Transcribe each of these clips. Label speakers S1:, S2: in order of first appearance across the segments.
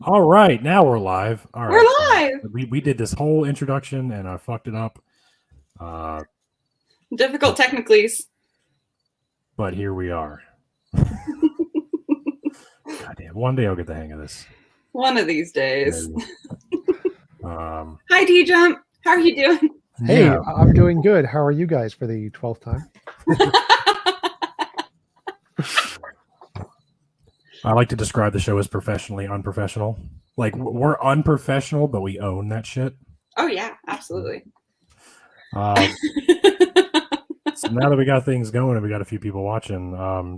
S1: All right, now we're live. All
S2: We're
S1: right,
S2: live.
S1: We did this whole introduction and I fucked it up.
S2: Difficult technicalities.
S1: But here we are. God damn, one day I'll get the hang of this.
S2: One of these days.
S1: Hi,
S2: Tjump. How are you doing?
S3: Hey,
S1: yeah.
S3: I'm doing good. How are you guys for the 12th time?
S1: I like to describe the show as professionally unprofessional. Like, we're unprofessional, but we own that shit.
S2: Oh, yeah, absolutely.
S1: So now that we got things going and we got a few people watching,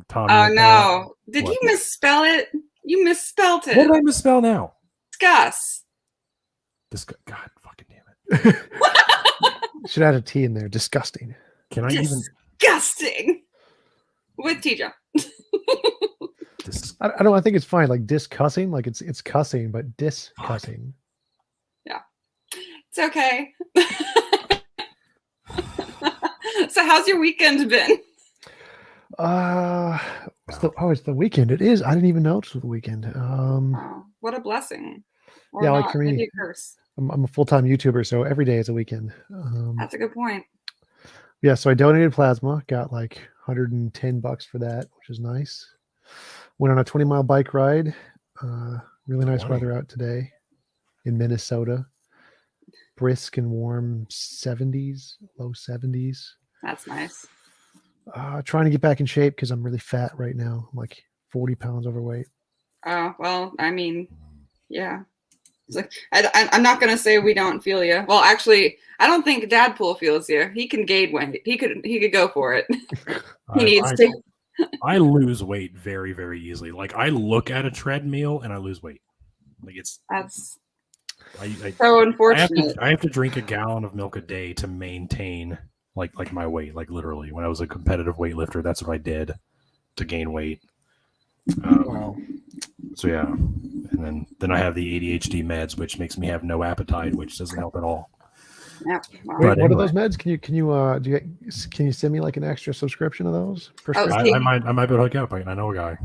S1: Tom.
S2: Oh, no. Did
S1: what?
S2: you misspell it? You misspelled it.
S1: What did I misspell now?
S2: Discuss.
S1: God fucking damn it.
S3: Should add a T in there. Disgusting.
S1: Can I even?
S2: Disgusting. With Tjump.
S3: I don't. I think it's fine. Like discussing, like it's cussing, but discussing.
S2: Yeah, it's okay. So, how's your weekend been?
S3: It's the weekend. It is. I didn't even know it was the weekend.
S2: Oh, what a blessing. Or
S3: yeah,
S2: not.
S3: like for me,
S2: Maybe a curse.
S3: I'm a full-time YouTuber, so every day is a weekend.
S2: That's a good point.
S3: Yeah, so I donated plasma. Got like $110 for that, which is nice. Went on a 20-mile bike ride. Really nice weather out today in Minnesota. Brisk and warm 70s, low 70s.
S2: That's nice.
S3: Trying to get back in shape because I'm really fat right now. I'm like 40 pounds overweight.
S2: Oh, well, I mean, yeah. It's like, I'm not going to say we don't feel you. Well, actually, I don't think Dadpool feels you. He can gain weight. He could go for it. He needs to.
S1: I lose weight very, very easily. Like, I look at a treadmill and I lose weight. Like,
S2: that's
S1: I
S2: so unfortunate.
S1: I have to drink a gallon of milk a day to maintain like my weight. Like, literally, when I was a competitive weightlifter, that's what I did to gain weight.
S3: Wow.
S1: So yeah, and then I have the ADHD meds, which makes me have no appetite, which doesn't help at all.
S2: Yeah. Wow.
S3: Wait, what are those meds? Can you send me like an extra subscription of those?
S1: I might be able to hook you up. I know a guy.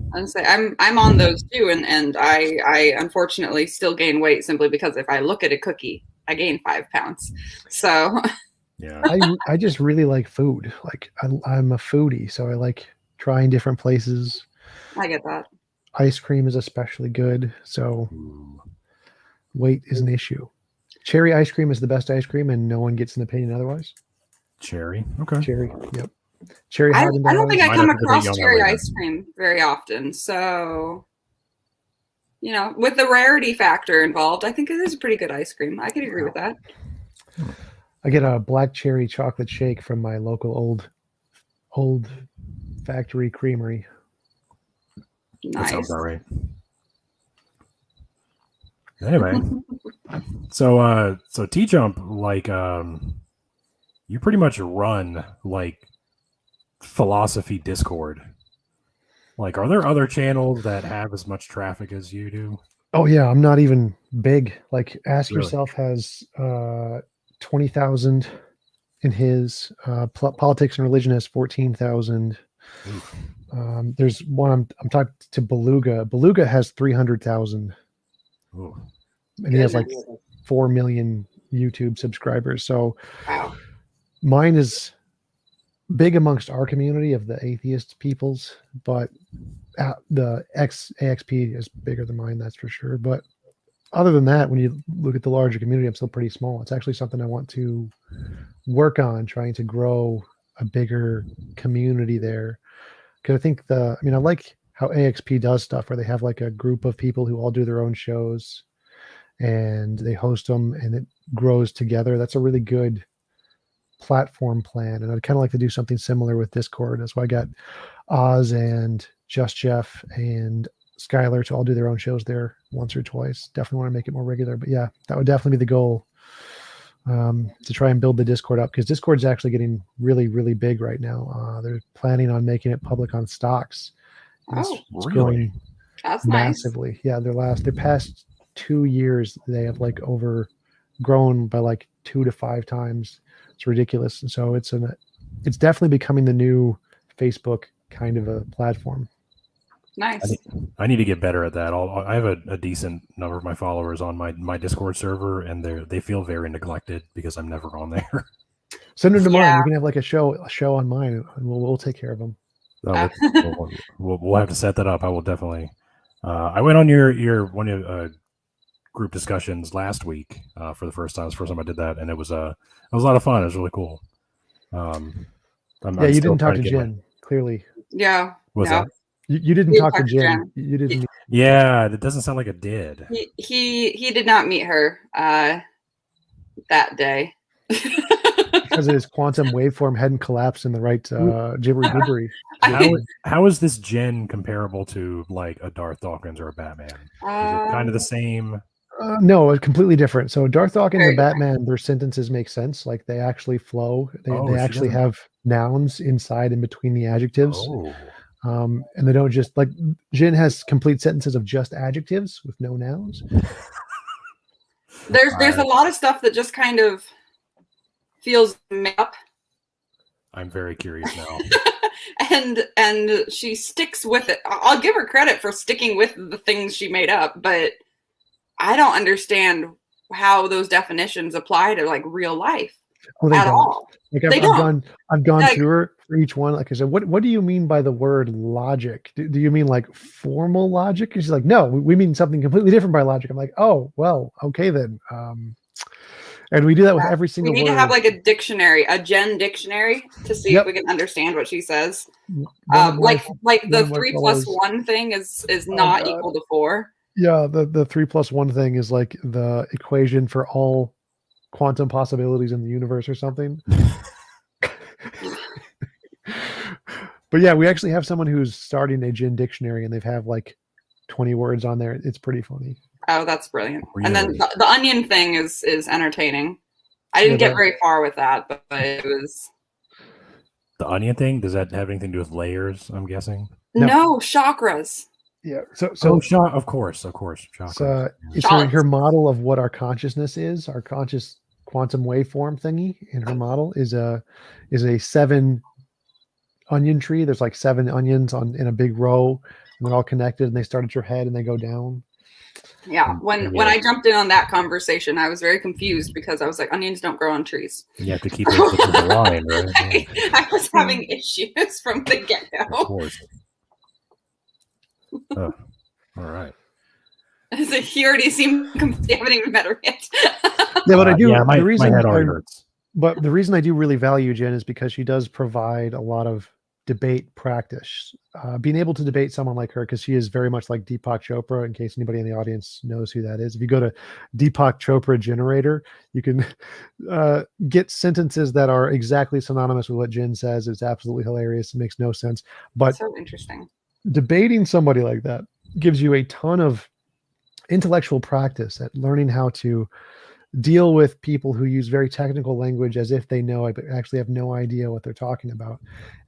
S2: I'm on those too, and I unfortunately still gain weight simply because if I look at a cookie, I gain 5 pounds. So
S1: yeah,
S3: I just really like food. Like I'm a foodie, so I like trying different places.
S2: I get that.
S3: Ice cream is especially good, so weight is an issue. Cherry ice cream is the best ice cream, and no one gets an opinion otherwise.
S1: Cherry, okay.
S3: Cherry, yep. Cherry.
S2: I don't think I come across cherry ice cream very often. So, with the rarity factor involved, I think it is a pretty good ice cream. I could agree with that.
S3: I get a black cherry chocolate shake from my local old factory creamery.
S2: Nice.
S1: That sounds all right. Anyway, so Tjump, like, you pretty much run like philosophy Discord. Like, are there other channels that have as much traffic as you do?
S3: Oh yeah, I'm not even big. Like, Ask Yourself has 20,000 in his. Politics and Religion has 14,000. There's one I'm talking to Beluga. Beluga has 300,000. And he has like 4 million YouTube subscribers. So
S2: wow.
S3: Mine is big amongst our community of the atheist peoples, but the AXP is bigger than mine, that's for sure. But other than that, when you look at the larger community, I'm still pretty small. It's actually something I want to work on, trying to grow a bigger community there. Because I think I like how AXP does stuff where they have like a group of people who all do their own shows and they host them and it grows together. That's a really good platform plan. And I'd kind of like to do something similar with Discord. That's why I got Oz and Just Jeff and Skylar to all do their own shows there once or twice. Definitely want to make it more regular. But yeah, that would definitely be the goal, to try and build the Discord up, because Discord's actually getting really, really big right now. They're planning on making it public on stocks. It's growing
S2: That's
S3: massively. Nice. Yeah, their past 2 years, they have like grown by like 2 to 5 times. It's ridiculous. And so it's definitely becoming the new Facebook kind of a platform.
S2: Nice.
S1: I need to get better at that. I have a decent number of my followers on my Discord server, and they feel very neglected because I'm never on there.
S3: Send them to mine.
S2: Yeah.
S3: We can have like a show on mine, and we'll take care of them.
S1: We'll have to set that up. I will definitely. I went on your one of group discussions last week for the first time. It was the first time I did that, and it was a lot of fun. It was really cool. I'm
S3: you
S1: still
S3: didn't talk
S1: trying
S3: to Jen, clearly.
S2: Yeah.
S1: Was
S2: no.
S1: that?
S3: You didn't talk to Jen. You didn't.
S1: Yeah, it doesn't sound like it did.
S2: He did not meet her that day.
S3: Because his quantum waveform hadn't collapsed in the right jibbery.
S1: How is this Jen comparable to like a Darth Dawkins or a Batman? Is it kind of the same?
S3: No, it's completely different. So Darth Dawkins
S2: Very
S3: and Batman, their sentences make sense. Like they actually flow. They
S1: she
S3: actually
S1: doesn't-
S3: have nouns inside and between the adjectives.
S1: Oh.
S3: And they don't just like Jin has complete sentences of just adjectives with no nouns.
S2: There's a lot of stuff that just kind of feels made up.
S1: I'm very curious now.
S2: and she sticks with it. I'll give her credit for sticking with the things she made up, but I don't understand how those definitions apply to like real life at all.
S3: Like I've gone through her for each one. Like I said, what do you mean by the word logic? Do you mean like formal logic? And she's like, no, we mean something completely different by logic. I'm like, oh, well, okay then. And we do that with every single word.
S2: We need to have like a dictionary, a Jen dictionary, to see if we can understand what she says. Like the 3+1 thing is not equal to 4.
S3: Yeah, the 3+1 thing is like the equation for all quantum possibilities in the universe or something. But yeah, we actually have someone who's starting a Jin dictionary, and they've have like 20 words on there. It's pretty funny.
S2: Oh, that's brilliant.
S1: Really?
S2: And then the onion thing is entertaining. I didn't get very far with that, but it was...
S1: The onion thing, does that have anything to do with layers, I'm guessing?
S2: No, chakras.
S3: Yeah. So
S1: of course. Chakras.
S3: It's her model of what our consciousness is. Our conscious quantum waveform thingy in her model is a 7 onion tree. There's like 7 onions in a big row, and they're all connected, and they start at your head and they go down.
S2: Yeah. When I jumped in on that conversation, I was very confused because I was like, onions don't grow on trees.
S1: You have to keep those in the line, right?
S2: I was having issues from the get-go.
S1: Of course. Oh, all right.
S2: So he already seemed completely, I haven't even met her yet.
S3: Yeah, but I do.
S1: My head already hurts.
S3: But the reason I do really value Jen is because she does provide a lot of debate practice. Being able to debate someone like her, because she is very much like Deepak Chopra, in case anybody in the audience knows who that is. If you go to Deepak Chopra Generator, you can get sentences that are exactly synonymous with what Jen says. It's absolutely hilarious. It makes no sense. But
S2: so interesting.
S3: Debating somebody like that gives you a ton of intellectual practice at learning how to deal with people who use very technical language as if they know it, but actually have no idea what they're talking about.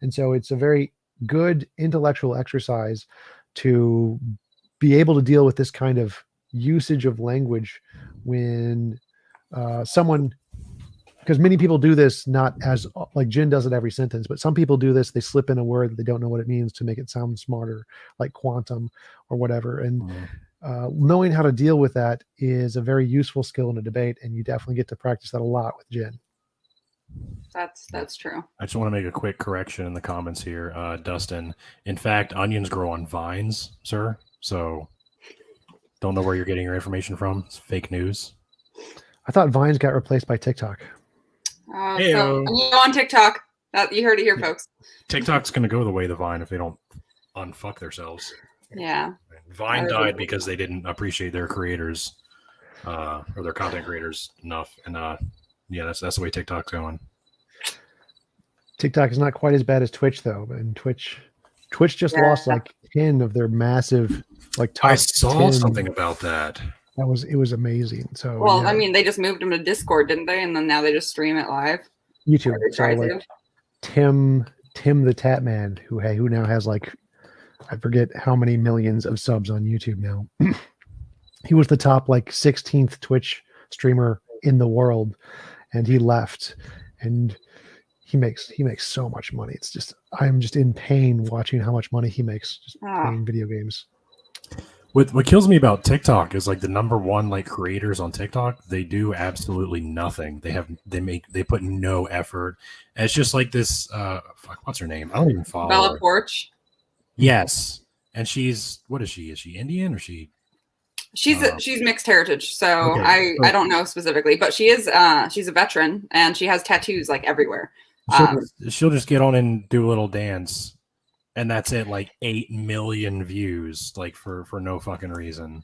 S3: And so it's a very good intellectual exercise to be able to deal with this kind of usage of language when someone, because many people do this not as like Jen does it every sentence, but some people do this, they slip in a word that they don't know what it means to make it sound smarter, like quantum or whatever. And knowing how to deal with that is a very useful skill in a debate, and you definitely get to practice that a lot with Jen.
S2: That's true.
S1: I just want to make a quick correction in the comments here, Dustin. In fact, onions grow on vines, sir. So don't know where you're getting your information from. It's fake news.
S3: I thought Vines got replaced by TikTok.
S2: So you go on TikTok. You heard it here, folks.
S1: TikTok's going to go the way of the Vine if they don't unfuck themselves.
S2: Yeah.
S1: Vine died because they didn't appreciate their creators or their content creators enough. And that's the way TikTok's going. TikTok
S3: is not quite as bad as Twitch, though. And Twitch just lost like 10 of their massive top
S1: I saw
S3: 10.
S1: something about that.
S3: It was amazing. So
S2: well, I mean, they just moved them to Discord, didn't they? And then now they just stream it live.
S3: YouTube. So like Tim the Tatman, who now has like, I forget how many millions of subs on YouTube now. He was the top like 16th Twitch streamer in the world, and he left. And he makes so much money. It's just I'm just in pain watching how much money he makes just playing video games.
S1: What kills me about TikTok is like the number one like creators on TikTok, they do absolutely nothing. They put no effort. And it's just like this what's her name? I don't even follow
S2: Bella
S1: her.
S2: Porch.
S1: Yes. And what is she? Is she Indian or she
S2: She's mixed heritage, so
S1: okay.
S2: I don't know specifically, but she's a veteran and she has tattoos like everywhere.
S1: She'll just get on and do a little dance, and that's it. Like 8 million views, like for no fucking reason.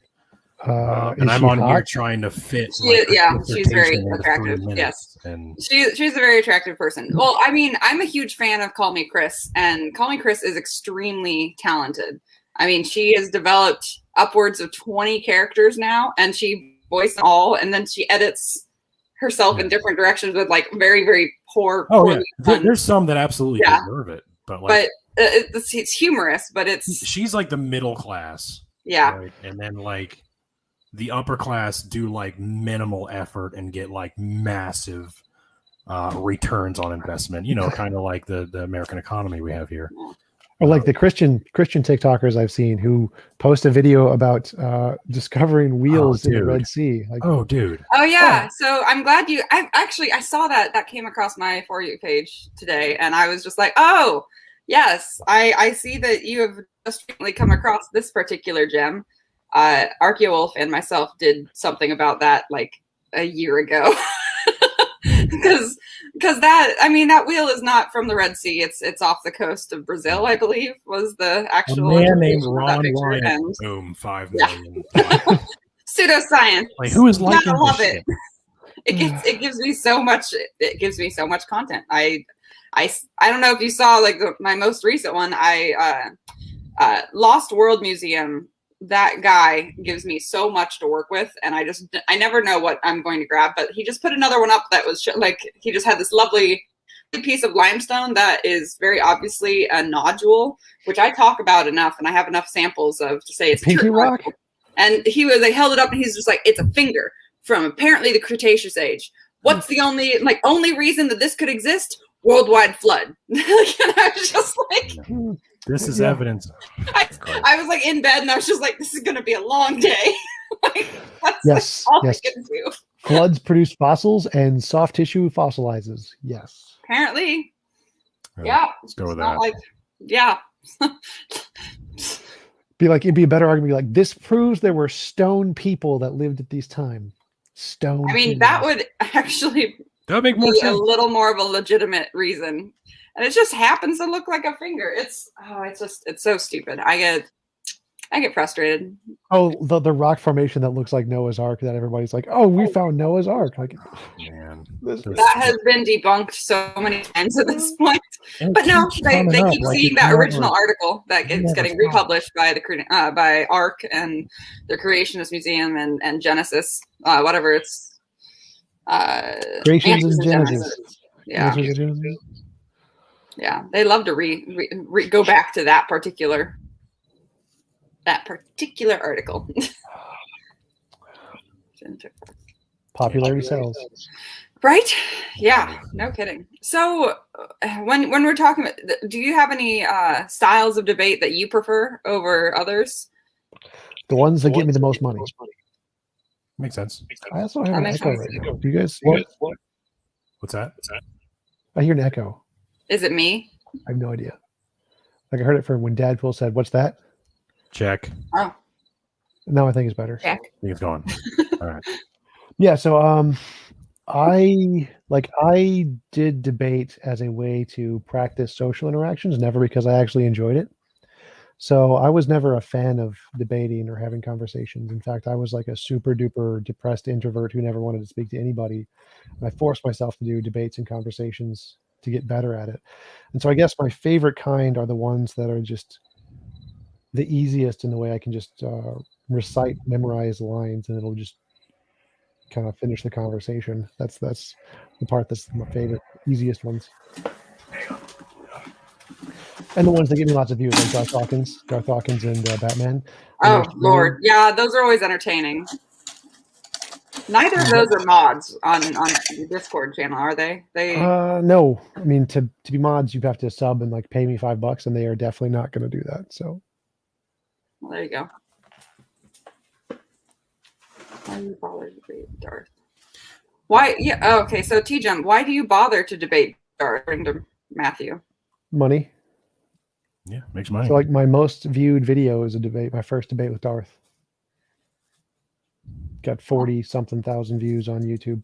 S1: And I'm on here trying to fit.
S2: She's very attractive. Yes,
S1: and
S2: she's a very attractive person. Well, I mean, I'm a huge fan of Call Me Chris, and Call Me Chris is extremely talented. I mean, she has developed upwards of 20 characters now, and she voiced them all, and then she edits herself in different directions with like very, very poor.
S1: There's some that absolutely deserve it, but
S2: it's humorous, but
S1: she's like the middle class, right? And then like the upper class do like minimal effort and get like massive returns on investment. You know, kind of like the American economy we have here.
S3: Or like the Christian TikTokers I've seen who post a video about discovering wheels in the Red Sea. Like,
S2: Oh yeah. So I'm glad I saw that came across my For You page today, and I was just like, oh yes, I see that you have just recently come across this particular gem. Archeowolf and myself did something about that like a year ago. Because that wheel is not from the Red Sea. It's off the coast of Brazil, I believe, was the actual.
S1: A man named Ron Ryan. Boom, 5 million.
S2: Pseudoscience.
S1: Like who is liking
S2: I love
S1: this
S2: it.
S1: Shit?
S2: It gives me so much. It gives me so much content. I don't know if you saw like my most recent one. Lost World Museum. That guy gives me so much to work with, and I never know what I'm going to grab, but he just put another one up that was he just had this lovely piece of limestone that is very obviously a nodule, which I talk about enough, and I have enough samples of to say it's
S3: pinky rock.
S2: And they held it up, and he's just like, it's a finger from apparently the Cretaceous age. What's the only reason that this could exist? Worldwide flood. And I was just like,
S1: this is evidence.
S2: I was like in bed, and I was just like, this is going to be a long day.
S3: Yes.
S2: I can do.
S3: Floods produce fossils, and soft tissue fossilizes. Yes.
S2: Apparently.
S1: Let's go with that.
S3: It'd be a better argument. Like, this proves there were stone people that lived at these times. Stone.
S2: I mean,
S3: humans.
S2: that would actually
S1: make more sense.
S2: A little more of a legitimate reason. And it just happens to look like a finger. It's so stupid. I get frustrated.
S3: Oh, the rock formation that looks like Noah's Ark that everybody's like, oh, we found Noah's Ark. Like,
S1: man,
S2: that has been debunked so many times at this point. But no, they keep seeing that original article that is getting republished by by Ark and the Creationist Museum and Genesis, whatever it's.
S3: Creations and Genesis.
S2: Yeah. Yeah, they love to go back to that particular article.
S3: Popularity sells.
S2: Right? Yeah, no kidding. So when we're talking about, do you have any styles of debate that you prefer over others?
S3: The ones that get me the most money.
S1: Makes sense.
S3: I also have an echo right now. Do you guys?
S1: What's that?
S3: I hear an echo.
S2: Is it me?
S3: I have no idea. Like I heard it from when Dadpool said, "What's that?"
S1: Check.
S2: Oh.
S3: Now I think it's better.
S2: Check.
S1: I think it's gone. All right.
S3: Yeah. So I did debate as a way to practice social interactions, never because I actually enjoyed it. So I was never a fan of debating or having conversations. In fact, I was like a super duper depressed introvert who never wanted to speak to anybody. And I forced myself to do debates and conversations to get better at it. And so I guess my favorite kind are the ones that are just the easiest in the way I can just memorize lines, and it'll just kind of finish the conversation. That's the part that's my favorite, easiest ones. And the ones that give me lots of views, like Garth Hawkins and Batman.
S2: Oh, Lord. Yeah, those are always entertaining. Neither of those are mods on the Discord channel, are they? They
S3: No. I mean, to be mods, you have to sub and like pay me $5, and they are definitely not going to do that. So
S2: well, there you go. Why do you bother to debate Darth? Why? Yeah. Oh, okay. So Tjump, why do you bother to debate Darth? According to Matthew.
S3: money.
S1: Yeah, makes money.
S3: So like my most viewed video is a debate, my first debate with Darth. Got 40 something thousand views on YouTube.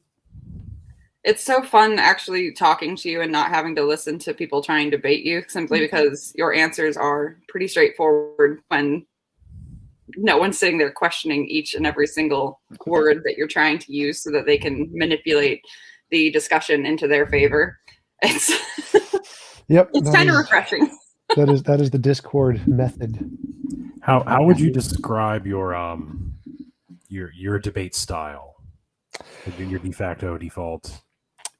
S2: It's so fun actually talking to you and not having to listen to people trying to debate you simply because your answers are pretty straightforward when no one's sitting there questioning each and every single word that you're trying to use so that they can manipulate the discussion into their favor. It's
S3: Yep.
S2: it's kind of refreshing.
S3: That is the Discord method.
S1: How would you describe your debate style? Your de facto default.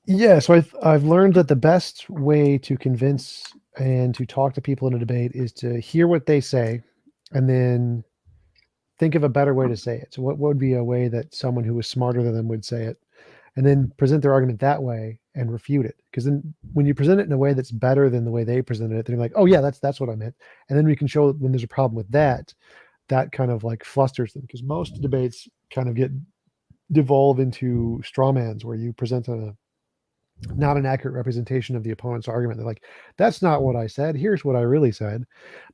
S3: Yeah, so I've learned that the best way to convince and to talk to people in a debate is to hear what they say and then think of a better way to say it. So what would be a way that someone who was smarter than them would say it? And then present their argument that way and refute it. Because then when you present it in a way that's better than the way they presented it, they're like, oh yeah, that's what I meant. And then we can show when there's a problem with that kind of like flusters them. Because most debates kind of devolve into straw mans where you present not an accurate representation of the opponent's argument. They're like, that's not what I said. Here's what I really said.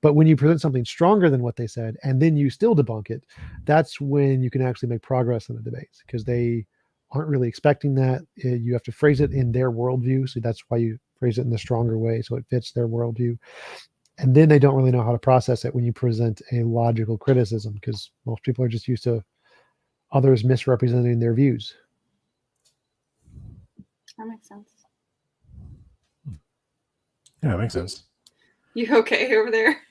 S3: But when you present something stronger than what they said, and then you still debunk it, that's when you can actually make progress in the debates because they aren't really expecting that. You have to phrase it in their worldview. So that's why you phrase it in the stronger way. So it fits their worldview. And then they don't really know how to process it when you present a logical criticism because most people are just used to others misrepresenting their views.
S2: That makes sense.
S1: Yeah, that makes sense.
S2: You okay over there?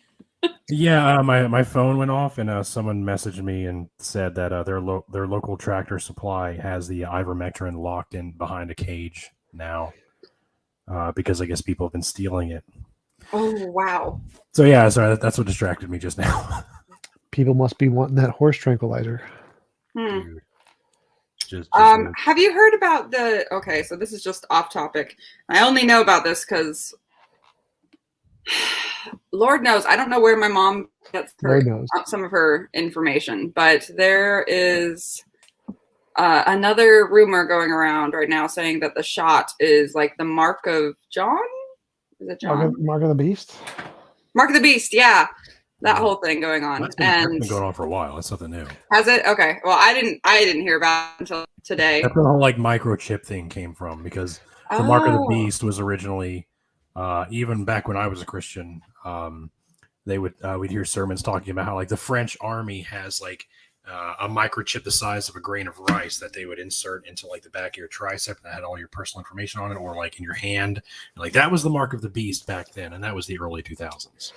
S1: Yeah, my phone went off, and someone messaged me and said that their local Tractor Supply has the ivermectin locked in behind a cage now because I guess people have been stealing it.
S2: Oh wow!
S1: So yeah, sorry, that's what distracted me just now.
S3: People must be wanting that horse tranquilizer.
S1: Dude. Just
S2: have you heard about okay, so this is just off topic. I only know about this because Lord knows, I don't know where my mom gets some of her information, but there is another rumor going around right now saying that the shot is like the mark of John. Is it John?
S3: Mark of the Beast?
S2: Mark of the Beast, yeah. That whole thing going on.
S1: That's been going on for a while. That's something new.
S2: Has it? Okay. Well, I didn't hear about it until today.
S1: That's where the whole like microchip thing came from because the Mark of the Beast was originally even back when I was a Christian, we'd hear sermons talking about how like the French army has like a microchip the size of a grain of rice that they would insert into like the back of your tricep that had all your personal information on it, or like in your hand. And, like that was the Mark of the Beast back then, and that was the early 2000s.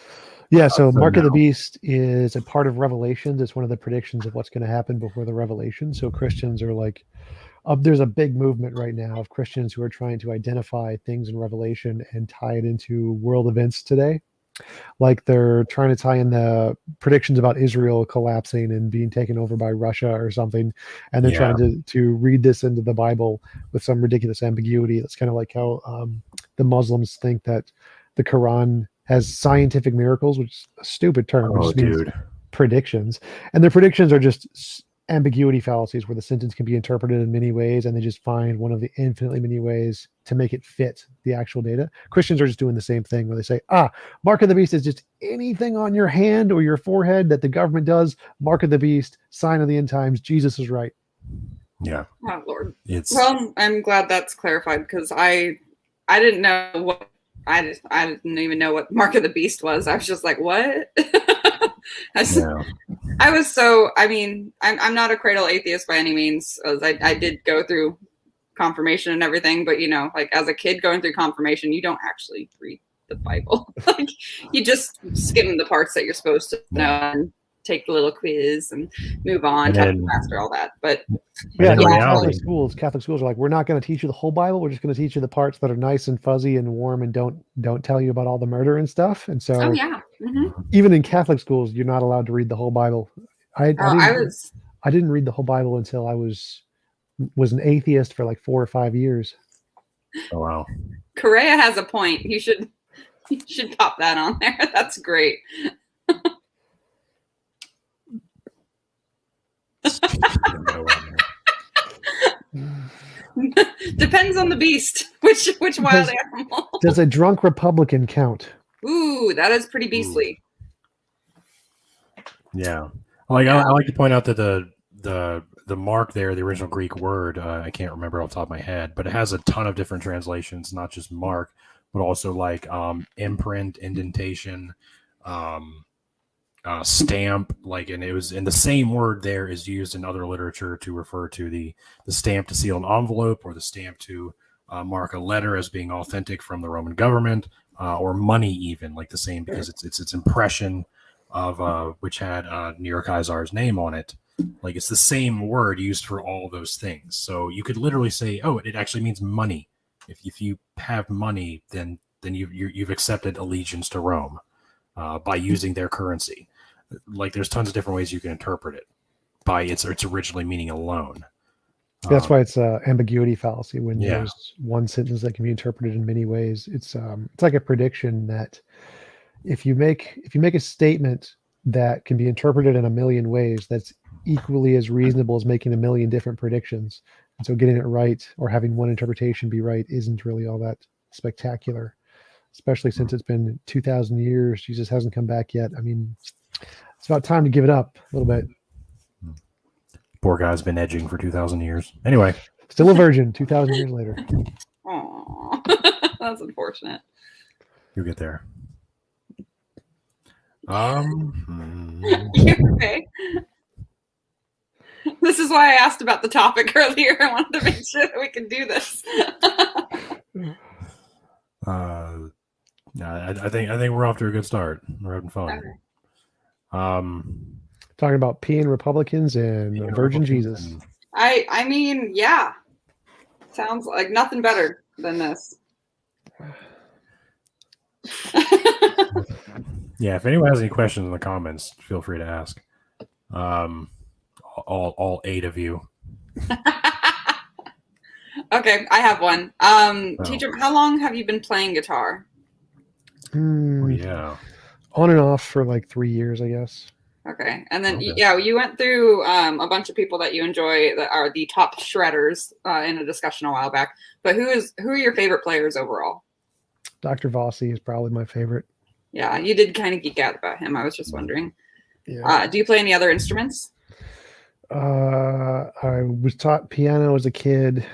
S3: Yeah, so Mark of the Beast is a part of Revelations. It's one of the predictions of what's going to happen before the Revelation. So Christians are like, there's a big movement right now of Christians who are trying to identify things in Revelation and tie it into world events today. Like they're trying to tie in the predictions about Israel collapsing and being taken over by Russia or something. And they're trying to read this into the Bible with some ridiculous ambiguity. That's kind of like how the Muslims think that the Quran has scientific miracles, which is a stupid term.
S1: Oh, dude.
S3: Predictions. And their predictions are just ambiguity fallacies where the sentence can be interpreted in many ways, and they just find one of the infinitely many ways to make it fit the actual data. Christians are just doing the same thing where they say, Mark of the Beast is just anything on your hand or your forehead that the government does. Mark of the Beast, sign of the end times. Jesus is right.
S1: Yeah.
S2: Oh, Lord.
S1: Well,
S2: I'm glad that's clarified because I didn't know what I didn't even know what Mark of the Beast was. I was just like, what? I was so, I mean, I'm not a cradle atheist by any means. I did go through confirmation and everything, but you know, like as a kid going through confirmation, you don't actually read the Bible. Like you just skim the parts that you're supposed to know and take the little quiz and move on, try to master all that. But
S3: Catholic schools are like, we're not going to teach you the whole Bible. We're just going to teach you the parts that are nice and fuzzy and warm and don't tell you about all the murder and stuff. And so even in Catholic schools, you're not allowed to read the whole Bible. I didn't read the whole Bible until I was was an atheist for like 4 or 5 years.
S1: Oh wow.
S2: Correa has a point. You should pop that on there. That's great. Depends on the beast. Which wild animal?
S3: Does a drunk Republican count?
S2: Ooh, that is pretty beastly.
S1: Yeah. I like to point out that the mark there, the original Greek word, I can't remember off the top of my head, but it has a ton of different translations, not just mark, but also like imprint, indentation, stamp, and it was, and the same word there is used in other literature to refer to the stamp to seal an envelope, or the stamp to mark a letter as being authentic from the Roman government, or money, even like the same, because it's impression of which had Nero Caesar's name on it. Like, it's the same word used for all those things. So you could literally say, oh, it actually means money. If you have money, then you've accepted allegiance to Rome by using their currency. Like, there's tons of different ways you can interpret it by its originally meaning alone.
S3: That's why it's ambiguity fallacy. When
S1: Yeah.
S3: there's one sentence that can be interpreted in many ways, it's like a prediction that if you make a statement that can be interpreted in a million ways, that's equally as reasonable as making a million different predictions. And so getting it right, or having one interpretation be right, isn't really all that spectacular, especially since it's been 2,000 years. Jesus hasn't come back yet. I mean, it's about time to give it up a little bit.
S1: Poor guy's been edging for 2,000 years. Anyway.
S3: Still a virgin 2,000 years later.
S2: Aww. That's unfortunate.
S1: You'll get there.
S2: You okay? This is why I asked about the topic earlier. I wanted to make sure that we could do this.
S1: I think we're off to a good start. We're having fun.
S2: Okay.
S3: Talking about peeing Republicans and Virgin Jesus.
S2: I mean, yeah. Sounds like nothing better than this.
S1: Yeah, if anyone has any questions in the comments, feel free to ask. All 8 of you.
S2: Okay, I have one. Teacher, how long have you been playing guitar?
S1: Yeah.
S3: On and off for like 3 years, I guess.
S2: Okay, and then you went through a bunch of people that you enjoy that are the top shredders in a discussion a while back. But who are your favorite players overall? Dr.
S3: Vossi is probably my favorite.
S2: Yeah, you did kind of geek out about him. I was just wondering.
S3: Yeah.
S2: Do you play any other instruments?
S3: I was taught piano as a kid,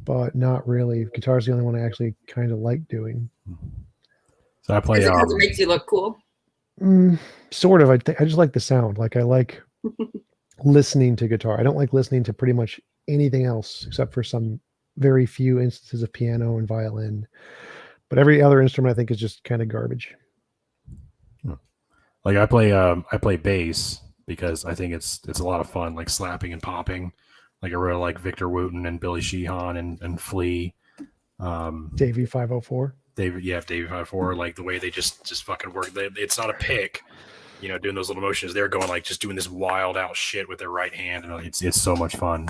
S3: but not really. Guitar's the only one I actually kind of like doing.
S1: So I play.
S2: Is it because it makes you look cool?
S3: Sort of. I just like the sound. Like, I like listening to guitar. I don't like listening to pretty much anything else except for some very few instances of piano and violin. But every other instrument I think is just kind of garbage.
S1: Like, I play bass because I think it's a lot of fun, like slapping and popping. Like, I really like Victor Wooten and Billy Sheehan and Flea.
S3: Davey 504.
S1: Davey 504. Like, the way they just fucking work. It's not a pick, doing those little motions. They're going, like, just doing this wild out shit with their right hand, and it's so much fun.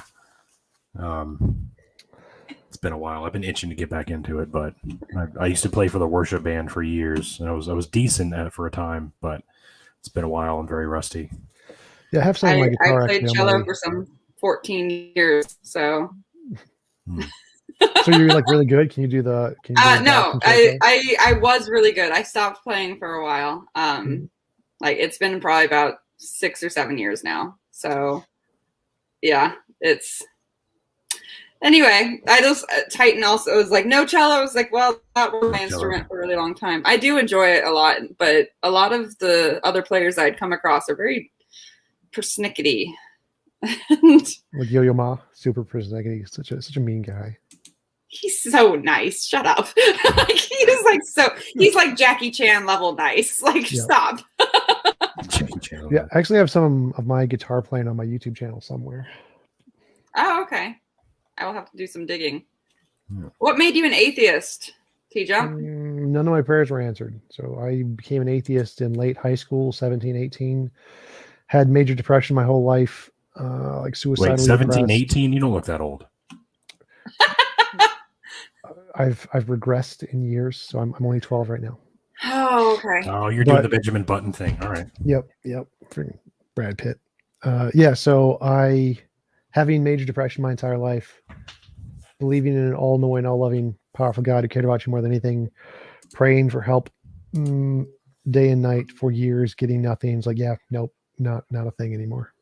S1: It's been a while. I've been itching to get back into it, but I used to play for the worship band for years, and I was decent at it for a time, but it's been a while. I'm very rusty.
S3: Yeah, I have some of my guitar.
S2: I played cello for some 14 years, so.
S3: So you're like really good? Can you do the?
S2: No, I was really good. I stopped playing for a while. Like, it's been probably about 6 or 7 years now. So, yeah, it's. Anyway, I just Titan also was like, no cello. I was like, well, that was my instrument for a really long time. I do enjoy it a lot, but a lot of the other players I'd come across are very persnickety.
S3: Like Yo-Yo Ma, super persnickety, such a mean guy.
S2: He's so nice. Shut up. He's like Jackie Chan level nice. Like, yeah. Stop.
S3: Jackie Chan. Yeah, I actually have some of my guitar playing on my YouTube channel somewhere.
S2: Oh, okay. I will have to do some digging. Yeah. What made you an atheist, Tjump?
S3: None of my prayers were answered. So I became an atheist in late high school, 17, 18. Had major depression my whole life. like
S1: Wait,
S3: suicidally
S1: 17,
S3: depressed.
S1: 18? You don't look that old.
S3: I've regressed in years, so I'm only 12 right now.
S2: Oh, okay.
S1: Oh, you're doing
S3: But-
S1: the Benjamin Button thing. All right.
S3: Yep. Freaking Brad Pitt. Yeah. So I, having major depression my entire life, believing in an all-knowing, all-loving, powerful God who cared about you more than anything, praying for help day and night for years, getting nothing. It's like, yeah, nope, not a thing anymore.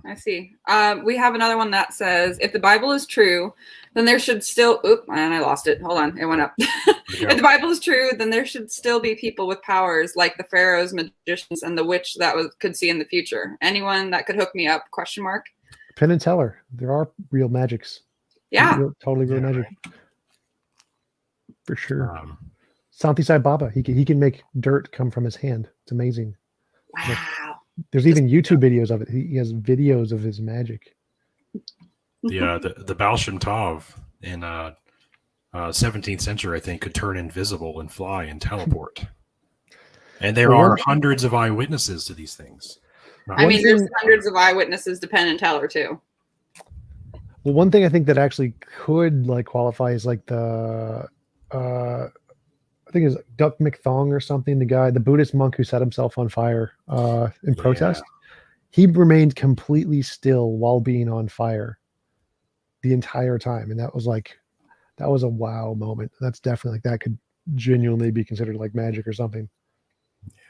S2: I see. We have another one that says, if the Bible is true, then there should still, oop, and I lost it. Hold on, it went up. If the Bible is true, then there should still be people with powers like the pharaohs, magicians, and the witch that could see in the future. Anyone that could hook me up? Question mark.
S3: Penn and Teller. There are real magics.
S2: Yeah.
S3: Totally real
S1: Yeah,
S3: magic.
S1: right.
S3: For sure. Santi Sai Baba. He can make dirt come from his hand. It's amazing.
S2: Wow.
S3: There's even YouTube videos of it. He has videos of his magic.
S1: The Baal Shem Tov in 17th century, I think, could turn invisible and fly and teleport. And there are hundreds of eyewitnesses to these things.
S2: I mean, there's hundreds of eyewitnesses to Penn and Teller too.
S3: Well, one thing I think that actually could like qualify is like the I think it's Duck McThong or something, the Buddhist monk who set himself on fire in protest. He remained completely still while being on fire the entire time. And that was a wow moment. That's definitely that could genuinely be considered like magic or something.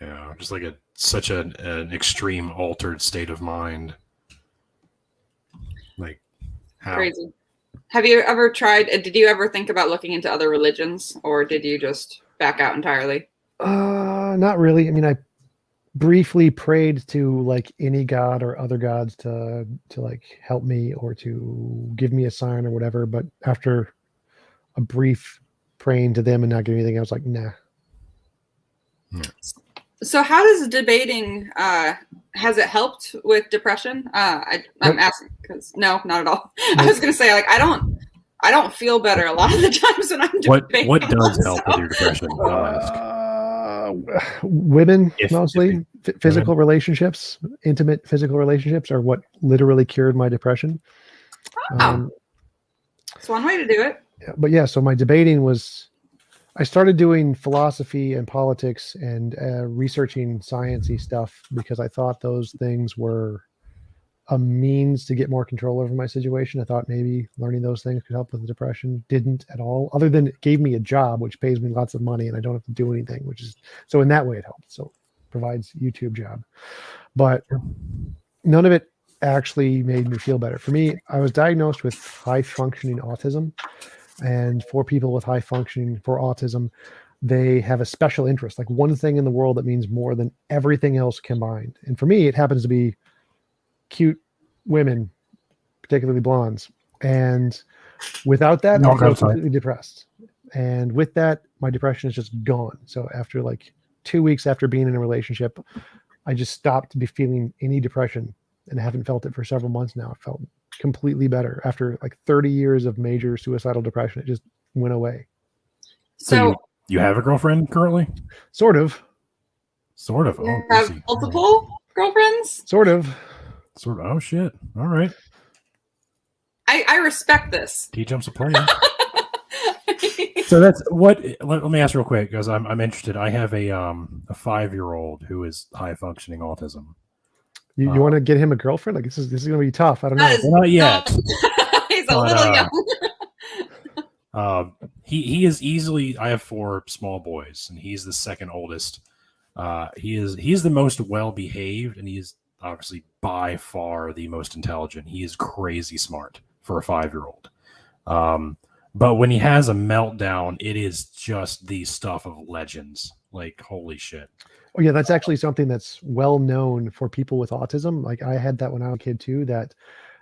S1: Yeah, just like such an extreme altered state of mind. Like how?
S2: Crazy. Have you ever tried, did you ever think about looking into other religions, or did you just back out entirely?
S3: Not really. I mean, I briefly prayed to like any god or other gods to like help me or to give me a sign or whatever. But after a brief praying to them and not getting anything, I was like, nah.
S2: So how does debating, has it helped with depression? I'm asking because no, not at all. I was going to say, like, I don't feel better a lot of the times when I'm debating.
S1: What does help with your depression?
S3: Women,
S1: If-
S3: mostly physical relationships, intimate physical relationships are what literally cured my depression.
S2: It's one way to do it.
S3: But yeah, so my debating was, I started doing philosophy and politics and researching sciencey stuff because I thought those things were a means to get more control over my situation. I thought maybe learning those things could help with the depression. Didn't at all, other than it gave me a job, which pays me lots of money and I don't have to do anything, which is, so in that way it helped. So provides YouTube job, but none of it actually made me feel better. For me, I was diagnosed with high functioning autism. And for people with high functioning for autism, they have a special interest, like one thing in the world that means more than everything else combined. And for me, it happens to be cute women, particularly blondes. And without that, I feel completely depressed. And with that, my depression is just gone. So after like 2 weeks after being in a relationship, I just stopped feeling any depression and haven't felt it for several months now. I felt completely better after like 30 years of major suicidal depression. It just went away.
S1: So you have a girlfriend currently?
S3: Sort of.
S2: You have multiple girlfriends?
S3: Sort of.
S1: Oh shit. All right.
S2: I respect this.
S1: Tjump's a player. So that's what. Let me ask real quick because I'm interested. I have a 5-year-old who is high functioning autism.
S3: You want to get him a girlfriend? Like this is gonna be tough. I don't know.
S1: Not yet.
S2: He's a little
S1: young. He is easily. I have 4 small boys, and he's the second oldest. He's the most well behaved, and he is obviously by far the most intelligent. He is crazy smart for a 5-year-old. But when he has a meltdown, it is just the stuff of legends. Like holy shit.
S3: Oh yeah, that's actually something that's well known for people with autism. Like I had that when I was a kid too, that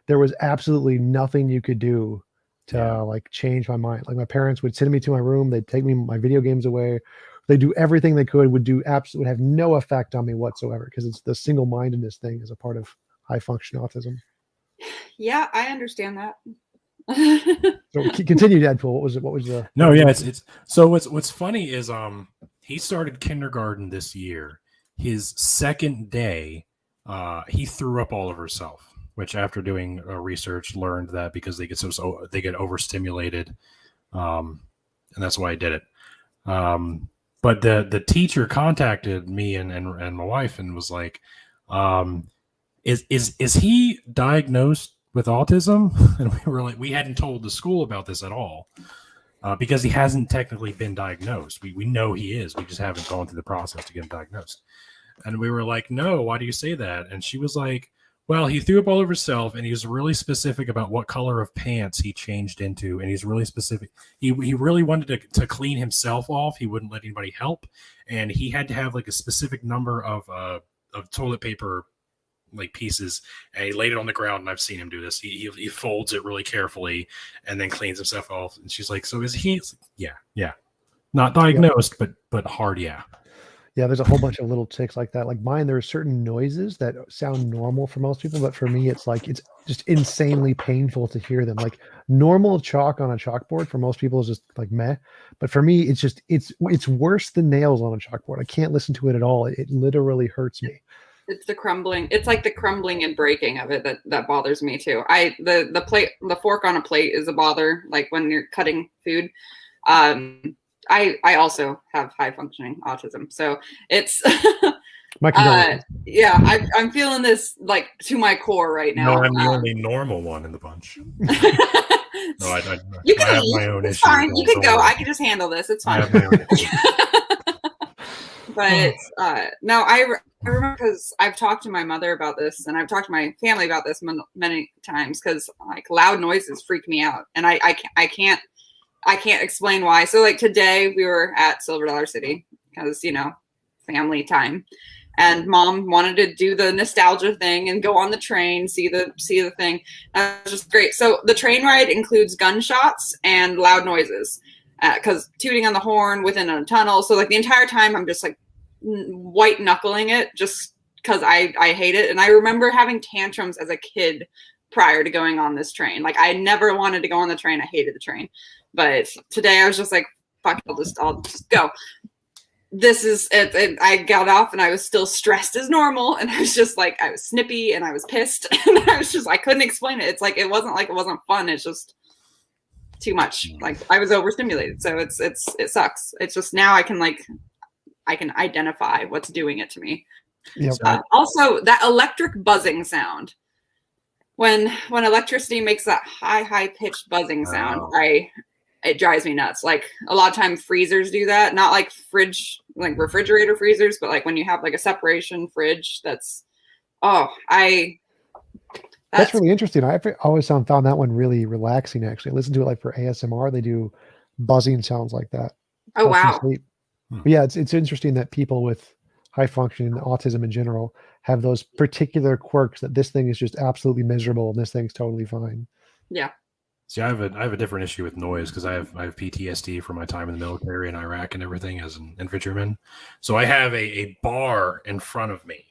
S3: there was absolutely nothing you could do to like change my mind. Like my parents would send me to my room, they'd take me my video games away. They do everything they could, would have no effect on me whatsoever because it's the single-mindedness thing is a part of high function autism.
S2: Yeah, I understand that.
S3: So continue, Deadpool. What was the
S1: No, yeah, it's so what's funny is he started kindergarten this year. His second day, he threw up all over himself. Which, after doing research, learned that because they get overstimulated, and that's why I did it. But the teacher contacted me and my wife and was like, is he diagnosed with autism? And we were like, we hadn't told the school about this at all. Because he hasn't technically been diagnosed. We know he is. We just haven't gone through the process to get him diagnosed. And we were like, no, why do you say that? And she was like, well, he threw up all over himself, and he was really specific about what color of pants he changed into. And he's really specific. He really wanted to clean himself off. He wouldn't let anybody help. And he had to have like a specific number of toilet paper like pieces, and he laid it on the ground, and I've seen him do this. He folds it really carefully and then cleans himself off. And she's like, so is he? Like, yeah. Not diagnosed, but hard, yeah.
S3: Yeah, there's a whole bunch of little ticks like that. Like mine, there are certain noises that sound normal for most people, but for me, it's like it's just insanely painful to hear them. Like normal chalk on a chalkboard for most people is just like meh, but for me, it's just it's worse than nails on a chalkboard. I can't listen to it at all. It literally hurts me.
S2: It's the crumbling. It's like the crumbling and breaking of it that bothers me too. The fork on a plate is a bother. Like when you're cutting food. I also have high functioning autism, so it's yeah. I'm feeling this like to my core right now.
S1: No, I'm the only normal one in the bunch. No,
S2: you can
S1: I have
S2: eat.
S1: my own
S2: It's
S1: issues.
S2: fine. You can go. I can just handle this. It's fine. But no, I remember because I've talked to my mother about this, and I've talked to my family about this many times because like loud noises freak me out, and I can't explain why. So like today we were at Silver Dollar City because family time, and Mom wanted to do the nostalgia thing and go on the train, see the thing. And it was just great. So the train ride includes gunshots and loud noises because tooting on the horn within a tunnel. So like the entire time I'm just like white knuckling it just because I hate it. And I remember having tantrums as a kid prior to going on this train. Like I never wanted to go on the train. I hated the train. But today I was just like, fuck, I'll just go. This is it. I got off and I was still stressed as normal. And I was just like, I was snippy and I was pissed. And I couldn't explain it. It's like, it wasn't fun. It's just too much. Like I was overstimulated. So it sucks. It's just now I can identify what's doing it to me.
S3: Yep.
S2: Also that electric buzzing sound. When electricity makes that high pitched buzzing sound, it drives me nuts. Like a lot of times freezers do that, not like refrigerator freezers, but like when you have like a separation fridge, that's really
S3: interesting. I've always found that one really relaxing. Actually, I listen to it like for ASMR. They do buzzing sounds like that.
S2: Oh wow!
S3: But yeah, it's interesting that people with high functioning autism in general have those particular quirks that this thing is just absolutely miserable and this thing's totally fine.
S2: Yeah.
S1: See, I have a different issue with noise because I have PTSD from my time in the military in Iraq and everything as an infantryman. So I have a bar in front of me,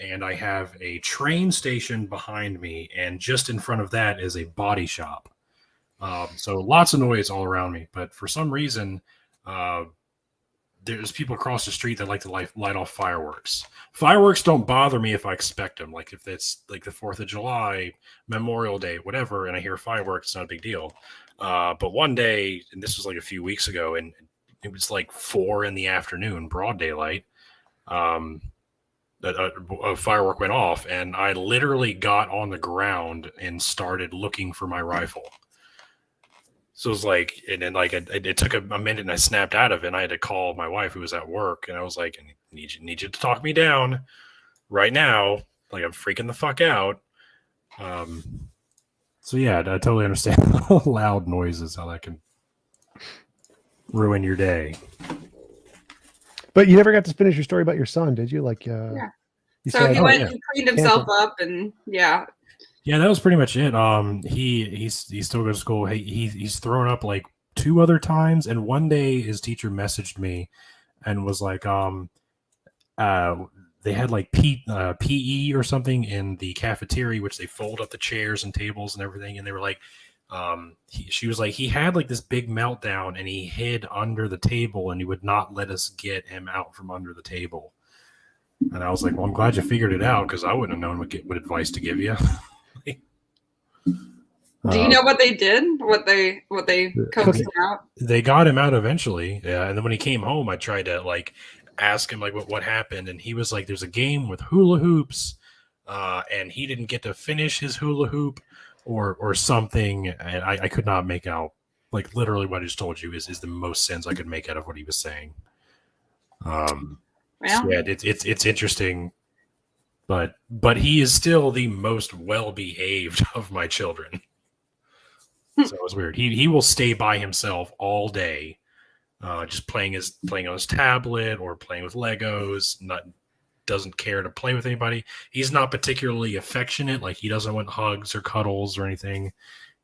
S1: and I have a train station behind me, and just in front of that is a body shop. So lots of noise all around me. But for some reason, there's people across the street that like to light off fireworks. Fireworks don't bother me if I expect them. Like if it's like the 4th of July, Memorial Day, whatever, and I hear fireworks, it's not a big deal. But one day, and this was like a few weeks ago, and it was like 4 p.m, broad daylight, that a firework went off, and I literally got on the ground and started looking for my rifle. So it was like, and then like it took a minute, and I snapped out of it. And I had to call my wife, who was at work, and I was like, "I need you to talk me down right now. Like I'm freaking the fuck out." So yeah, I totally understand loud noises, how that can ruin your day.
S3: But you never got to finish your story about your son, did you? Like,
S2: yeah. So he went and cleaned himself up, and yeah.
S1: Yeah, that was pretty much it. He still goes to school. He's thrown up like 2 other times, and one day his teacher messaged me and was like, they had like PE or something in the cafeteria, which they fold up the chairs and tables and everything, and they were like, she was like, he had like this big meltdown, and he hid under the table, and he would not let us get him out from under the table. And I was like, well, I'm glad you figured it out because I wouldn't have known what advice to give you.
S2: Do you know what they did? What they coaxed
S3: Cooking.
S2: him out?
S1: They got him out eventually. Yeah, and then when he came home, I tried to like ask him like what happened, and he was like, "There's a game with hula hoops, and he didn't get to finish his hula hoop, or something." And I could not make out like literally what I just told you is the most sense I could make out of what he was saying. So
S2: Well,
S1: yeah, it's interesting, but he is still the most well behaved of my children. So it was weird. He will stay by himself all day, just playing on his tablet or playing with Legos. Doesn't care to play with anybody. He's not particularly affectionate. Like he doesn't want hugs or cuddles or anything.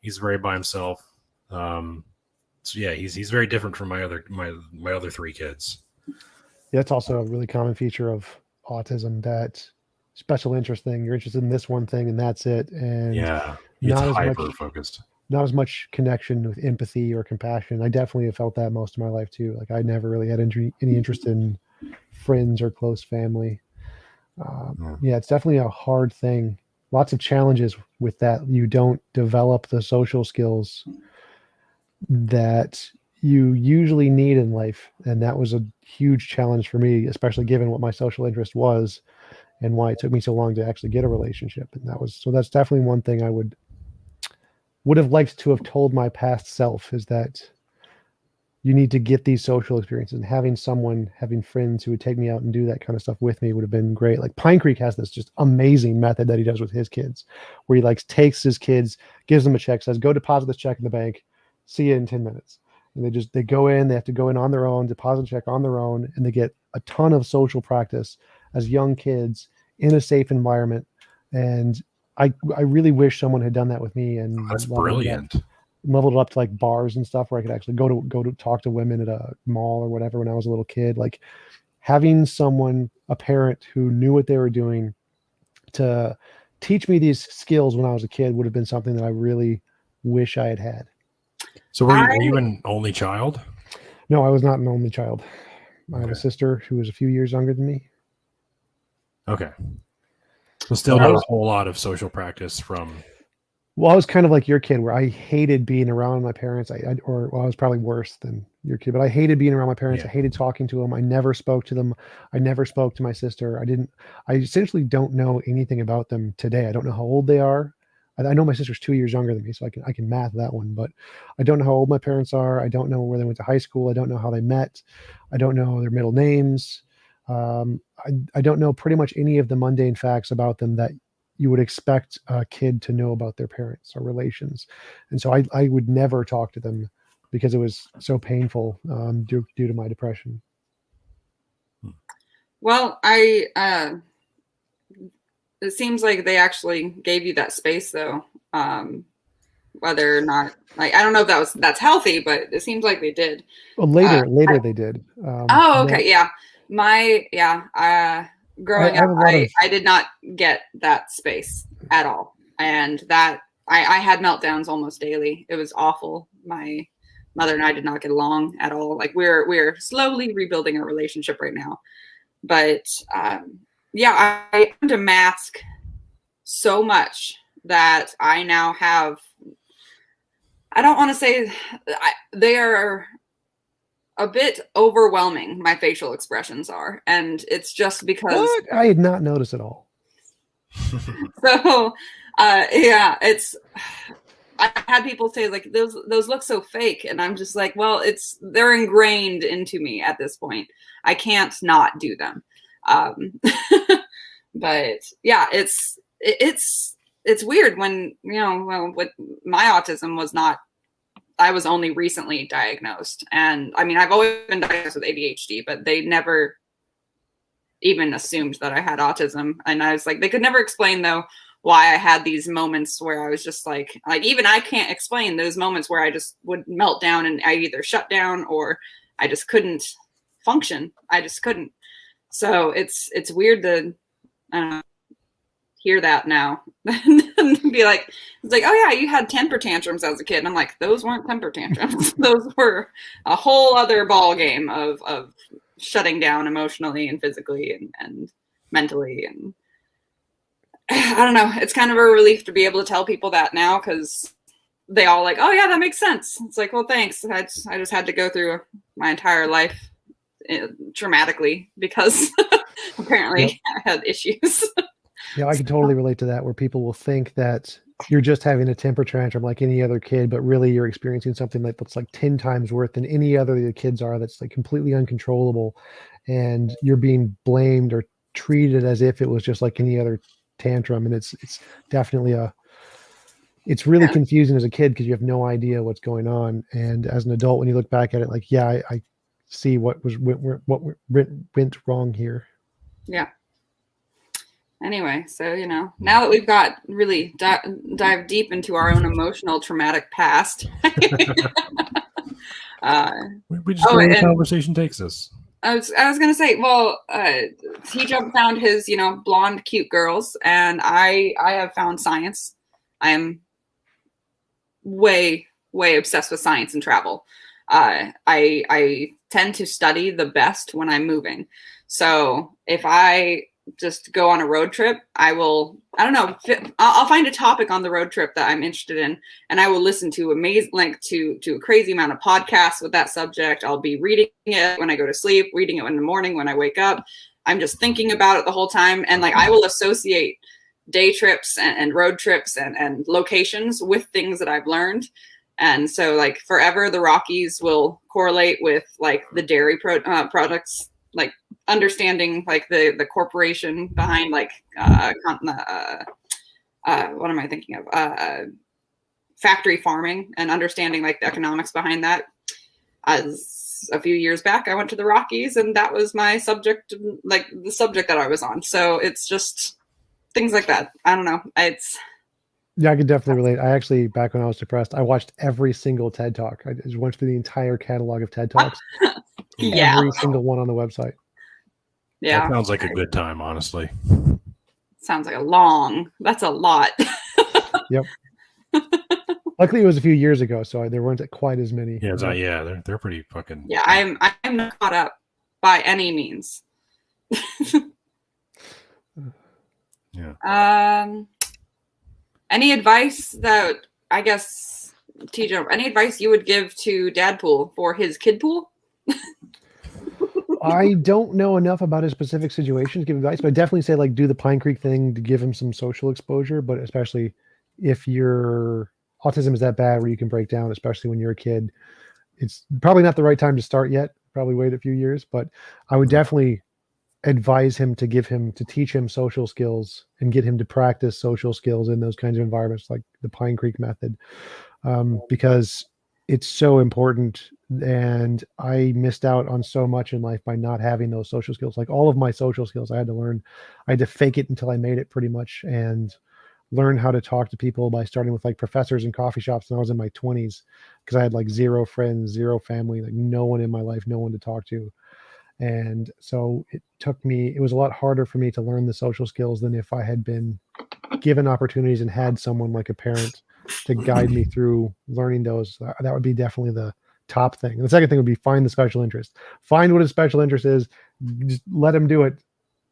S1: He's very by himself. So yeah, he's very different from my other three kids.
S3: Yeah, it's also a really common feature of autism, that special interest thing. You're interested in this one thing and that's it. And
S1: Yeah, it's
S3: not as much
S1: hyper focused.
S3: not as much connection with empathy or compassion. I definitely have felt that most of my life too. Like I never really had any interest in friends or close family. Yeah, it's definitely a hard thing. Lots of challenges with that. You don't develop the social skills that you usually need in life, and that was a huge challenge for me, especially given what my social interest was and why it took me so long to actually get a relationship. And that's definitely one thing I would have liked to have told my past self, is that you need to get these social experiences, and having friends who would take me out and do that kind of stuff with me would have been great. Like Pine Creek has this just amazing method that he does with his kids, where he like takes his kids, gives them a check, says, go deposit this check in the bank, see you in 10 minutes. And they go in, they have to go in on their own, deposit a check on their own, and they get a ton of social practice as young kids in a safe environment. And I really wish someone had done that with me and
S1: That's brilliant.
S3: leveled it up to like bars and stuff where I could actually go to talk to women at a mall or whatever when I was a little kid. Like having a parent who knew what they were doing to teach me these skills when I was a kid would have been something that I really wish I had had.
S1: So were you an only child?
S3: No, I was not an only child. I have
S1: Okay.
S3: a sister who was a few years younger than me.
S1: Okay. So still not a whole lot of social practice from.
S3: Well, I was kind of like your kid, where I hated being around my parents. I was probably worse than your kid, but I hated being around my parents.
S1: Yeah.
S3: I hated talking to them. I never spoke to them. I never spoke to my sister. I essentially don't know anything about them today. I don't know how old they are. I know my sister's 2 years younger than me, so I can math that one, but I don't know how old my parents are. I don't know where they went to high school. I don't know how they met. I don't know their middle names. I don't know pretty much any of the mundane facts about them that you would expect a kid to know about their parents or relations. And so I would never talk to them because it was so painful due to my depression.
S2: Well, it seems like they actually gave you that space though. Whether or not, like, I don't know if that's healthy, but it seems like they did.
S3: Well, later they did.
S2: Okay. Yeah. Growing up, I did not get that space at all. And that I had meltdowns almost daily. It was awful. My mother and I did not get along at all. Like we're slowly rebuilding our relationship right now. But yeah, I had to mask so much that I now have, I don't want to say they are a bit overwhelming. My facial expressions are, and it's just because
S3: I had not noticed at all.
S2: So, yeah, I had people say like those look so fake, and I'm just like, well, they're ingrained into me at this point. I can't not do them. But yeah, it's weird when with my autism was not. I was only recently diagnosed, and I mean, I've always been diagnosed with ADHD, but they never even assumed that I had autism. And I was like, they could never explain though why I had these moments where I was just like even I can't explain those moments where I just would melt down and I either shut down or I just couldn't function. I just couldn't. So it's weird to hear that now and be like, it's like, oh yeah, you had temper tantrums as a kid. And I'm like, those weren't temper tantrums. Those were a whole other ball game of shutting down emotionally and physically and mentally. And I don't know. It's kind of a relief to be able to tell people that now, because they all like, oh yeah, that makes sense. It's like, well, thanks. I just had to go through my entire life traumatically because apparently I had issues.
S3: Yeah, I can totally relate to that, where people will think that you're just having a temper tantrum like any other kid, but really you're experiencing something that's like 10 times worse than any other of the kids are, that's like completely uncontrollable, and you're being blamed or treated as if it was just like any other tantrum. And it's definitely it's really confusing as a kid because you have no idea what's going on. And as an adult, when you look back at it, like, yeah, I see what went wrong here.
S2: Yeah. Anyway, so, now that we've got really dive deep into our own emotional traumatic past.
S1: We just go where the conversation takes us.
S2: I was going to say, well, Tjump found his, blonde, cute girls, and I have found science. I am way, way obsessed with science and travel. I tend to study the best when I'm moving. So if I just go on a road trip, I'll find a topic on the road trip that I'm interested in, and I will listen to to a crazy amount of podcasts with that subject. I'll be reading it when I go to sleep, reading it in the morning when I wake up. I'm just thinking about it the whole time. And like, I will associate day trips and road trips and locations with things that I've learned. And so like forever, the Rockies will correlate with like the dairy products, like understanding like the corporation behind like what am I thinking of? Factory farming, and understanding like the economics behind that. As a few years back, I went to the Rockies, and that was my subject, like the subject that I was on. So it's just things like that. I don't know.
S3: Yeah, I could definitely relate. I actually, back when I was depressed, I watched every single TED Talk. I just went through the entire catalog of TED Talks.
S2: Yeah.
S3: Every single one on the website.
S2: Yeah.
S1: That sounds like a good time, honestly.
S2: Sounds like that's a lot.
S3: Yep. Luckily, it was a few years ago, so there weren't quite as many.
S1: Yeah, they're pretty fucking.
S2: Yeah, I'm not caught up by any means.
S1: Yeah.
S2: Any advice that, I guess, TJ, any advice you would give to Dadpool for his kid pool?
S3: I don't know enough about his specific situation to give advice, but I definitely say like do the Pine Creek thing to give him some social exposure. But especially if your autism is that bad where you can break down, especially when you're a kid, it's probably not the right time to start yet. Probably wait a few years, but I would definitely advise him to teach him social skills and get him to practice social skills in those kinds of environments, like the Pine Creek method, because it's so important. And I missed out on so much in life by not having those social skills. Like all of my social skills I had to learn. I had to fake it until I made it, pretty much, and learn how to talk to people by starting with like professors in coffee shops when I was in my 20s, because I had like zero friends, zero family, like no one in my life, no one to talk to. And so it was a lot harder for me to learn the social skills than if I had been given opportunities and had someone like a parent to guide me through learning those. That would be definitely the top thing. And the second thing would be find the special interest. Find what his special interest is. Just let him do it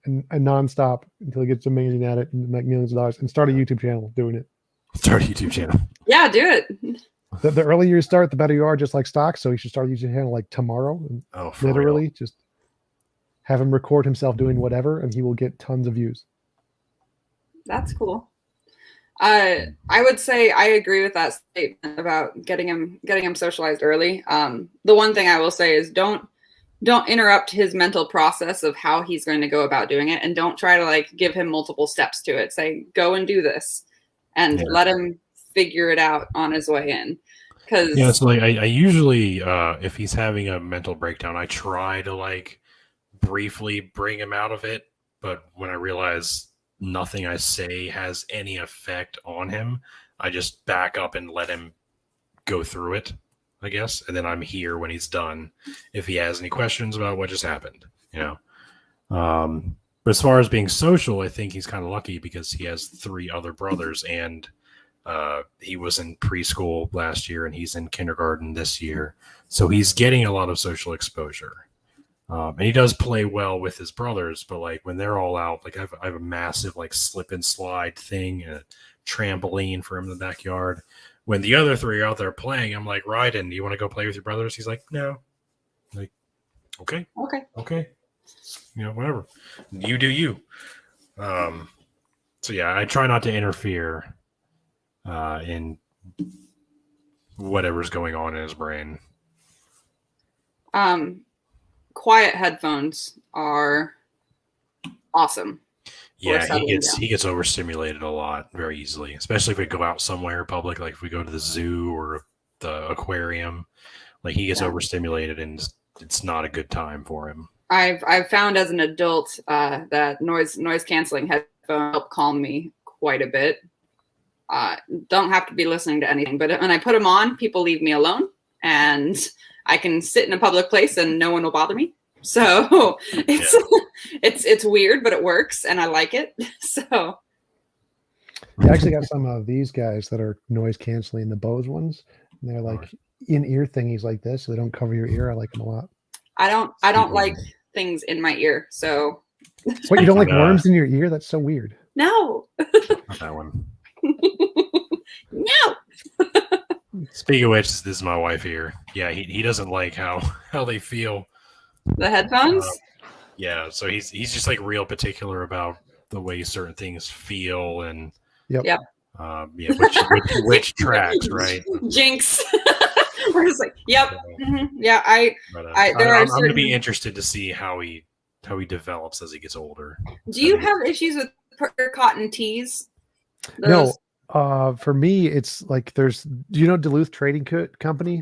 S3: and nonstop until he gets amazing at it and make millions of dollars, and start a YouTube channel doing it.
S1: Start a YouTube channel.
S2: Yeah, do it.
S3: The earlier you start, the better you are, just like stocks. So you should start a YouTube channel like tomorrow. And literally real? Just have him record himself doing whatever, and he will get tons of views.
S2: That's cool. I would say I agree with that statement about getting him socialized early. The one thing I will say is don't interrupt his mental process of how he's going to go about doing it, and don't try to like give him multiple steps to it. Say, go and do this, and let him figure it out on his way in.
S1: So like I usually, if he's having a mental breakdown, I try to like briefly bring him out of it. But when I realize nothing I say has any effect on him, I just back up and let him go through it, I guess. And then I'm here when he's done, if he has any questions about what just happened, But as far as being social, I think he's kind of lucky because he has 3 other brothers, and he was in preschool last year and he's in kindergarten this year. So he's getting a lot of social exposure. And he does play well with his brothers, but like when they're all out, like I have a massive like slip and slide thing and a trampoline for him in the backyard. When the other three are out there playing, I'm like, Ryden, do you want to go play with your brothers? He's like, no. I'm like, okay, whatever. You do you. So yeah, I try not to interfere in whatever's going on in his brain.
S2: Quiet headphones are awesome.
S1: Yeah, he gets overstimulated a lot very easily, especially if we go out somewhere public, like if we go to the zoo or the aquarium. Like he gets overstimulated, and it's not a good time for him.
S2: I've found as an adult that noise canceling headphones help calm me quite a bit. Don't have to be listening to anything, but when I put them on, people leave me alone, and I can sit in a public place and no one will bother me. So it's weird, but it works, and I like it. So
S3: I actually got some of these guys that are noise canceling, the Bose ones. And they're like in-ear thingies like this, so they don't cover your ear. I like them a lot.
S2: I don't like things in my ear. So
S3: what, you don't like worms in your ear? That's so weird.
S2: No.
S1: Not that one.
S2: No.
S1: Speaking of which, this is my wife here. Yeah, he doesn't like how they feel.
S2: The headphones?
S1: Yeah, so he's just like real particular about the way certain things feel and which tracks, right?
S2: Jinx. We're just like, yep. Yeah, I'm
S1: going to be interested to see how he develops as he gets older.
S2: Do you have issues with cotton tees?
S3: No. For me, it's like do you know Duluth Trading Company?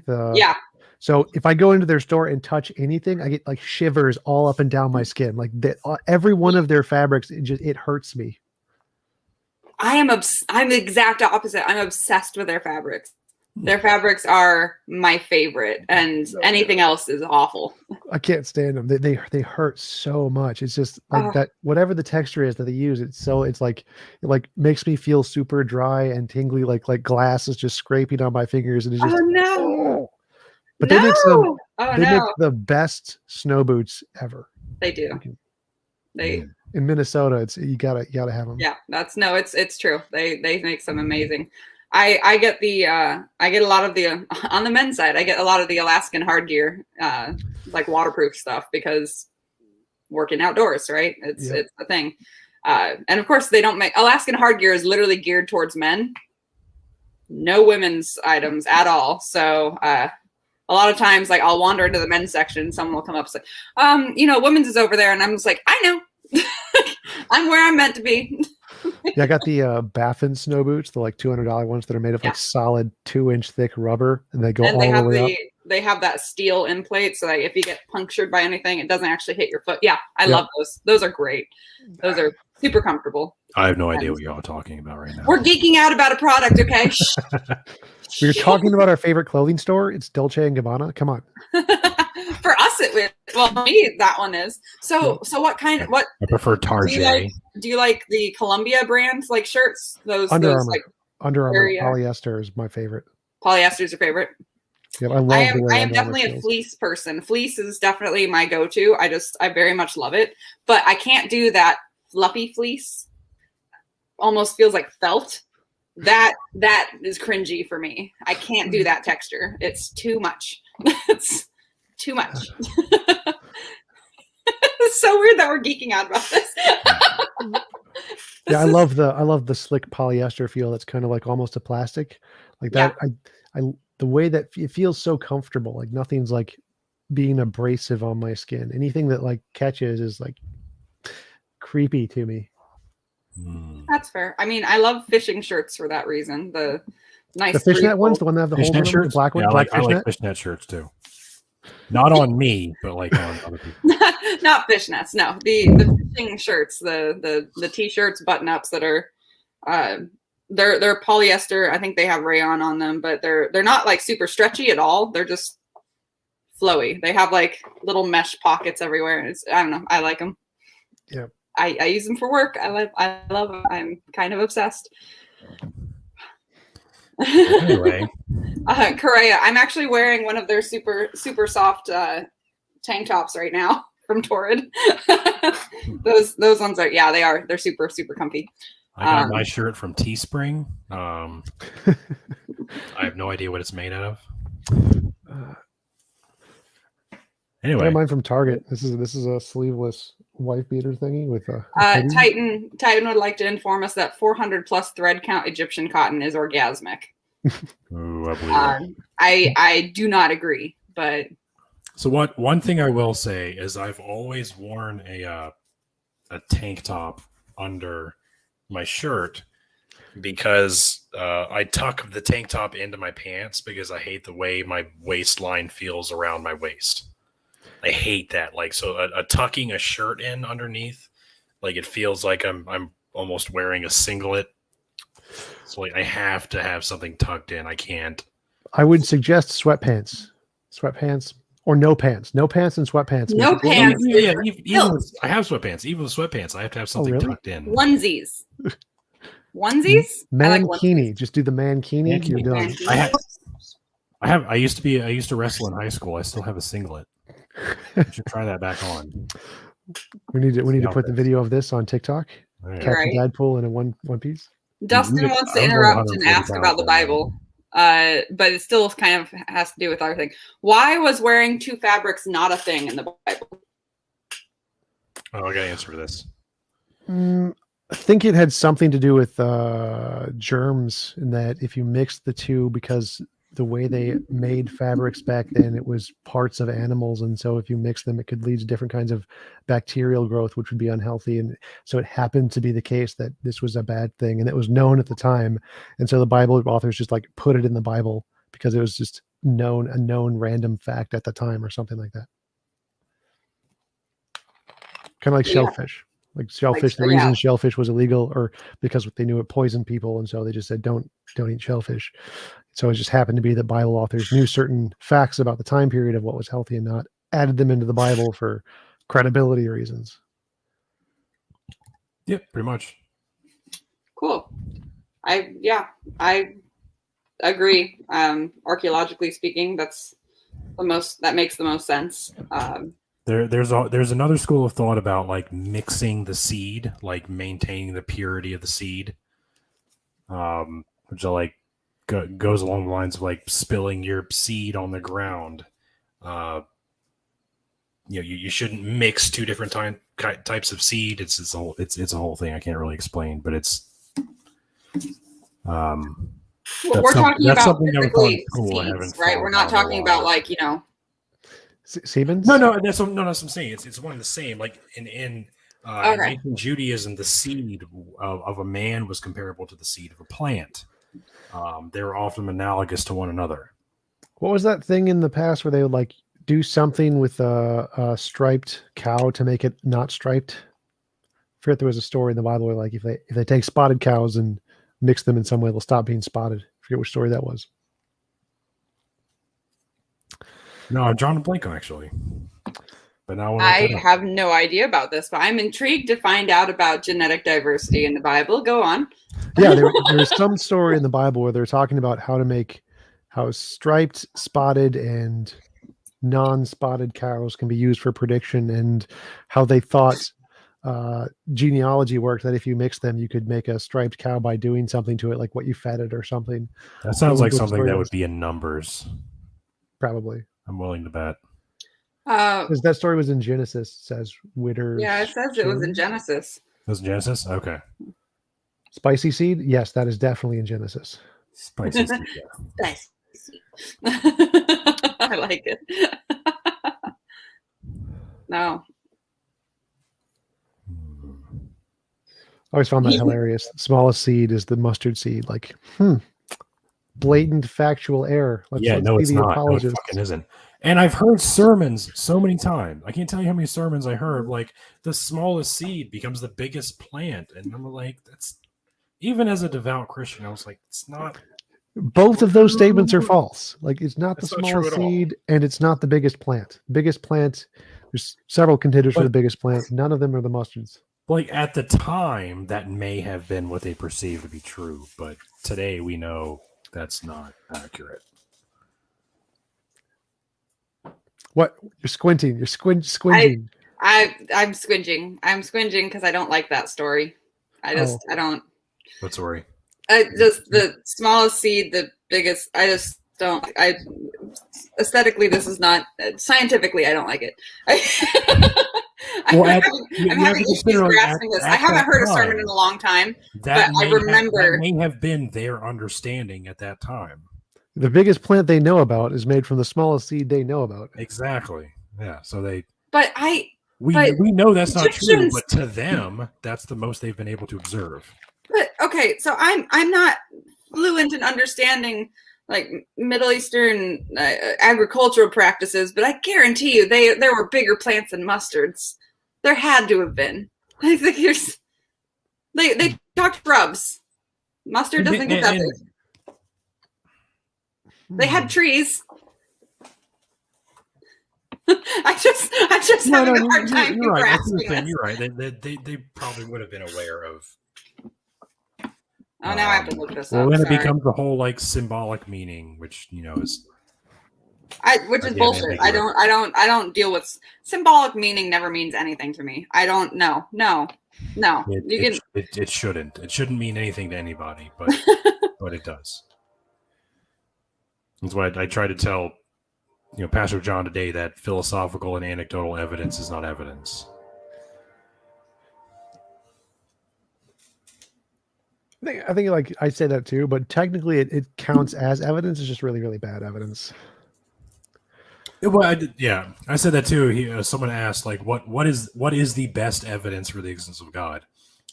S3: So if I go into their store and touch anything, I get like shivers all up and down my skin. Like every one of their fabrics, it hurts me.
S2: I'm the exact opposite. I'm obsessed with their fabrics. Their fabrics are my favorite, and anything else is awful. I
S3: can't stand them. They hurt so much. It's just like that. Whatever the texture is that they use, it's like it makes me feel super dry and tingly, like glass is just scraping on my fingers, and it's just But they make the best snow boots ever.
S2: They do.
S3: In Minnesota, you gotta have them.
S2: Yeah, it's true. They make some amazing. I get a lot of the on the men's side. I get a lot of the Alaskan hard gear, like waterproof stuff, because working outdoors, right? It's a thing. And of course, they don't make Alaskan hard gear is literally geared towards men. No women's items at all. So a lot of times, like I'll wander into the men's section, someone will come up and say, women's is over there, and I'm just like, I know, I'm where I'm meant to be.
S3: Yeah, I got the Baffin snow boots, the like $200 ones that are made of like solid 2-inch thick rubber, and they go all the way up.
S2: They have that steel end plate, so that if you get punctured by anything, it doesn't actually hit your foot. Yeah, I love those. Those are great. Those are super comfortable.
S1: I have no idea what y'all are talking about right now.
S2: We're geeking out about a product, okay?
S3: We're talking about our favorite clothing store. It's Dolce & Gabbana. Come on.
S2: For us, me, that one is. So what kind of,
S1: I prefer Target.
S2: Do you like the Columbia brand, like shirts?
S3: Under Armour. Under Armour polyester is my favorite.
S2: Polyester is your favorite?
S3: Yep,
S2: I am definitely a fleece person. Fleece is definitely my go-to. I very much love it, but I can't do that fluffy fleece. Almost feels like felt. That is cringy for me. I can't do that texture. It's too much. It's too much. It's so weird that we're geeking out about this.
S3: Yeah, I love the slick polyester feel. That's kind of like almost a plastic, like that. I the way that it feels so comfortable. Like nothing's like being abrasive on my skin. Anything that like catches is like creepy to me.
S2: That's fair. I mean, I love fishing shirts for that reason. The
S3: fishnet ones, the one that have the holes in them, the black one, I
S1: like fishnet shirts too. Not on me, but like on other people.
S2: Not fishnets, no. The fishing shirts, the t-shirts, button-ups that are they're polyester. I think they have rayon on them, but they're not like super stretchy at all. They're just flowy. They have like little mesh pockets everywhere. I don't know. I like them.
S3: Yeah.
S2: I use them for work. I love them. I'm kind of obsessed.
S1: Anyway,
S2: Korea. I'm actually wearing one of their super soft tank tops right now from Torrid. those ones are, yeah, they're super, super comfy.
S1: I got my shirt from Teespring. I have no idea what it's made out of.
S3: I
S1: Anyway,
S3: got mine from Target. This is a sleeveless wife beater thingy with a
S2: Titan would like to inform us that 400 plus thread count Egyptian cotton is orgasmic.
S1: ooh, I believe it.
S2: I do not agree, but
S1: So one thing I will say is I've always worn a tank top under my shirt because I tuck the tank top into my pants because I hate the way my waistline feels around my waist. I hate that. Like, so a tucking a shirt in underneath, like it feels like I'm almost wearing a singlet. So like I have to have something tucked in. I can't.
S3: I would suggest sweatpants or no pants and sweatpants.
S2: No pants.
S1: Yeah, even with, I have sweatpants. Even with sweatpants, I have to have something
S3: really?
S1: tucked in.
S2: Onesies.
S3: Mankini. Just do the mankini. You're done.
S1: I used to wrestle in high school. I still have a singlet. I should try that back on.
S3: We need to put the video of this on TikTok.
S1: Yeah.
S3: Captain Deadpool in a one piece.
S2: Dustin wants to interrupt and ask about the Bible, but it still kind of has to do with our thing. Why was wearing two fabrics not a thing in the Bible?
S1: Oh, I got an answer for this.
S3: I think it had something to do with germs, in that if you mixed the two, because the way they made fabrics back then, it was parts of animals, and so if you mix them, it could lead to different kinds of bacterial growth, which would be unhealthy. And so it happened to be the case that this was a bad thing, and it was known at the time. And so the Bible authors just like put it in the Bible because it was just a known random fact at the time, or something like that. Kind of like shellfish. Like shellfish, the reason shellfish was illegal, or because they knew it poisoned people, and so they just said don't eat shellfish. So it just happened to be that Bible authors knew certain facts about the time period of what was healthy and not, added them into the Bible for credibility reasons.
S1: Yep, pretty much.
S2: Cool. I agree. Archaeologically speaking, that makes the most sense.
S1: There's another school of thought about like mixing the seed, like maintaining the purity of the seed, which like goes along the lines of like spilling your seed on the ground. You shouldn't mix two different types of seed. It's a whole thing I can't really explain, but it's
S2: we're talking about physically seeds, right? We're not talking about like
S3: Siemens?
S1: No, that's what I'm saying. It's one and the same. Like in ancient Judaism, the seed of a man was comparable to the seed of a plant. They were often analogous to one another.
S3: What was that thing in the past where they would like do something with a striped cow to make it not striped? I forget, there was a story in the Bible where like if they take spotted cows and mix them in some way, they'll stop being spotted. I forget which story that was.
S1: No, I'm drawing a blank on actually. But now
S2: I have no idea about this, but I'm intrigued to find out about genetic diversity in the Bible. Go on.
S3: Yeah, there's some story in the Bible where they're talking about how striped, spotted, and non-spotted cows can be used for prediction, and how they thought genealogy worked, that if you mix them, you could make a striped cow by doing something to it, like what you fed it or something.
S1: That sounds like something that would be in Numbers.
S3: Probably.
S1: I'm willing to bet.
S3: Because that story was in Genesis, it says Witter.
S2: Yeah, it says it was in Genesis.
S1: It was in Genesis? Okay.
S3: Spicy seed? Yes, that is definitely in Genesis.
S1: Spicy seed, yeah.
S2: Spicy seed. I like it. No.
S3: I always found that hilarious. The smallest seed is the mustard seed. Like, blatant factual error. Let's
S1: no, it's not.
S3: Apologist.
S1: No, it fucking isn't. And I've heard sermons so many times. I can't tell you how many sermons I heard. Like, the smallest seed becomes the biggest plant. And I'm like, that's, even as a devout Christian, I was like, it's not.
S3: Both of those statements are false. Like, it's not the smallest seed, and it's not the biggest plant. Biggest plant, there's several contenders for the biggest plant. None of them are the mustards.
S1: Like, at the time, that may have been what they perceived to be true. But today, we know that's not accurate.
S3: What? You're squinting. You're squinting.
S2: I'm squinging. I'm squinging because I don't like that story. I don't.
S1: What story?
S2: Just the smallest seed, the biggest. I just don't. Aesthetically, this is not scientifically. I don't like it. I'm having issues grasping this. I haven't heard a sermon in a long time, but I remember
S1: that may have been their understanding at that time.
S3: The biggest plant they know about is made from the smallest seed they know about.
S1: Exactly. Yeah. So they.
S2: But
S1: we know that's not true, but to them, that's the most they've been able to observe.
S2: But okay, so I'm not fluent in understanding like Middle Eastern agricultural practices, but I guarantee you there were bigger plants than mustards. There had to have been. I think they talked shrubs. Mustard doesn't get that big. They had trees. I just having a hard time grasping this.
S1: You're right. They probably would have been aware of.
S2: Oh, now I have to look this up.
S1: Well, then it becomes the whole like symbolic meaning, which is.
S2: Which is bullshit. I don't deal with symbolic meaning. Never means anything to me. I don't know. No.
S1: It shouldn't. It shouldn't mean anything to anybody, but but it does. That's why I try to tell, Pastor John today that philosophical and anecdotal evidence is not evidence.
S3: I think like I say that too, but technically it counts as evidence. It's just really, really bad evidence.
S1: Well, I said that too. Someone asked, like, what is the best evidence for the existence of God?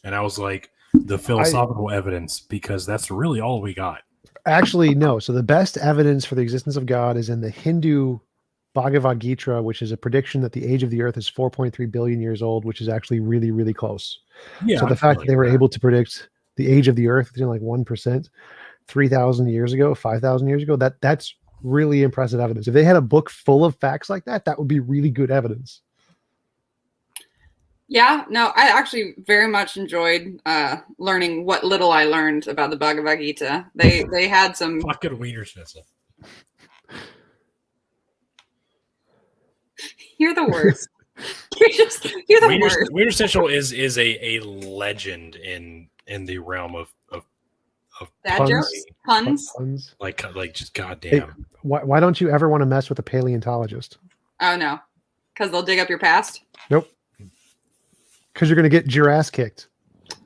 S1: And I was like, the philosophical evidence, because that's really all we got.
S3: Actually, no. So the best evidence for the existence of God is in the Hindu Bhagavad Gita, which is a prediction that the age of the Earth is 4.3 billion years old, which is actually really, really close. Yeah. So the fact that they were able to predict the age of the Earth within like 1%, 3,000 years ago, 5,000 years ago, that's really impressive evidence. If they had a book full of facts like that, that would be really good evidence.
S2: Yeah, no, I actually very much enjoyed learning what little I learned about the Bhagavad Gita. They had some
S1: fucking wiener schnitzel.
S2: You're the worst. You're the worst.
S1: Wiener schnitzel is a legend in the realm of
S2: bad jokes,
S3: puns.
S1: Like just goddamn.
S3: Hey, why don't you ever want to mess with a paleontologist?
S2: Oh no, because they'll dig up your past.
S3: Nope. Because you're gonna get your ass kicked.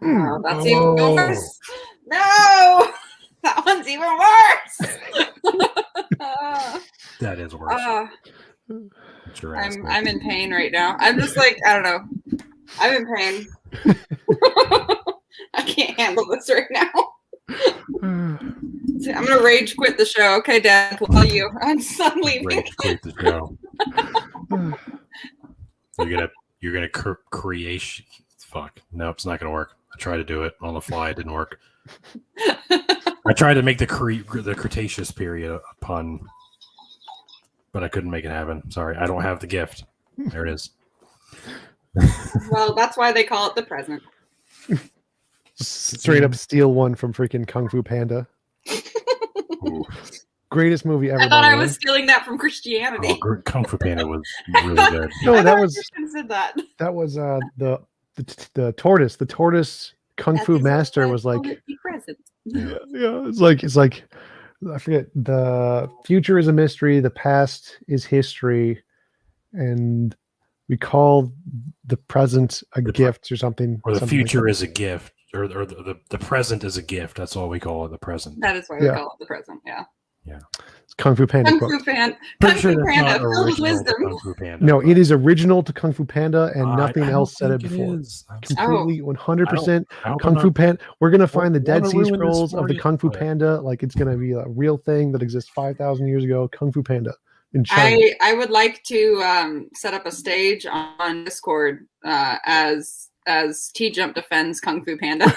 S2: Oh, that's even worse. No, that one's even worse.
S1: That is worse.
S2: I'm in pain right now. I'm just like, I don't know. I'm in pain. I can't handle this right now. I'm gonna rage quit the show. Okay, Dad, well, you. I'm leaving.
S1: Rage quit the show. You're gonna create. Fuck. No, it's not gonna work. I tried to do it on the fly. It didn't work. I tried to make the Cretaceous period a pun, but I couldn't make it happen. Sorry, I don't have the gift. There it is.
S2: Well, that's why they call it the present.
S3: Straight up steal one from freaking Kung Fu Panda. Greatest movie ever.
S2: I thought I was stealing that from Christianity.
S1: Kung Fu Panda was really good.
S3: No, that was
S2: that
S3: was the tortoise. The tortoise Kung Fu master was like, yeah, it's like I forget. The future is a mystery. The past is history, and we call the present a gift or something.
S1: Or the future is a gift, or the present is a gift. That's all we call it. The present.
S2: That is why we call it the present. Yeah.
S1: Yeah.
S3: It's Kung Fu Panda.
S2: Kung Fu Panda. Kung Fu Panda. Filled with wisdom.
S3: No, it is original to Kung Fu Panda, and nothing else said it before. Completely 100% Kung Fu Panda. We're gonna find the Dead Sea Scrolls of the Kung Fu Panda. Like it's gonna be a real thing that exists 5,000 years ago. Kung Fu Panda in China.
S2: I would like to set up a stage on Discord as Tjump defends Kung Fu Panda.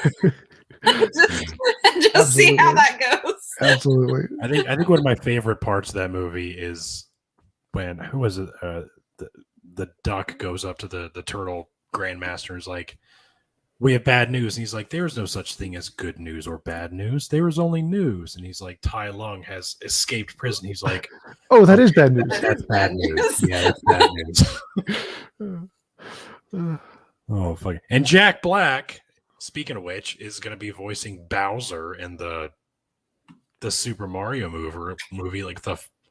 S2: just see how that goes.
S3: Absolutely.
S1: I think one of my favorite parts of that movie is when the duck goes up to the turtle grandmaster and is like, we have bad news, and he's like, there's no such thing as good news or bad news, there is only news. And he's like, Tai Lung has escaped prison. He's like,
S3: oh, that is bad news.
S1: That's bad news. Yeah, that's bad news. Oh, fuck. And Jack Black, speaking of which, is going to be voicing Bowser in the Super Mario movie. Like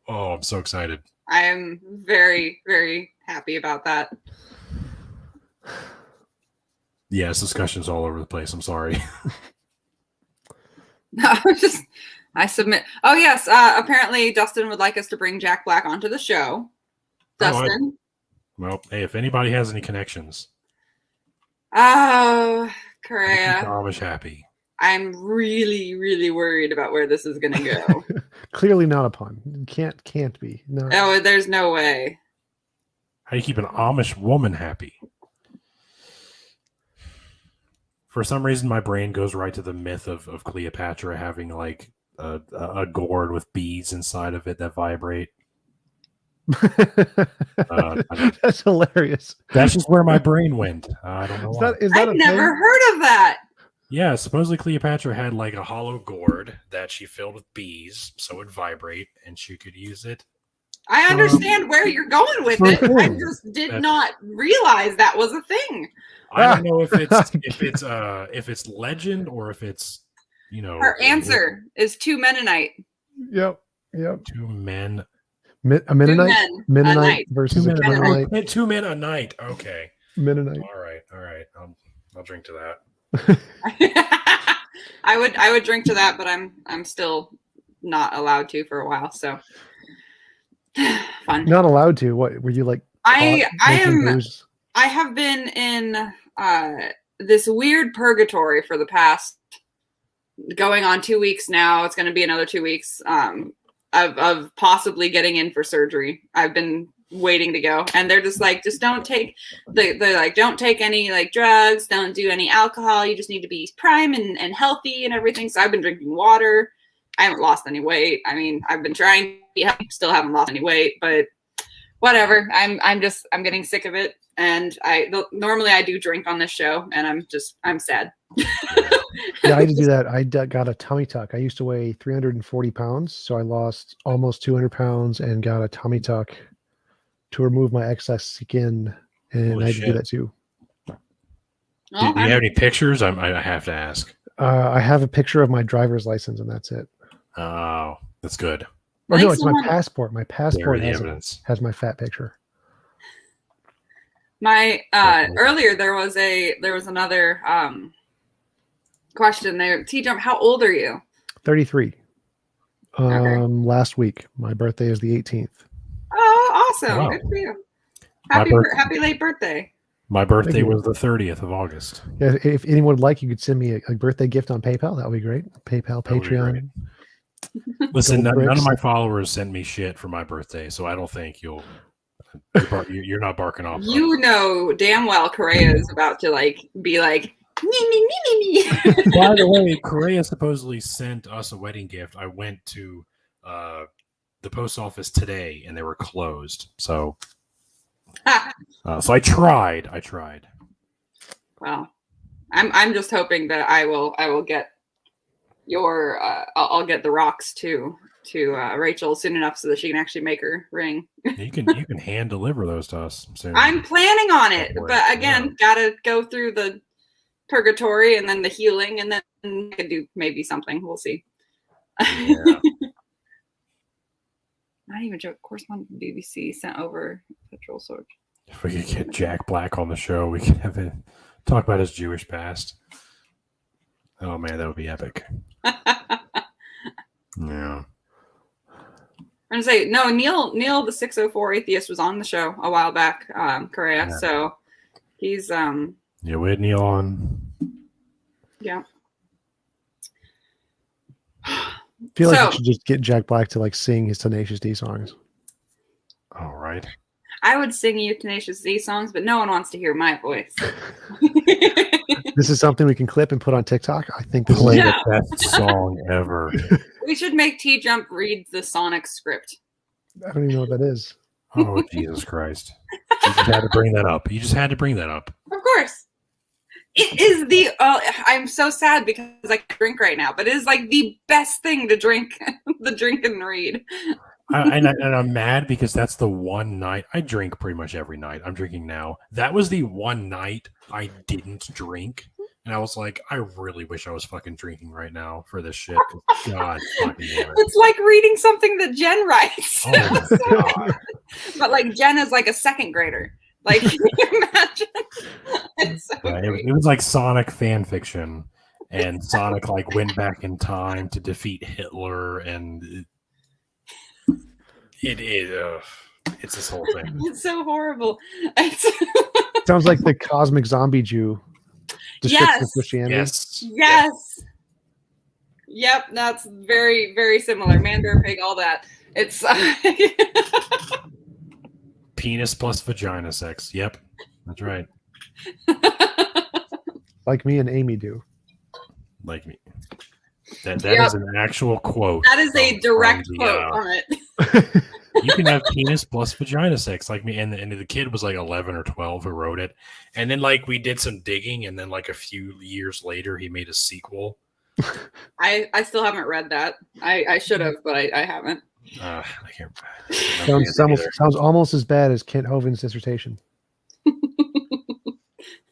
S1: oh, I'm so excited.
S2: I am very, very happy about that.
S1: Yes, discussion's all over the place. I'm sorry.
S2: I submit. Oh yes, apparently Dustin would like us to bring Jack Black onto the show. Dustin.
S1: Well, hey, if anybody has any connections,
S2: Oh,
S1: keep the
S2: Correa.
S1: Amish happy.
S2: I'm really, really worried about where this is going to go.
S3: Clearly not a pun. Can't be. No.
S2: Oh, there's no way.
S1: How do you keep an Amish woman happy? For some reason, my brain goes right to the myth of Cleopatra having like a gourd with beads inside of it that vibrate.
S3: That's hilarious.
S1: That's just where my brain went. I don't know why.
S3: Is that
S2: I've
S3: a
S2: never
S3: thing?
S2: heard of that.
S1: Yeah, supposedly Cleopatra had like a hollow gourd that she filled with bees so it would vibrate and she could use it.
S2: I understand where you're going with it. I just did not realize that was a thing.
S1: I don't know if it's legend or if it's, you know.
S2: Her answer is 2 Mennonite.
S3: Yep.
S1: 2 men.
S3: A Mennonite?
S2: Two men,
S3: Mennonite
S2: a night.
S3: versus a
S2: Mennonite.
S3: Mennonite.
S1: 2 men a night. Okay.
S3: Mennonite.
S1: All right. I'll drink to that.
S2: I would drink to that, but I'm still not allowed to for a while. So fun.
S3: Not allowed to. What were you like?
S2: I
S3: making
S2: am.
S3: booze?
S2: I have been in this weird purgatory for the past going on 2 weeks now. It's going to be another 2 weeks of possibly getting in for surgery. I've been waiting to go, and they're just like, just don't take they're like, don't take any like drugs, don't do any alcohol. You just need to be prime and healthy and everything. So I've been drinking water. I haven't lost any weight. I mean, I've been trying to be healthy, still haven't lost any weight, but whatever. I'm getting sick of it. And normally I do drink on this show, and I'm sad.
S3: Yeah, I had to do that. I got a tummy tuck. I used to weigh 340 pounds, so I lost almost 200 pounds and got a tummy tuck to remove my excess skin, and
S1: Holy
S3: I had to do
S1: shit.
S3: that too.
S1: Do you have any pictures? I have to ask.
S3: I have a picture of my driver's license, and that's it.
S1: Oh, that's good.
S3: Oh no, it's my
S2: someone-
S3: passport. My passport
S1: the
S3: has,
S1: evidence.
S3: has my fat picture.
S2: My earlier there was another question there. Tjump, how old are you?
S3: 33.
S2: Okay.
S3: Last week. My birthday is the 18th.
S2: Oh, awesome!
S1: Wow.
S2: Good for you.
S1: My
S2: Happy late birthday.
S1: My birthday
S3: Thank you.
S1: was the 30th of August.
S3: Yeah, if anyone would like, you could send me a birthday gift on PayPal. That would be great. PayPal,
S1: That would be
S3: Patreon.
S1: Listen,
S3: Gold
S1: none
S3: bricks.
S1: of my followers sent me shit for my birthday, so I don't think you're not barking off.
S2: You know damn well Correa is about to be like me.
S1: By the way, Correa supposedly sent us a wedding gift. I went to the post office today, and they were closed. So, so I tried.
S2: Well, I'm just hoping that I will get your I'll get the rocks to Rachel soon enough so that she can actually make her ring.
S1: You can hand deliver those to us soon.
S2: I'm planning on it,
S1: Go for
S2: but
S1: it.
S2: again, gotta go through the purgatory and then the healing, and then I can do maybe something. We'll see.
S1: Yeah.
S2: Not even joke. Correspondent from BBC sent over petrol sword.
S1: If we could get Jack Black on the show, we could have him talk about his Jewish past. Oh man, that would be epic. Yeah.
S2: I'm gonna say no. Neil, the 604 atheist, was on the show a while back, Correa.
S1: Yeah.
S2: So he's
S1: Yeah, we had Neil on.
S2: yeah.
S3: I feel like
S2: So-
S3: you should just get Jack Black to like sing his Tenacious D songs.
S1: All right.
S2: I would sing you Tenacious D songs, but no one wants to hear my voice.
S3: This is something we can clip and put on TikTok. I think this
S1: Play
S3: is
S2: Yeah.
S1: the best song ever.
S2: We should make Tjump read the Sonic script.
S3: I don't even know what that is.
S1: Oh, Jesus Christ. You just had to bring that up.
S2: Of course. It is the I'm so sad because I can't drink right now, but it is like the best thing to drink the drink and read.
S1: And I'm mad because that's the one night I drink pretty much every night. I'm drinking now. That was the one night I didn't drink. And I was like, I really wish I was fucking drinking right now for this shit. God fucking damn it.
S2: It's like reading something that Jen writes.
S1: Oh my God.
S2: But like Jen is like a second grader. Like, can you imagine? It's so
S1: Right,
S2: great.
S1: it was like Sonic fan fiction. And Sonic like went back in time to defeat Hitler, and it's this whole thing.
S2: It's so horrible.
S3: Sounds like the cosmic zombie Jew description of
S2: Yes.
S3: Christianity.
S1: Yes.
S2: Yes. Yep, that's very, very similar. Man, bear, pig, all that. It's
S1: Penis plus vagina sex. Yep. That's right.
S3: Like me and Amy do.
S1: Like me. That
S2: Yep.
S1: is an actual quote.
S2: That is a direct
S1: from
S2: quote from it.
S1: You can have penis plus vagina sex, like me. And the kid was like 11 or 12 who wrote it. And then like we did some digging, and then like a few years later, he made a sequel.
S2: I still haven't read that. I should have, but I haven't.
S1: I can't.
S3: Sounds almost as bad as Kent Hovind's dissertation.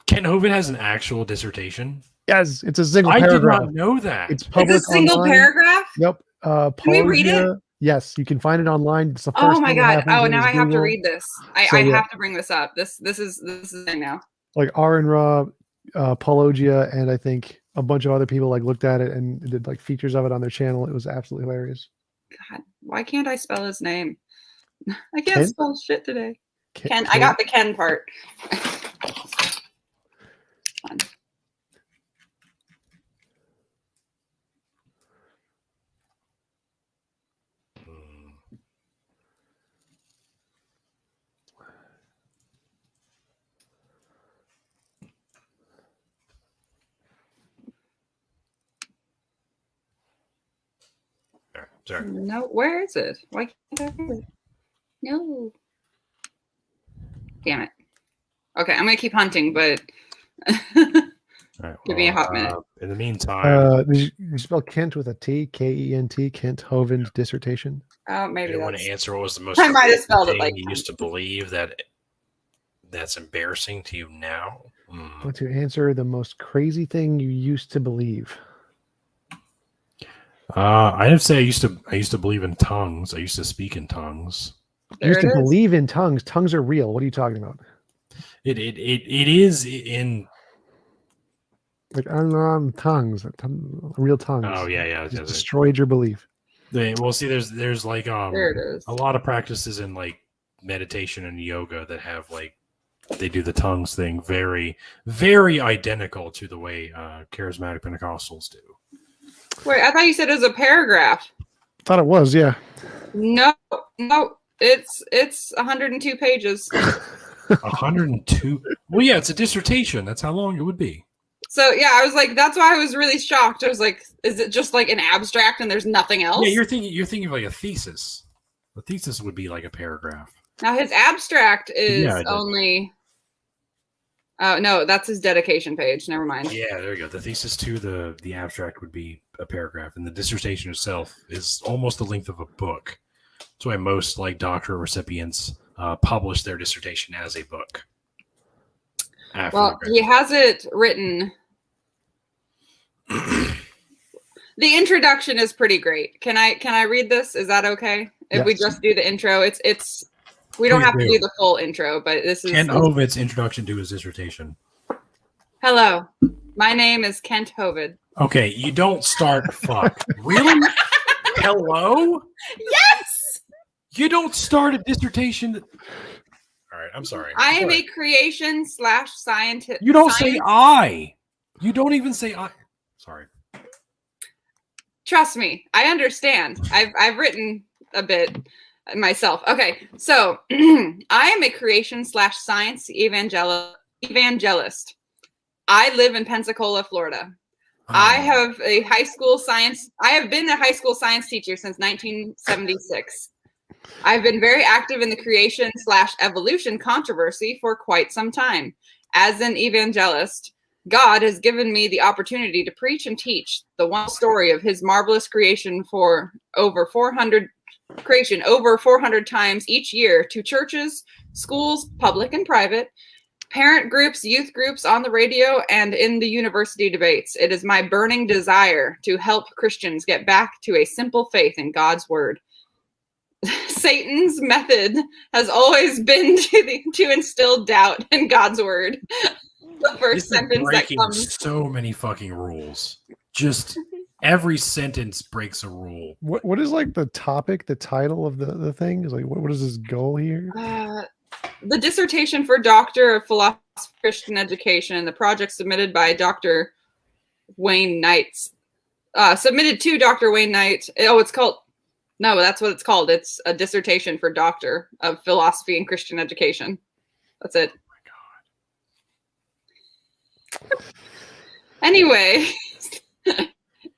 S1: Ken Hovind has an actual dissertation.
S3: Yes, it's a single
S1: I did
S3: paragraph.
S1: not know that.
S3: It's public
S2: It's a single
S3: online.
S2: paragraph?
S3: Yep.
S2: Can we read it?
S3: Apologia. Yes, you can find it online. It's the first
S2: Oh my
S3: thing that
S2: god.
S3: happens
S2: Oh,
S3: when
S2: now
S3: it's
S2: I have to
S3: Google.
S2: read this. I
S3: Yeah.
S2: have to bring this up. This is the thing now.
S3: Like R and Ra, Apologia, and I think a bunch of other people like looked at it and did like features of it on their channel. It was absolutely hilarious.
S2: God, why can't I spell his name? I can't
S3: Ken?
S2: spell shit today. Ken. I got the Ken part. Fun.
S1: Sorry.
S2: No, where is it? Why can't I read it? No. Damn it. Okay, I'm gonna keep hunting, but
S1: All right,
S2: give me a hot minute.
S1: In the meantime,
S3: Did you spell Kent with a T? Kent? Kent Hovind dissertation.
S2: Oh, maybe
S1: you want to
S2: that's.
S1: answer what was the most
S2: I might have spelled it
S1: thing
S2: like
S1: you used to believe that's embarrassing to you now?
S3: I want to answer the most crazy thing you used to believe.
S1: I'd say I used to believe in tongues. I used to speak in tongues.
S3: You used
S2: There
S3: to
S2: it is.
S3: believe in tongues. Tongues are real. What are you talking about?
S1: It is in.
S3: Like tongues, real tongues.
S1: Oh yeah.
S3: Just destroyed your belief.
S1: Well, see, there's like
S2: There it is.
S1: a lot of practices in like meditation and yoga that have like they do the tongues thing very, very identical to the way charismatic Pentecostals do.
S2: Wait, I thought you said it was a paragraph.
S3: Thought it was, yeah.
S2: No, it's 102 pages.
S1: 102. Well, yeah, it's a dissertation. That's how long it would be.
S2: So yeah, I was like, that's why I was really shocked. I was like, is it just like an abstract and there's nothing else?
S1: Yeah, you're thinking of like a thesis. A thesis would be like a paragraph.
S2: Now his abstract is
S1: Yeah, I did.
S2: only. Oh no, that's his dedication page. Never mind.
S1: Yeah, there you go. The thesis to the abstract would be a paragraph, and the dissertation itself is almost the length of a book. That's why most like doctorate recipients publish their dissertation as a book.
S2: Well, he has it written. The introduction is pretty great. Can I read this? Is that okay? If we
S3: Yes.
S2: just do the intro, it's we don't
S1: Please
S2: have to
S1: do.
S2: do the full intro, but this is
S1: Kent Hovid's introduction to his dissertation.
S2: Hello. My name is Kent Hovid.
S1: Okay, you don't start fuck. Really? Hello?
S2: Yes!
S1: You don't start a dissertation. All right, I'm sorry.
S2: I am
S1: Go
S2: a
S1: ahead.
S2: creation / scientist.
S1: You don't say I. You don't even say I. Sorry.
S2: Trust me, I understand. I've written a bit myself. Okay, so I am a creation / science evangelist. I live in Pensacola, Florida. I have been a high school science teacher since 1976. I've been very active in the creation / evolution controversy for quite some time. As an evangelist, God has given me the opportunity to preach and teach the one story of his marvelous creation for over 400 creation over 400 times each year to churches, schools, public and private, parent groups, youth groups, on the radio, and in the university debates. It is my burning desire to help Christians get back to a simple faith in God's word. Satan's method has always been to instill doubt in God's word. The first sentence that comes.
S1: So many fucking rules. Just every sentence breaks a rule.
S3: What is like the topic, the title of the thing? Is like what is his goal here?
S2: The dissertation for Doctor of Philosophy Christian Education, the project submitted by Dr. Wayne Knight. Submitted to Dr. Wayne Knight. Oh, it's called. No, that's what it's called. It's a dissertation for Doctor of Philosophy and Christian Education. That's it. Oh my God. Anyway, it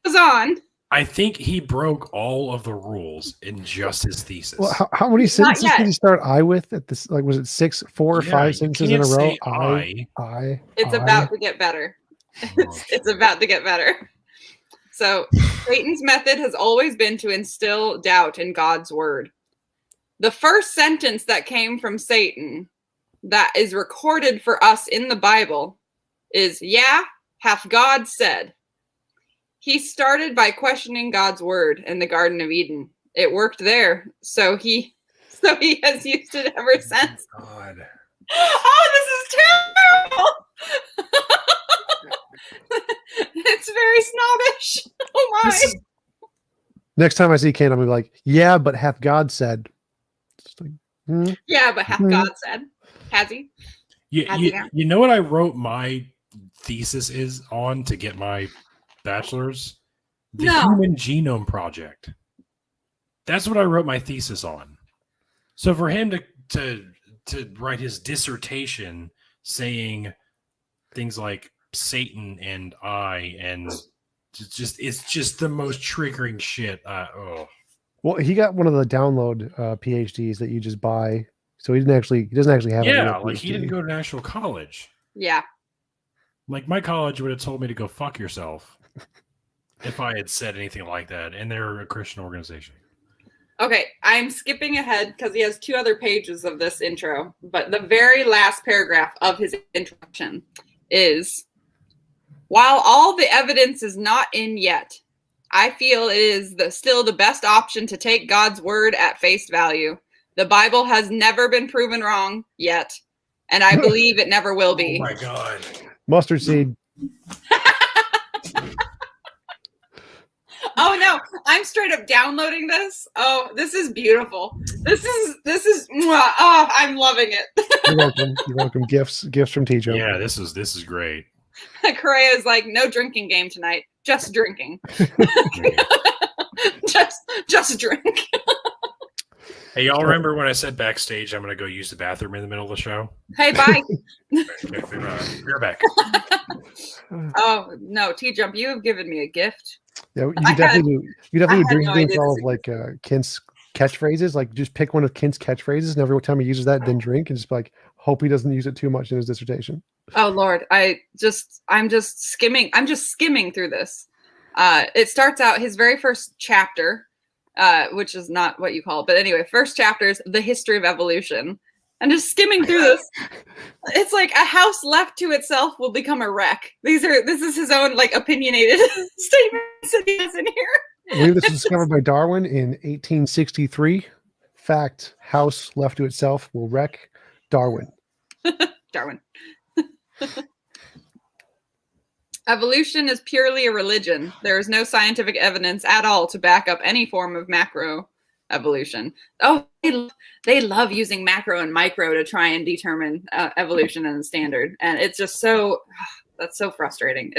S2: goes on.
S1: I think he broke all of the rules in just his thesis.
S3: Well, how many sentences did he start I with at this? Like, was it 4 or 5 sentences in a row? I.
S2: It's about to get better. It's about to get better. So Satan's method has always been to instill doubt in God's word. The first sentence that came from Satan that is recorded for us in the Bible is, "Yeah, hath God said." He started by questioning God's word in the Garden of Eden. It worked there, so he has used it ever since.
S1: Oh, God.
S2: Oh, this is terrible. It's very snobbish. Oh my.
S3: Next time I see Ken, I'm gonna be like, "Yeah, but hath God said?" Like,
S2: Yeah, but hath God said? Has he?
S1: You know what I wrote my thesis is on to get my bachelor's? The Human Genome Project. That's what I wrote my thesis on. So for him to write his dissertation saying things like Satan and I, and it's just the most triggering shit.
S3: Well, he got one of the download PhDs that you just buy, so he doesn't actually have.
S1: Yeah, like he didn't go to national college.
S2: Yeah,
S1: like my college would have told me to go fuck yourself if I had said anything like that, and they're a Christian organization.
S2: Okay, I'm skipping ahead because he has 2 other pages of this intro, but the very last paragraph of his introduction is, "While all the evidence is not in yet, I feel it is still the best option to take God's word at face value. The Bible has never been proven wrong yet, and I believe it never will be."
S1: Oh my God.
S3: Mustard seed.
S2: Oh no, I'm straight up downloading this. Oh, this is beautiful. This is oh, I'm loving it.
S3: You're welcome. You're welcome. Gifts from Tjump.
S1: Yeah, this is great.
S2: Correa is like, "No drinking game tonight. Just drinking." just drink.
S1: Hey, y'all remember when I said backstage I'm going to go use the bathroom in the middle of the show?
S2: Hey, bye.
S1: We're back.
S2: Oh no, Tjump, you have given me a gift.
S3: Yeah, you definitely do. You definitely do
S2: no
S3: things all of like Kent's catchphrases. Like, just pick one of Kent's catchphrases, and every time he uses that, then drink, and just like hope he doesn't use it too much in his dissertation.
S2: Oh Lord, I'm just skimming through this. It starts out his very first chapter, which is not what you call it, but anyway, first chapter is the history of evolution. And just skimming through this, it's like a house left to itself will become a wreck. This is his own like opinionated statements that he has in here.
S3: I believe this was discovered by Darwin in 1863. Fact: house left to itself will wreck. Darwin.
S2: Darwin. Evolution is purely a religion. There is no scientific evidence at all to back up any form of macro evolution. Oh, they love using macro and micro to try and determine evolution and standard, and it's just so that's so frustrating.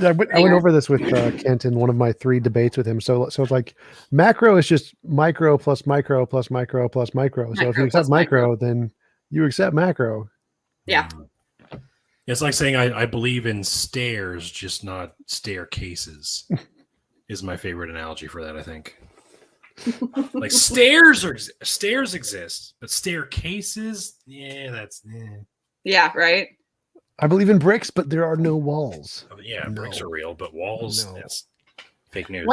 S3: I went over this with Kent in one of my 3 debates with him. So it's like macro is just micro plus micro plus micro plus micro. So if you accept micro, then you accept macro.
S2: Yeah.
S1: It's like saying I believe in stairs, just not staircases. Is my favorite analogy for that, I think. Like stairs exist, but staircases,
S2: Yeah, right.
S3: I believe in bricks, but there are no walls.
S1: Yeah, bricks are real, but walls, that's fake news.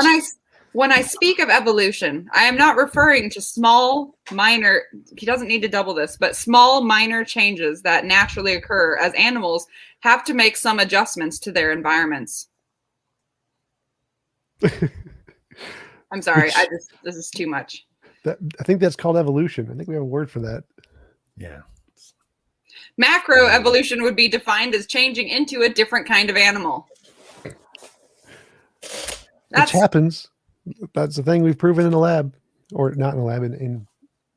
S2: When I speak of evolution, I am not referring to small, minor, he doesn't need to double this, but small, minor changes that naturally occur as animals have to make some adjustments to their environments. I'm sorry, this is too much.
S3: I think that's called evolution. I think we have a word for that.
S1: Yeah.
S2: Macroevolution would be defined as changing into a different kind of animal.
S3: Which happens. That's the thing we've proven in a lab, or not in a lab, in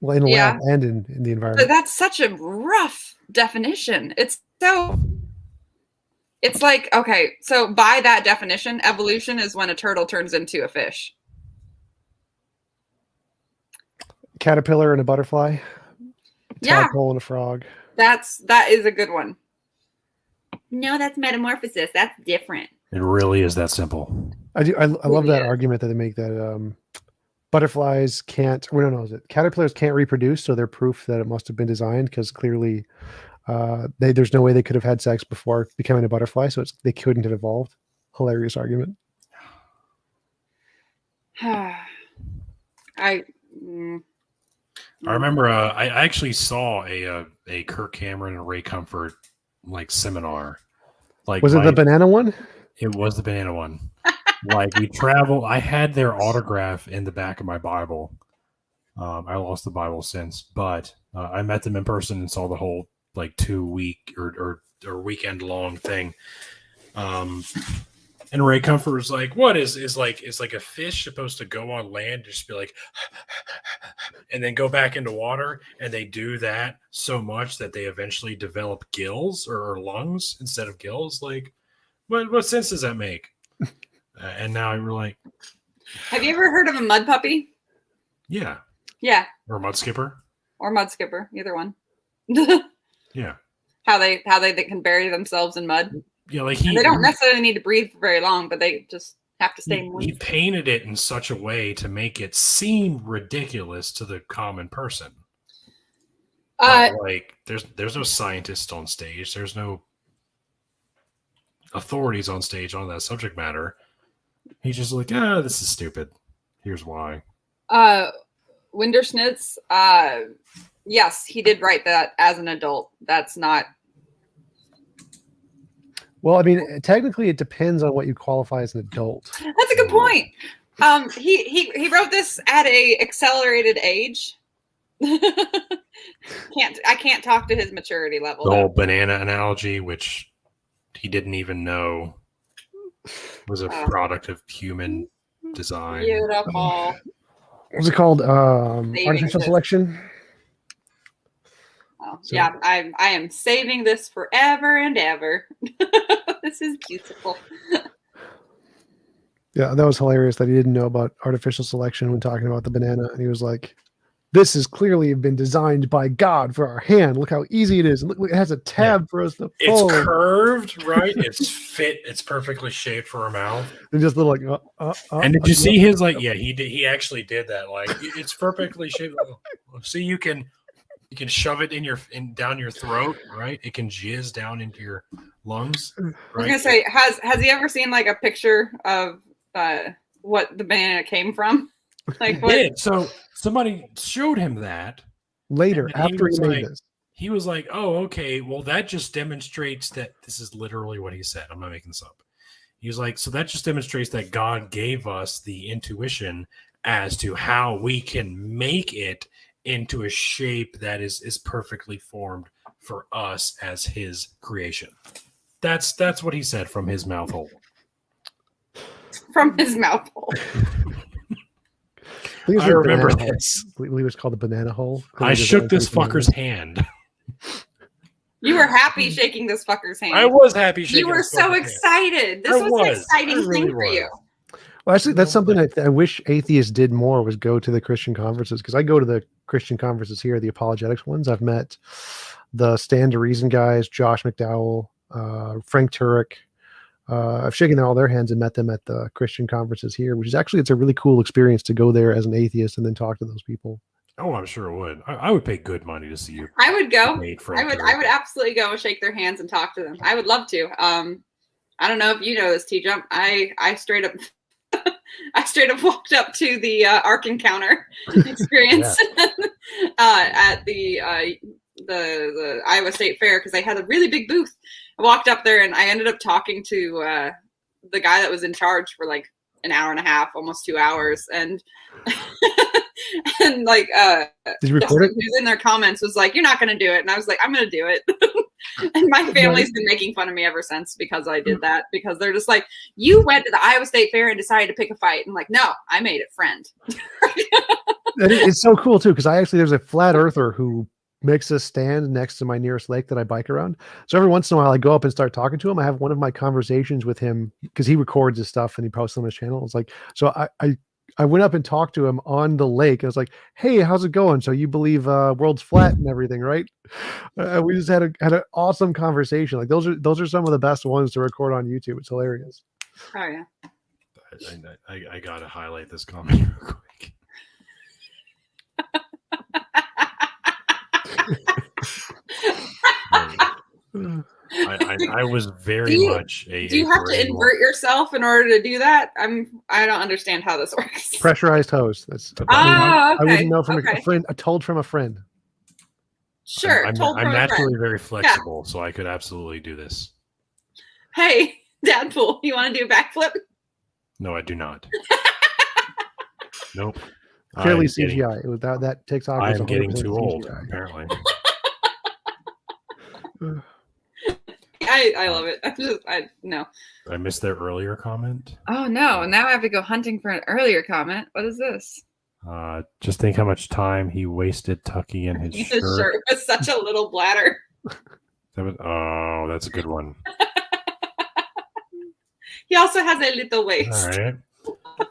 S3: a lab and in the environment.
S2: But that's such a rough definition. It's like, okay, so by that definition, evolution is when a turtle turns into a fish.
S3: Caterpillar and a butterfly. Tadpole and a frog.
S2: That is a good one. No, that's metamorphosis. That's different.
S1: It really is that simple.
S3: I love that argument that they make that butterflies can't. Well, no, is it caterpillars can't reproduce, so they're proof that it must have been designed because clearly there's no way they could have had sex before becoming a butterfly, so they couldn't have evolved. Hilarious argument.
S1: I remember I actually saw a Kirk Cameron and Ray Comfort like seminar. Like,
S3: was it the banana one?
S1: It was the banana one. Like, we traveled. I had their autograph in the back of my Bible. I lost the Bible since, but I met them in person and saw the whole like 2-week or weekend long thing. And Ray Comfort was like, "What is like a fish supposed to go on land, just be like, and then go back into water? And they do that so much that they eventually develop gills or lungs instead of gills. Like, what sense does that make?" And now we're like,
S2: have you ever heard of a mud puppy?
S1: Yeah.
S2: Yeah.
S1: Or mud skipper.
S2: Or mud skipper, either one.
S1: Yeah.
S2: How they can bury themselves in mud.
S1: Yeah, like
S2: they don't necessarily need to breathe for very long, but they just have to stay moist.
S1: He painted it in such a way to make it seem ridiculous to the common person. Like there's no scientists on stage. There's no authorities on stage on that subject matter. He's just like, this is stupid. Here's why.
S2: Windersnitz, yes, he did write that as an adult. That's not.
S3: Well, I mean, technically, it depends on what you qualify as an adult.
S2: That's a good point. He wrote this at a accelerated age. I can't talk to his maturity level.
S1: The whole banana analogy, which he didn't even know was a product of human design.
S2: Beautiful.
S3: What was it called? Artificial selection.
S2: Oh, so, yeah, I am saving this forever and ever. This is beautiful.
S3: Yeah, that was hilarious that he didn't know about artificial selection when talking about the banana. And he was like, this has clearly been designed by God for our hand. Look how easy it is. And look, it has a tab for us to pull.
S1: It's curved, right? It's perfectly shaped for a mouth.
S3: And just little like,
S1: and did you see his like? Yeah, he actually did that. Like, it's perfectly shaped. See, you can shove it down your throat, right? It can jizz down into your lungs. Right?
S2: I was gonna say, has he ever seen like a picture of what the banana came from? Like, what?
S1: Did so somebody showed him that
S3: later after he made this.
S1: He was like, "Oh, okay. Well, that just demonstrates that this is literally what he said. I'm not making this up." He was like, "So that just demonstrates that God gave us the intuition as to how we can make it into a shape that is perfectly formed for us as His creation." That's what he said from his mouth hole.
S2: From his mouth hole.
S1: I remember this.
S3: I believe it was called the banana hole.
S1: I shook this fucker's hand.
S2: You were happy shaking this fucker's hand.
S1: I was happy shaking.
S2: You were so excited. This was an exciting thing for you.
S3: Well, actually, that's something I wish atheists did more, was go to the Christian conferences, because I go to the Christian conferences here, the apologetics ones. I've met the Stand to Reason guys, Josh McDowell, Frank Turek. I've shaken all their hands and met them at the Christian conferences here, which is actually, it's a really cool experience to go there as an atheist and then talk to those people.
S1: Oh, I'm sure it would. I would pay good money to see you.
S2: I would go. I would absolutely go and shake their hands and talk to them. I would love to. I don't know if you know this, Tjump. I straight up I straight up walked up to the Ark Encounter experience at the Iowa State Fair because they had a really big booth. I walked up there and I ended up talking to the guy that was in charge for like an hour and a half, almost 2 hours, and and like
S3: did you record it?
S2: Who's in their comments was like, "You're not going to do it," and I was like, "I'm going to do it." And my family's been making fun of me ever since because I did that, because they're just like, "You went to the Iowa State Fair and decided to pick a fight." And I'm like, "No, I made it friend."
S3: It's so cool too, because there's a flat earther who makes a stand next to my nearest lake that I bike around. So every once in a while I go up and start talking to him. I have one of my conversations with him because he records his stuff and he posts on his channel. It's like, so I went up and talked to him on the lake. I was like, "Hey, how's it going? So you believe world's flat and everything, right?" We just had an awesome conversation. Like those are some of the best ones to record on YouTube. It's hilarious.
S2: Oh yeah.
S1: I gotta highlight this comment real quick. I was very much a.
S2: Do you have to invert yourself in order to do that? I don't understand how this works.
S3: Pressurized hose. That's.
S2: Okay.
S3: I wouldn't know from a friend. I told from a friend.
S2: Sure.
S1: I'm naturally very flexible, so I could absolutely do this.
S2: Hey, Dadpool, you want to do a backflip?
S1: No, I do not. Nope.
S3: Clearly CGI. It was that TikTok.
S1: I am getting too
S3: CGI.
S1: old, apparently.
S2: I love it.
S1: I missed their earlier comment.
S2: Oh no! Now I have to go hunting for an earlier comment. What is this?
S1: Just think how much time he wasted tucking in his shirt.
S2: His shirt with such a little bladder.
S1: That's a good one.
S2: He also has a little waist.
S1: All right.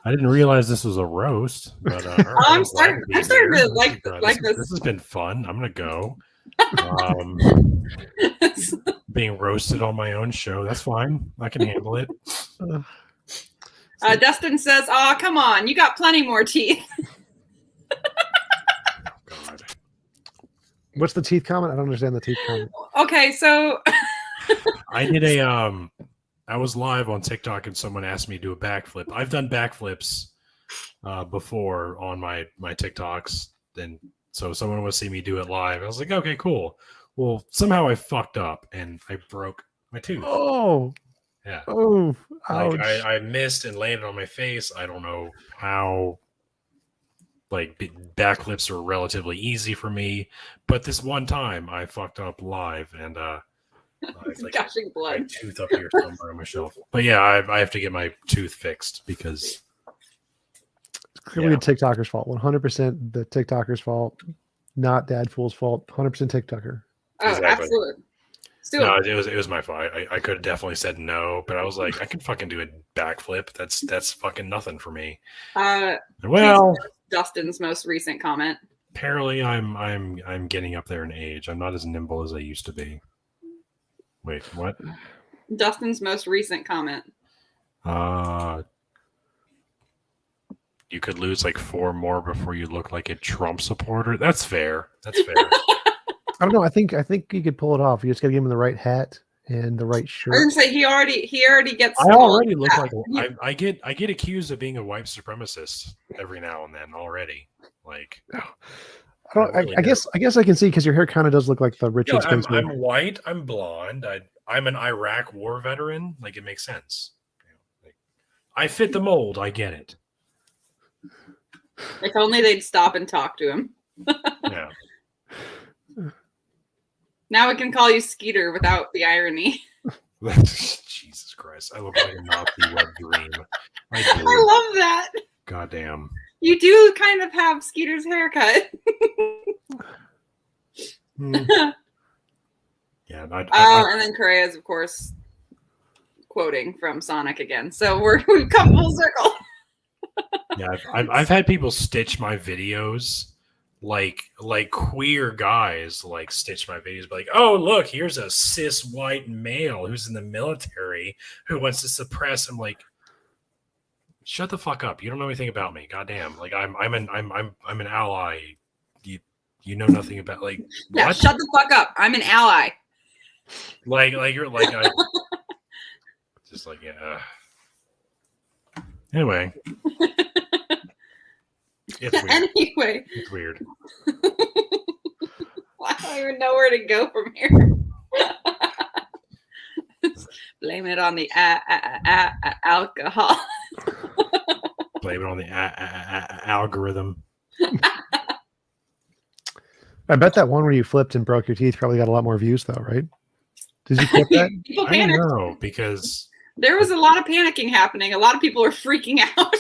S1: I didn't realize this was a roast, but
S2: I'm starting to like this.
S1: This has been fun. I'm gonna go. Being roasted on my own show, that's fine. I can handle it.
S2: Dustin says, "Oh, come on, you got plenty more teeth."
S1: God.
S3: What's the teeth comment? I don't understand the teeth comment.
S2: Okay, so
S1: I did I was live on TikTok and someone asked me to do a backflip. I've done backflips before on my TikToks, and so someone would see me do it live. I was like, okay, cool. Well, somehow I fucked up and I broke my tooth.
S3: Oh,
S1: yeah.
S3: Oh,
S1: like I missed and landed on my face. I don't know how. Like backflips are relatively easy for me, but this one time I fucked up live and like
S2: gushing blood.
S1: my tooth up here somewhere on my shelf. But yeah, I have to get my tooth fixed because
S3: it's clearly the TikToker's fault. 100% the TikToker's fault, not Dadfool's fault. 100% TikToker.
S2: Oh,
S1: exactly.
S2: Absolutely.
S1: No, it was my fault. I could have definitely said no, but I was like, I can fucking do a backflip. That's fucking nothing for me. Well,
S2: Dustin's most recent comment.
S1: Apparently, I'm getting up there in age. I'm not as nimble as I used to be. Wait, what?
S2: Dustin's most recent comment.
S1: You could lose like 4 more before you look like a Trump supporter. That's fair. That's fair.
S3: I don't know. I think you could pull it off. You just got to give him the right hat and the right shirt.
S2: I didn't say he already gets.
S1: I already look like I get accused of being a white supremacist every now and then already. Like,
S3: I guess I can see because your hair kind of does look like the Richard.
S1: I'm white. I'm blonde. I'm an Iraq war veteran. Like, it makes sense. Like, I fit the mold. I get it.
S2: If only they'd stop and talk to him.
S1: Yeah.
S2: Now we can call you Skeeter without the irony.
S1: Jesus Christ. I look like a Nazi web dream. I
S2: love that.
S1: Goddamn.
S2: You do kind of have Skeeter's haircut.
S1: Yeah.
S2: And then Correa's, of course, quoting from Sonic again. So we've come full circle.
S1: Yeah, I've had people stitch my videos like queer guys like stitch my videos, like, oh look, here's a cis white male who's in the military who wants to suppress. I'm like, shut the fuck up. You don't know anything about me. Goddamn. Like I'm an ally. You know nothing about like
S2: yeah,
S1: what?
S2: Shut the fuck up. I'm an ally. Like
S1: you're like I just like yeah. Anyway, it's weird.
S2: Anyway,
S1: It's weird.
S2: I don't even know where to go from here. Blame it on the alcohol.
S1: Blame it on the algorithm.
S3: I bet that one where you flipped and broke your teeth probably got a lot more views, though, right? Did you clip that?
S2: People
S1: I
S2: panicked.
S1: know, because
S2: There was a lot of panicking happening. A lot of people are freaking out.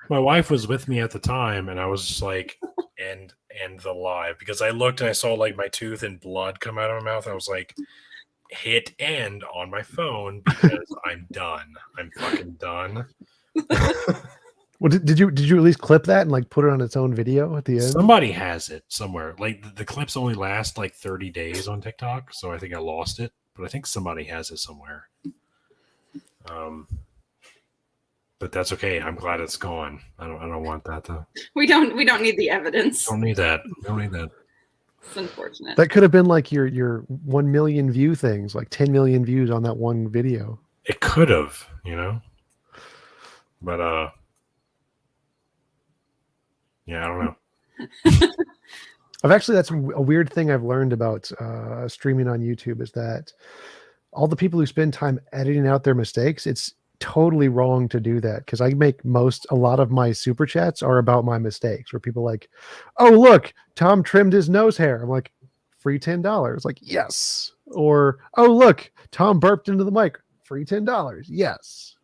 S1: my wife was with me at the time, and I was just like, end the live, because I looked and I saw like my tooth and blood come out of my mouth. And I was like, hit end on my phone because I'm done. I'm fucking done.
S3: Well, did you at least clip that and like put it on its own video at the end?
S1: Somebody has it somewhere. Like the clips only last like 30 days on TikTok, so I think I lost it. But I think somebody has it somewhere. But that's okay. I'm glad it's gone. I don't want that though.
S2: We don't need the evidence.
S1: Don't need that. Don't need that.
S2: It's unfortunate.
S3: That could have been like your 1 million view things, like 10 million views on that one video.
S1: It could have, you know. But yeah, I don't know.
S3: That's a weird thing I've learned about streaming on YouTube is that all the people who spend time editing out their mistakes, it's totally wrong to do that, because I make a lot of my super chats are about my mistakes, where people like, oh look, Tom trimmed his nose hair. I'm like, free $10. Like, yes. Or, oh look, Tom burped into the mic. Free $10. Yes.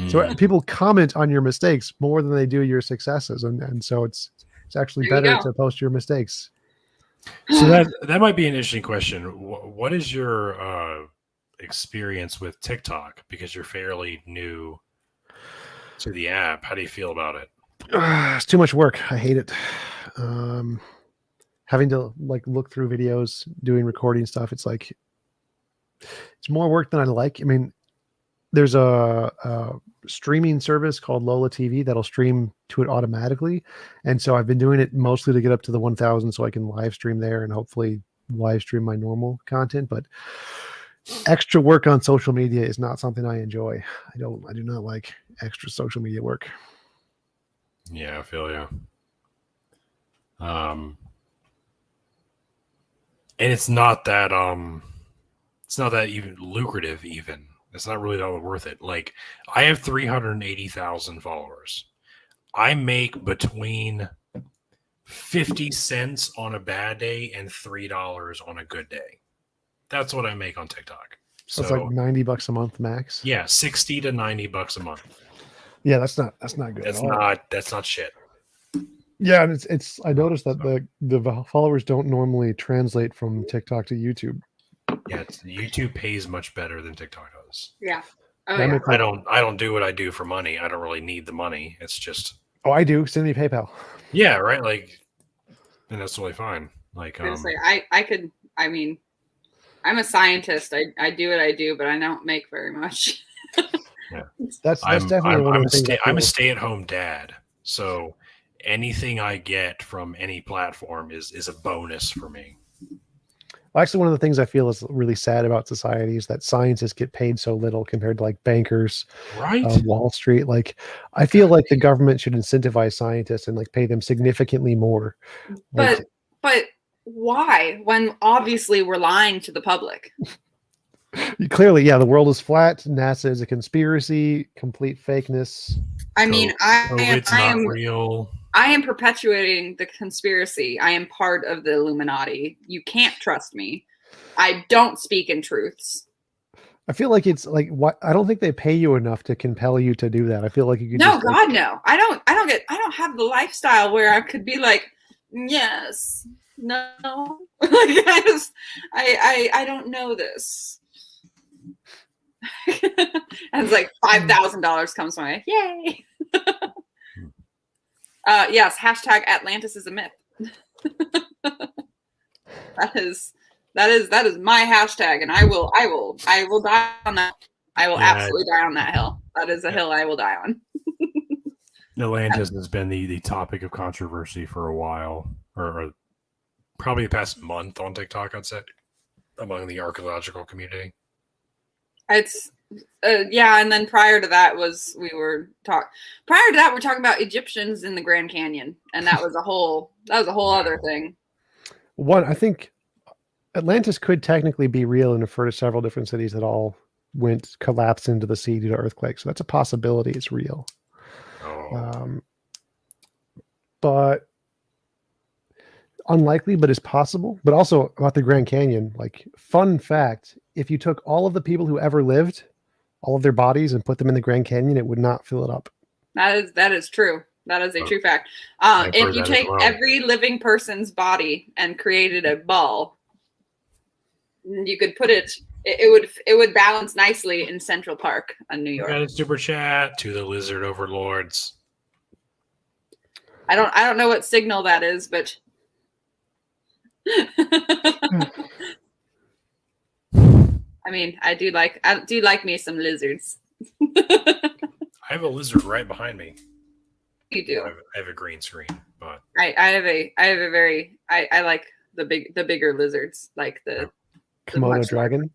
S3: So people comment on your mistakes more than they do your successes, and so it's actually better to post your mistakes.
S1: So that might be an interesting question. What is your experience with TikTok? Because you're fairly new to the app. How do you feel about it?
S3: It's too much work. I hate it. Having to like look through videos, doing recording stuff. It's like, it's more work than I like. I mean, there's a streaming service called Lola TV that'll stream to it automatically. And so I've been doing it mostly to get up to the 1,000 so I can live stream there and hopefully live stream my normal content. But extra work on social media is not something I enjoy. I do not like extra social media work.
S1: Yeah, I feel you. And it's not that even lucrative even. It's not really all worth it. Like, I have 380,000 followers. I make between 50 cents on a bad day and $3 on a good day. That's what I make on TikTok.
S3: So it's like $90 a month max.
S1: Yeah, $60 to $90 a month.
S3: Yeah, that's not good.
S1: That's not shit.
S3: Yeah, and it's I noticed that the followers don't normally translate from TikTok to YouTube.
S1: Yeah, YouTube pays much better than TikTok does.
S2: Yeah.
S3: Yeah.
S1: I don't do what I do for money. I don't really need the money. It's just.
S3: Oh, I do. Send me PayPal.
S1: Yeah, right. Like, and that's totally fine. Like,
S2: I could. I mean, I'm a scientist. I do what I do, but I don't make very much.
S3: Yeah, that's definitely one of the things.
S1: I'm a stay-at-home dad, so anything I get from any platform is a bonus for me.
S3: Actually, one of the things I feel is really sad about society is that scientists get paid so little compared to like bankers,
S1: right?
S3: Wall Street. Like, I feel like the government should incentivize scientists and like pay them significantly more.
S2: But why? When obviously we're lying to the public.
S3: Clearly, yeah, the world is flat. NASA is a conspiracy, complete fakeness.
S2: I mean,
S1: it's not real.
S2: I am perpetuating the conspiracy. I am part of the Illuminati. You can't trust me. I don't speak in truths.
S3: I feel like it's like what I don't think they pay you enough to compel you to do that. I feel like you could.
S2: No, God, no. I don't have the lifestyle where I could be like, yes, no. Like I don't know this. And it's like $5,000 comes my way. Yay. Yes, hashtag Atlantis is a myth. That is my hashtag, and I will die on that. I will absolutely die on that hill. That is a hill I will die on.
S1: Atlantis has been the topic of controversy for a while, or probably the past month on TikTok, I'd say, among the archaeological community.
S2: Yeah, and then prior to that we're talking about Egyptians in the Grand Canyon, and that was a whole other thing.
S3: One, I think Atlantis could technically be real and refer to several different cities that all collapsed into the sea due to earthquakes. So that's a possibility. It's real.
S1: Oh.
S3: But unlikely, but it's possible. But also about the Grand Canyon, like fun fact, if you took all of the people who ever lived, all of their bodies, and put them in the Grand Canyon, it would not fill it up.
S2: That is true. That is a true fact. If you take every living person's body and created a ball, you could put it would balance nicely in Central Park in New York.
S1: Got a super chat to the lizard overlords.
S2: I don't know what signal that is, but I mean, I do like me some lizards.
S1: I have a lizard right behind me.
S2: You do.
S1: I have a green screen, but
S2: I like the bigger lizards, like the
S3: Komodo dragon.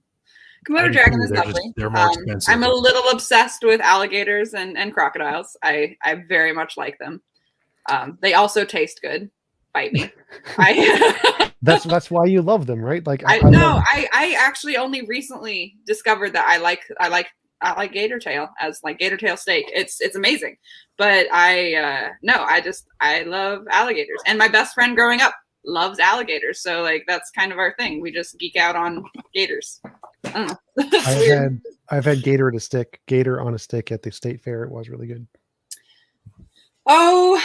S2: Komodo dragon is lovely.
S1: They're more expensive.
S2: I'm a little obsessed with alligators and crocodiles. I very much like them. They also taste good. Bite me.
S3: That's why you love them, right? Like
S2: I actually only recently discovered that I like gator tail as like gator tail steak. It's amazing. But I love alligators. And my best friend growing up loves alligators. So like that's kind of our thing. We just geek out on gators. I don't know.
S3: I've had gator on a stick at the state fair. It was really good.
S2: Oh,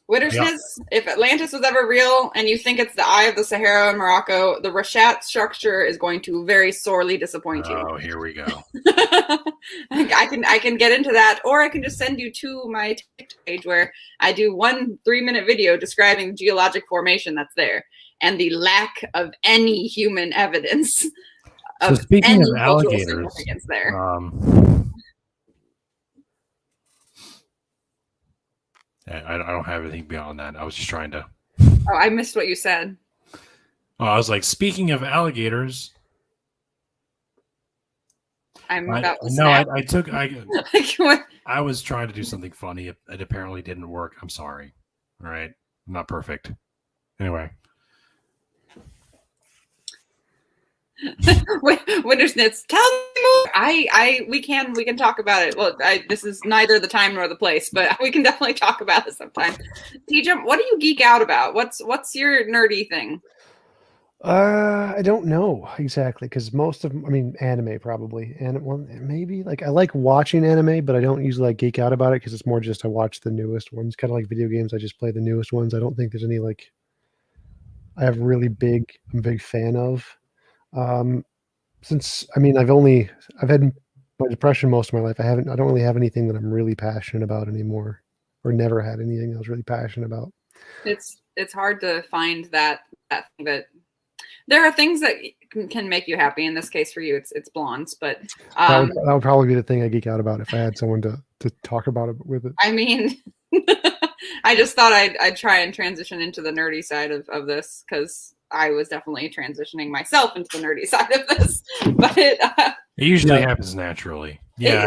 S2: Wittersnitz, if Atlantis was ever real and you think it's the Eye of the Sahara in Morocco, the Rashat structure is going to very sorely disappoint you.
S1: Oh, here we go.
S2: I can get into that, or I can just send you to my TikTok page where I do 1 3-minute video describing the geologic formation that's there and the lack of any human evidence of
S1: speaking
S2: any
S1: of alligators,
S2: significance there.
S1: I don't have anything beyond that. I was just trying to.
S2: Oh, I missed what you said.
S1: Oh, I was like, speaking of alligators. I was trying to do something funny. It apparently didn't work. I'm sorry. All right. I'm not perfect. Anyway.
S2: Wintersnitz, tell me more. We can talk about it. Well, this is neither the time nor the place, but we can definitely talk about it sometime. Tjump, what do you geek out about? What's your nerdy thing?
S3: I don't know exactly because anime probably, and well, maybe like I like watching anime, but I don't usually like geek out about it because it's more just I watch the newest ones, kind of like video games. I just play the newest ones. I don't think there's any like I'm a big fan of. Since I've had my depression most of my life. I don't really have anything that I'm really passionate about anymore, or never had anything I was really passionate about.
S2: It's hard to find that thing that there are things that can make you happy. In this case for you, it's blondes, but
S3: that would probably be the thing I geek out about if I had someone to talk about it with it.
S2: I mean, I just thought I'd try and transition into the nerdy side of this because I was definitely transitioning myself into the nerdy side of this, but it
S1: usually happens naturally. Yeah,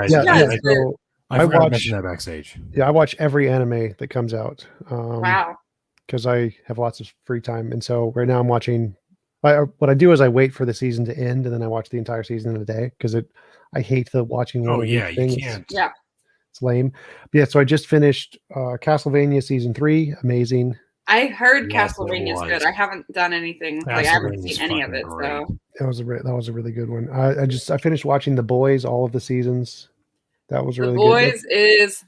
S1: I watch that backstage.
S3: Yeah, I watch every anime that comes out.
S2: Wow.
S3: Because I have lots of free time, and so right now I'm watching. What I do is I wait for the season to end, and then I watch the entire season in a day because I hate the watching.
S1: Oh yeah, you can't.
S2: Yeah,
S3: it's lame. But yeah, so I just finished Castlevania season 3. Amazing.
S2: I heard Castlevania's good. I haven't done anything. Like I haven't seen any of it.
S1: Great.
S2: So
S3: that was a really good one. I finished watching The Boys, all of the seasons. That was really good.
S2: The Boys is.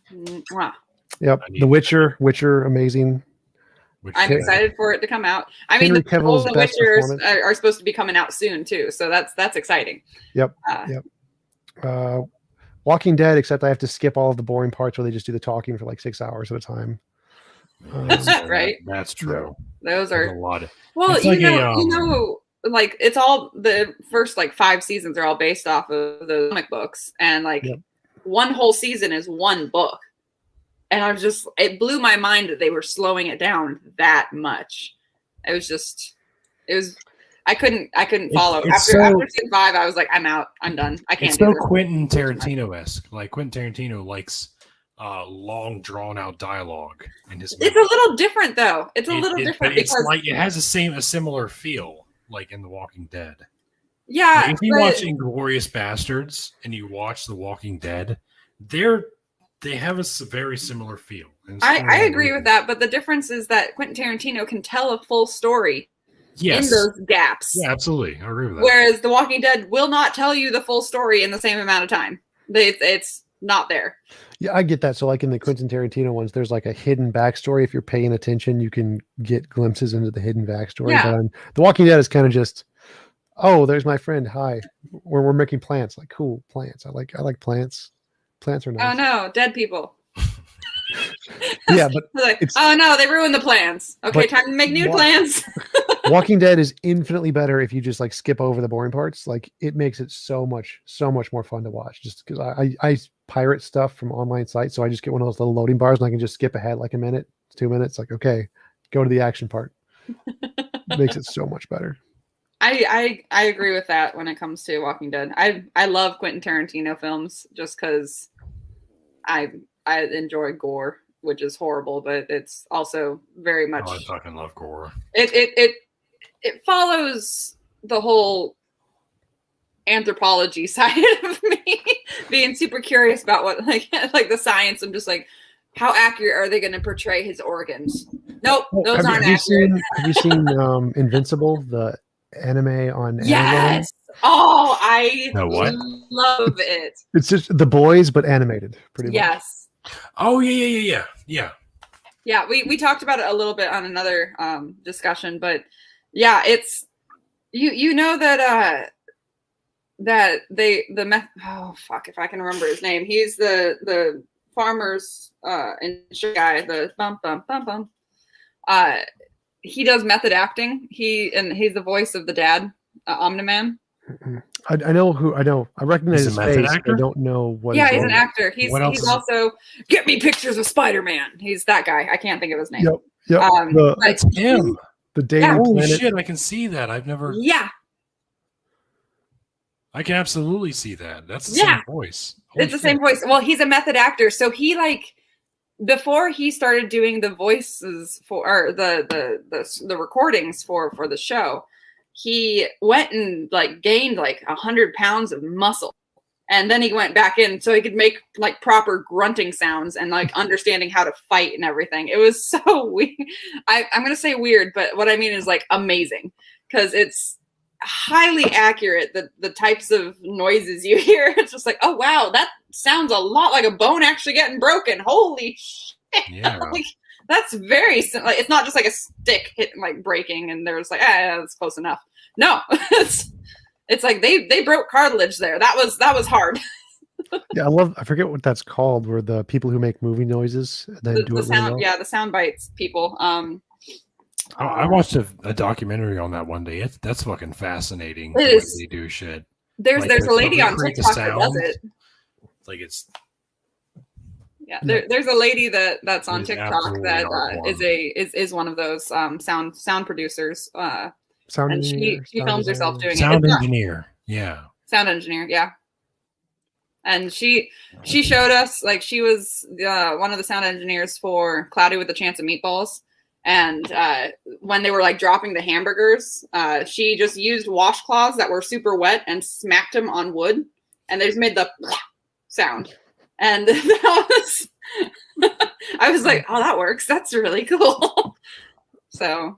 S3: Yep. The Witcher, amazing.
S2: I'm excited for it to come out. I mean, all the Witchers are supposed to be coming out soon too, so that's exciting.
S3: Yep. Walking Dead, except I have to skip all of the boring parts where they just do the talking for like 6 hours at a time.
S2: Right.
S1: That's true.
S2: Those are
S1: a lot.
S2: Well, you know, like it's all the first like 5 seasons are all based off of the comic books, and like one whole season is one book. And it blew my mind that they were slowing it down that much. I I couldn't follow.
S1: It's
S2: After season 5, I was like, I'm out. I'm done. I can't
S1: It's
S2: do
S1: so
S2: this.
S1: Quentin Tarantino-esque. Like Quentin Tarantino likes long, drawn-out dialogue in his movies.
S2: It's a little different, though. It's a little different
S1: But it's
S2: because
S1: like it has a similar feel, like in The Walking Dead.
S2: yeah,
S1: Like if you watch Inglourious Bastards and you watch The Walking Dead, they have a very similar feel.
S2: I agree with that, but the difference is that Quentin Tarantino can tell a full story in those gaps.
S1: Yeah, absolutely. I agree with that.
S2: Whereas The Walking Dead will not tell you the full story in the same amount of time. It's not there.
S3: Yeah, I get that. So like in the Quentin Tarantino ones, there's like a hidden backstory. If you're paying attention, you can get glimpses into the hidden backstory.
S2: Yeah.
S3: But on The Walking Dead is kind of just, oh, there's my friend. Hi. We're making plants. Like, cool, plants. I like plants. Plants are nice.
S2: Oh no, dead people.
S3: Yeah, but
S2: like, oh no, they ruined the plans. Okay, time to make new plans.
S3: Walking Dead is infinitely better if you just like skip over the boring parts. Like it makes it so much more fun to watch. Just because I pirate stuff from online sites, so I just get one of those little loading bars and I can just skip ahead like a minute, 2 minutes. Like, okay, go to the action part. Makes it so much better.
S2: I agree with that when it comes to Walking Dead. I love Quentin Tarantino films just because I enjoy gore, which is horrible, but it's also very much.
S1: Oh, I fucking love gore.
S2: It follows the whole anthropology side of me, being super curious about what like the science. I'm just like, how accurate are they going to portray his organs? Nope, those aren't accurate.
S3: Have you seen Invincible, the anime on
S2: Yes.
S3: Amazon?
S2: Oh, I love it.
S3: It's just The Boys, but animated, pretty much.
S2: Yes.
S1: Oh yeah.
S2: Yeah, we talked about it a little bit on another discussion, but yeah, it's you know that oh fuck if I can remember his name. He's the farmer's insurance guy, the bum. He does method acting. He's the voice of the dad, Omni-Man.
S3: I know. I recognize his face.
S1: Actor?
S3: I don't know what.
S2: Yeah, he's an actor. He's also get me pictures of Spider-Man. He's that guy. I can't think of his name.
S3: Yep.
S1: It's him.
S3: The Daily
S1: Holy
S3: Planet.
S1: shit! I can see that. I've never.
S2: Yeah.
S1: I can absolutely see that. That's the same voice.
S2: It's the same voice. Well, he's a method actor, so he like before he started doing the voices for the recordings for the show, he went and like gained like 100 pounds of muscle, and then he went back in so he could make like proper grunting sounds and like understanding how to fight and everything. It was so weird. I'm gonna say weird, but what I mean is like amazing because it's highly accurate. The types of noises you hear, it's just like, oh wow, that sounds a lot like a bone actually getting broken. Holy shit!
S1: Yeah.
S2: Like, that's very like it's not just like a stick hitting like breaking and there's like that's close enough. No, it's like they broke cartilage there. That was hard.
S3: Yeah, I forget what that's called, where the people who make movie noises and then do it
S2: sound,
S3: really well.
S2: yeah, the sound bites people.
S1: I watched a documentary on that one day. That's fucking fascinating.
S2: It is.
S1: They do shit.
S2: There's a lady on
S1: create the
S2: TikTok that does it.
S1: Like it's.
S2: Yeah, there's a lady that's on TikTok that is one of those sound producers. And she films herself doing
S1: sound engineer. Yeah.
S2: Sound engineer. Yeah. And she showed us like she was one of the sound engineers for Cloudy with a Chance of Meatballs. And when they were like dropping the hamburgers, she just used washcloths that were super wet and smacked them on wood, and they just made the sound. And that was, I was like, oh, that works. That's really cool. So,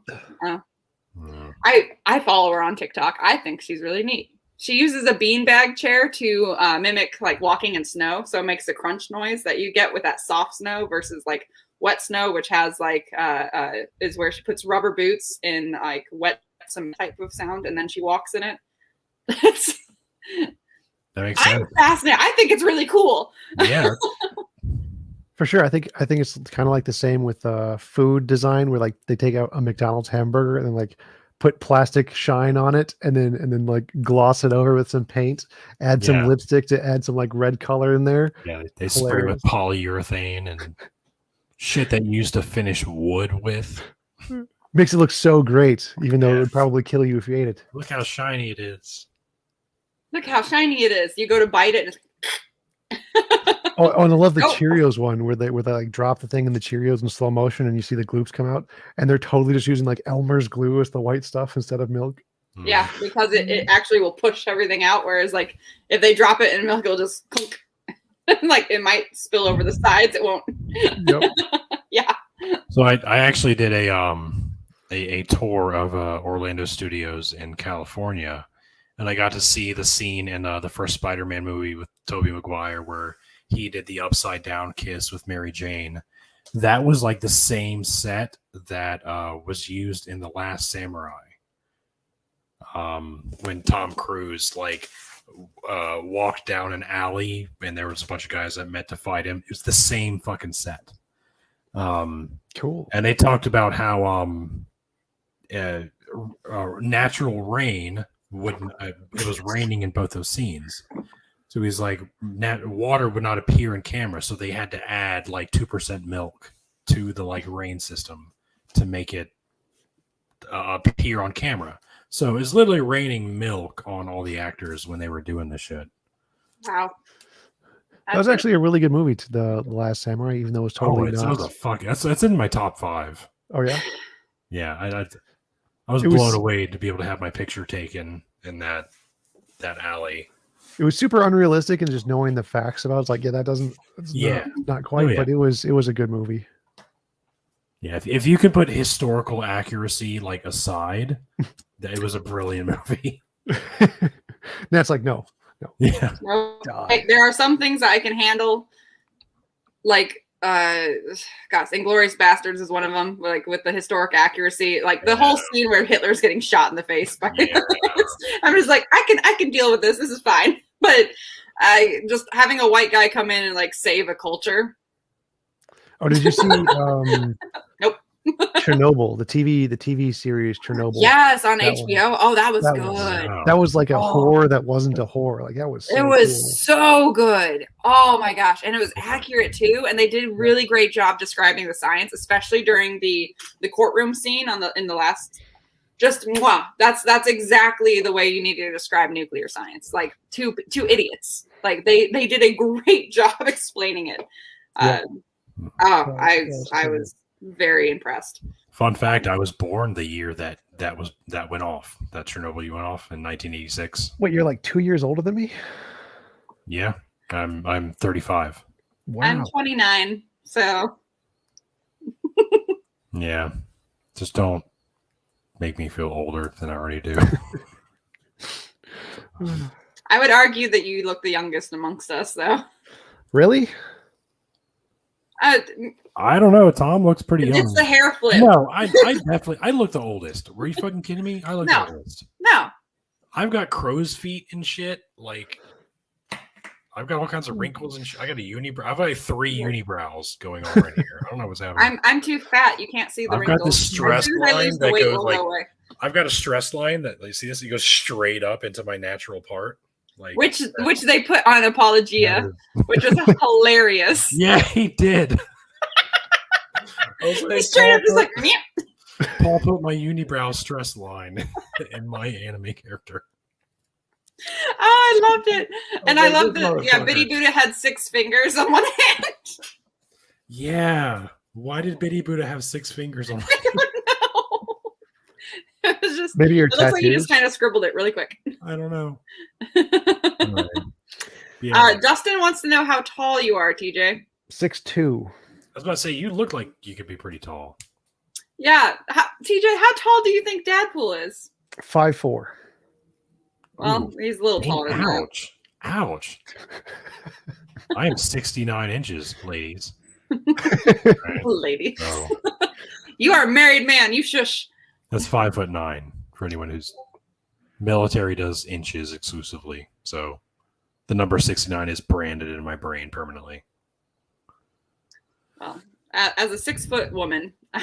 S2: I follow her on TikTok. I think she's really neat. She uses a beanbag chair to mimic like walking in snow, so it makes a crunch noise that you get with that soft snow versus like wet snow, which has like is where she puts rubber boots in like wet some type of sound, and then she walks in it.
S1: That makes sense.
S2: I'm fascinated. I think it's really cool.
S1: Yeah.
S3: For sure. I think it's kind of like the same with food design, where like they take out a McDonald's hamburger and then like put plastic shine on it and then like gloss it over with some paint, add some lipstick to add some like red color in there.
S1: Yeah, they spray with polyurethane and shit that you used to finish wood with.
S3: Makes it look so great, even though it
S1: Yeah.
S3: would probably kill you if you ate it.
S1: Look how shiny it is.
S2: Look how shiny it is. You go to bite it.
S3: Oh, and I love the
S2: Oh.
S3: Cheerios one where they like drop the thing in the Cheerios in slow motion and you see the gloops come out, and they're totally just using like Elmer's glue as the white stuff instead of milk.
S2: Yeah, because it actually will push everything out. Whereas like if they drop it in milk, it'll just clunk. Like it might spill over the sides. It won't.
S3: Yep.
S2: Yeah.
S1: So I actually did a tour of Orlando Studios in California, and I got to see the scene in the first Spider-Man movie with Tobey Maguire where he did the upside down kiss with Mary Jane. That was like the same set that was used in The Last Samurai. When Tom Cruise walked down an alley and there was a bunch of guys that met to fight him. It was the same fucking set.
S3: Cool.
S1: And they talked about how natural rain wouldn't. It was raining in both those scenes, so he's like, water would not appear in camera, so they had to add like 2% milk to the like rain system to make it appear on camera. So it's literally raining milk on all the actors when they were doing this shit.
S2: Wow.
S3: That was actually a really good movie, to the Last Samurai, even though it was totally not.
S1: That's in my top 5.
S3: Oh yeah.
S1: Yeah, I was blown away to be able to have my picture taken in that alley.
S3: It was super unrealistic, and just knowing the facts about it's like, yeah, that doesn't. Not quite, but it was a good movie.
S1: Yeah, if you could put historical accuracy like aside, it was a brilliant movie.
S3: That's like no.
S1: Yeah.
S2: No, like, there are some things that I can handle, like Inglourious Bastards is one of them, like with the historic accuracy, like the whole scene where Hitler's getting shot in the face by I'm just like, I can deal with this is fine. But I just having a white guy come in and like save a culture.
S3: Oh, did you see
S2: Nope.
S3: Chernobyl, the TV series Chernobyl?
S2: Yes, on HBO. Oh, that was good.
S3: That was like a horror that wasn't a horror. Like that was so
S2: it was
S3: cool.
S2: so good. Oh my gosh. And it was accurate too. And they did a really great job describing the science, especially during the courtroom scene in the last. Just that's exactly the way you need to describe nuclear science. Like two idiots. Like they did a great job explaining it.
S3: Yeah.
S2: I was very impressed.
S1: Fun fact: I was born the year that went off. That Chernobyl went off in 1986.
S3: Wait, you're like 2 years older than me?
S1: Yeah, I'm 35.
S3: Wow.
S2: I'm 29, so
S1: yeah, just don't make me feel older than I already do.
S2: I would argue that you look the youngest amongst us, though.
S3: Really?
S1: I don't know. Tom looks pretty young.
S2: It's the hair flip.
S1: No, I definitely. I look the oldest. Were you fucking kidding me? I look the oldest.
S2: No.
S1: I've got crow's feet and shit. Like, I've got all kinds of wrinkles and shit. I got a unibrow. I've got like 3 unibrows going on right here. I don't know what's happening.
S2: I'm too fat. You can't see the
S1: I've
S2: wrinkles.
S1: got this stress line that
S2: weight,
S1: goes like. I've got a stress line that, like, see this? It goes straight up into my natural part. Like,
S2: which they put on Apologia, which was hilarious.
S1: Yeah, he did.
S2: He straight up just like, meow.
S1: Paul put my unibrow stress line in my anime character.
S2: Oh, I loved it. And I loved that. Yeah, Biddy Buddha had 6 fingers on one hand.
S1: Yeah. Why did Biddy Buddha have 6 fingers on one hand?
S2: I don't know. It was just,
S3: maybe your
S2: it looks like he just kind of scribbled it really quick.
S1: I don't know.
S2: Right. Yeah. Dustin wants to know how tall you are, TJ.
S3: 6'2".
S1: I was about to say, you look like you could be pretty tall.
S2: Yeah. TJ, how tall do you think Dadpool is?
S3: 5'4".
S2: Well, he's a little taller than that.
S1: Ouch. I am 69 inches, ladies.
S2: Right. Lady. So. You are a married man. You shush.
S1: That's 5'9" for anyone who's military does inches exclusively. So the number 69 is branded in my brain permanently.
S2: Well, as a 6-foot woman, I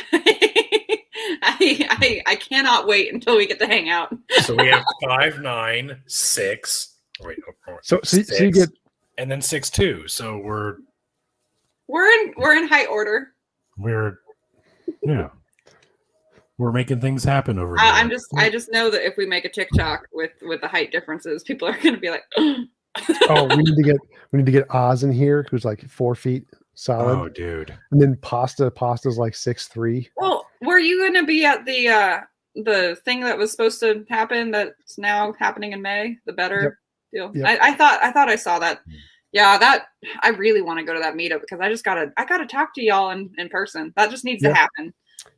S2: cannot wait until we get to hang out.
S1: So we have 5'9", 6. Wait,
S3: so you get,
S1: and then 6'2". So we're
S2: in height order.
S1: Yeah. We're making things happen over
S2: I,
S1: here.
S2: I'm just I just know that if we make a TikTok with the height differences, people are gonna be like,
S3: Oh, we need to get Oz in here, who's like 4 feet solid,
S1: Oh, dude.
S3: and then Pasta's like 6'3".
S2: well, were you gonna be at the thing that was supposed to happen that's now happening in May? The better deal.
S3: Yep.
S2: I thought I saw that. Yeah, that I really want to go to that meetup because I gotta talk to y'all in person. That just needs to happen.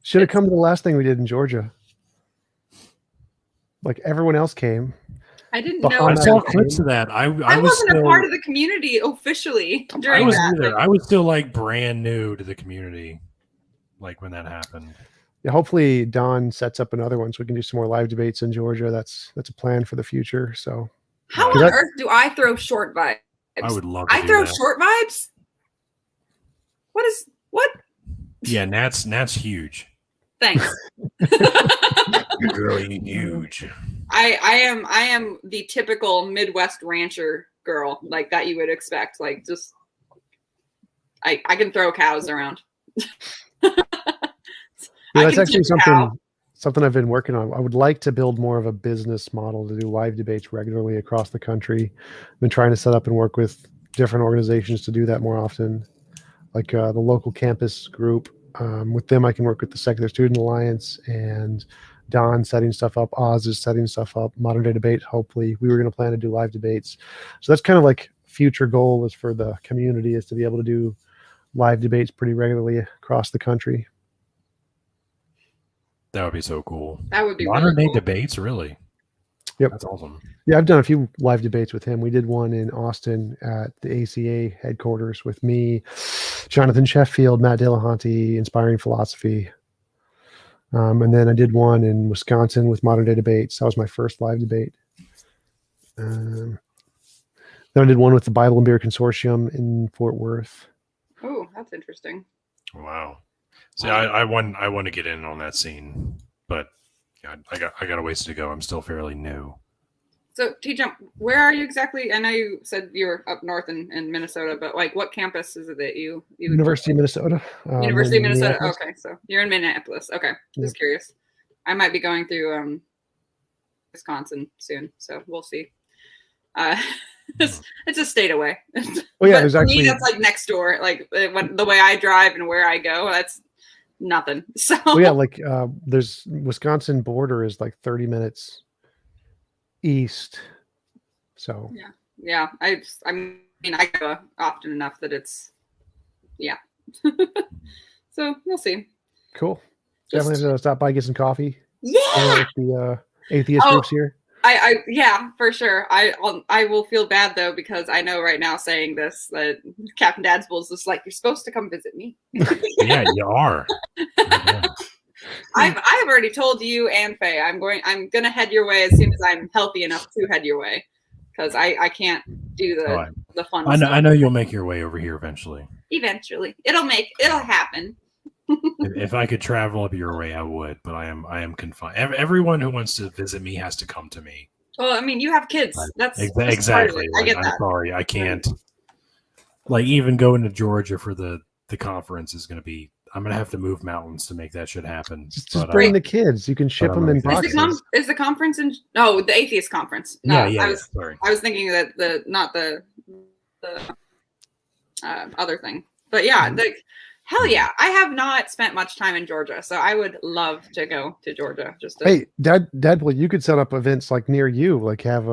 S3: Should have come to the last thing we did in Georgia. Like everyone else came.
S2: I didn't
S3: Behind
S2: know.
S1: I
S3: that
S1: saw
S3: was
S1: clips of that. I
S2: I
S1: was
S2: wasn't
S1: still,
S2: a part of the community officially
S1: I
S2: during
S1: wasn't
S2: that.
S1: either.
S2: Like,
S1: I was still like brand new to the community, like when that happened.
S3: Yeah, hopefully Don sets up another one so we can do some more live debates in Georgia. That's a plan for the future. So
S2: how
S1: Yeah.
S2: on earth do I throw short vibes?
S1: I would love to
S2: I
S1: do
S2: throw
S1: that.
S2: short vibes? What?
S1: Yeah, Nat's huge.
S2: Thanks.
S1: Really huge.
S2: I am the typical Midwest rancher girl, like that you would expect. Like just I can throw cows around.
S3: yeah,
S2: I
S3: that's
S2: can
S3: actually
S2: keep a cow.
S3: something I've been working on. I would like to build more of a business model to do live debates regularly across the country. I've been trying to set up and work with different organizations to do that more often, like the local campus group. With them, I can work with the Secular Student Alliance and Don setting stuff up. Oz is setting stuff up. Modern Day Debate. Hopefully, we were going to plan to do live debates. So that's kind of like future goal is for the community is to be able to do live debates pretty regularly across the country.
S1: That would be so cool.
S2: That would be
S1: Modern
S2: really
S1: day
S2: cool.
S1: debates, really.
S3: Yep.
S1: That's awesome.
S3: Yeah, I've done a few live debates with him. We did one in Austin at the ACA headquarters with me, Jonathan Sheffield, Matt Dillahunty, Inspiring Philosophy. And then I did one in Wisconsin with Modern Day Debates. That was my first live debate. Then I did one with the Bible and Beer Consortium in Fort Worth.
S2: Oh, that's interesting.
S1: Wow. See, I want to get in on that scene, but God, I got a ways to go. I'm still fairly new.
S2: So Tjump, where are you exactly? I know you said you were up north in Minnesota, but like what campus is it that you
S3: University of Minnesota.
S2: University of Minnesota.
S3: Minneapolis.
S2: Okay, so you're in Minneapolis. Okay, just
S3: Yep.
S2: curious. I might be going through Wisconsin soon, so we'll see. It's a state away.
S3: Oh yeah,
S2: But
S3: there's
S2: for
S3: actually
S2: me, that's like next door. Like when the way I drive and where I go, that's nothing. So
S3: well, yeah, like there's Wisconsin border is like 30 minutes east. So
S2: yeah, I mean I go often enough that it's so we'll see.
S3: cool.
S2: Just-
S3: Definitely have to stop by, get some coffee.
S2: Yeah.
S3: Hang out with the atheist
S2: Oh.
S3: groups here.
S2: I yeah, for sure. I will feel bad though because I know right now saying this that Captain Dadspool is just like you're supposed to come visit me.
S1: Yeah, you are. Yeah.
S2: I've already told you and Faye I'm gonna head your way as soon as I'm healthy enough to head your way because I can't do the fun
S1: I know.
S2: stuff.
S1: I know you'll make your way over here eventually.
S2: Eventually it'll happen.
S1: If I could travel up your way, I would. But I am confined. Everyone who wants to visit me has to come to me.
S2: Well, I mean you have kids. That's
S1: Exactly.
S2: I get
S1: I'm
S2: that.
S1: sorry, I can't. Like even going to Georgia for the conference is going to be. I'm going to have to move mountains to make that shit happen.
S3: Just
S1: But,
S3: bring the kids. You can ship
S1: I'm
S3: them in
S1: amazing.
S3: boxes.
S2: Is the conference in the atheist conference? No,
S1: yeah. Sorry.
S2: I was thinking that the other thing, but yeah, like hell yeah, I have not spent much time in Georgia, so I would love to go to Georgia. Just to,
S3: Hey, Deadpool, you could set up events like near you, like have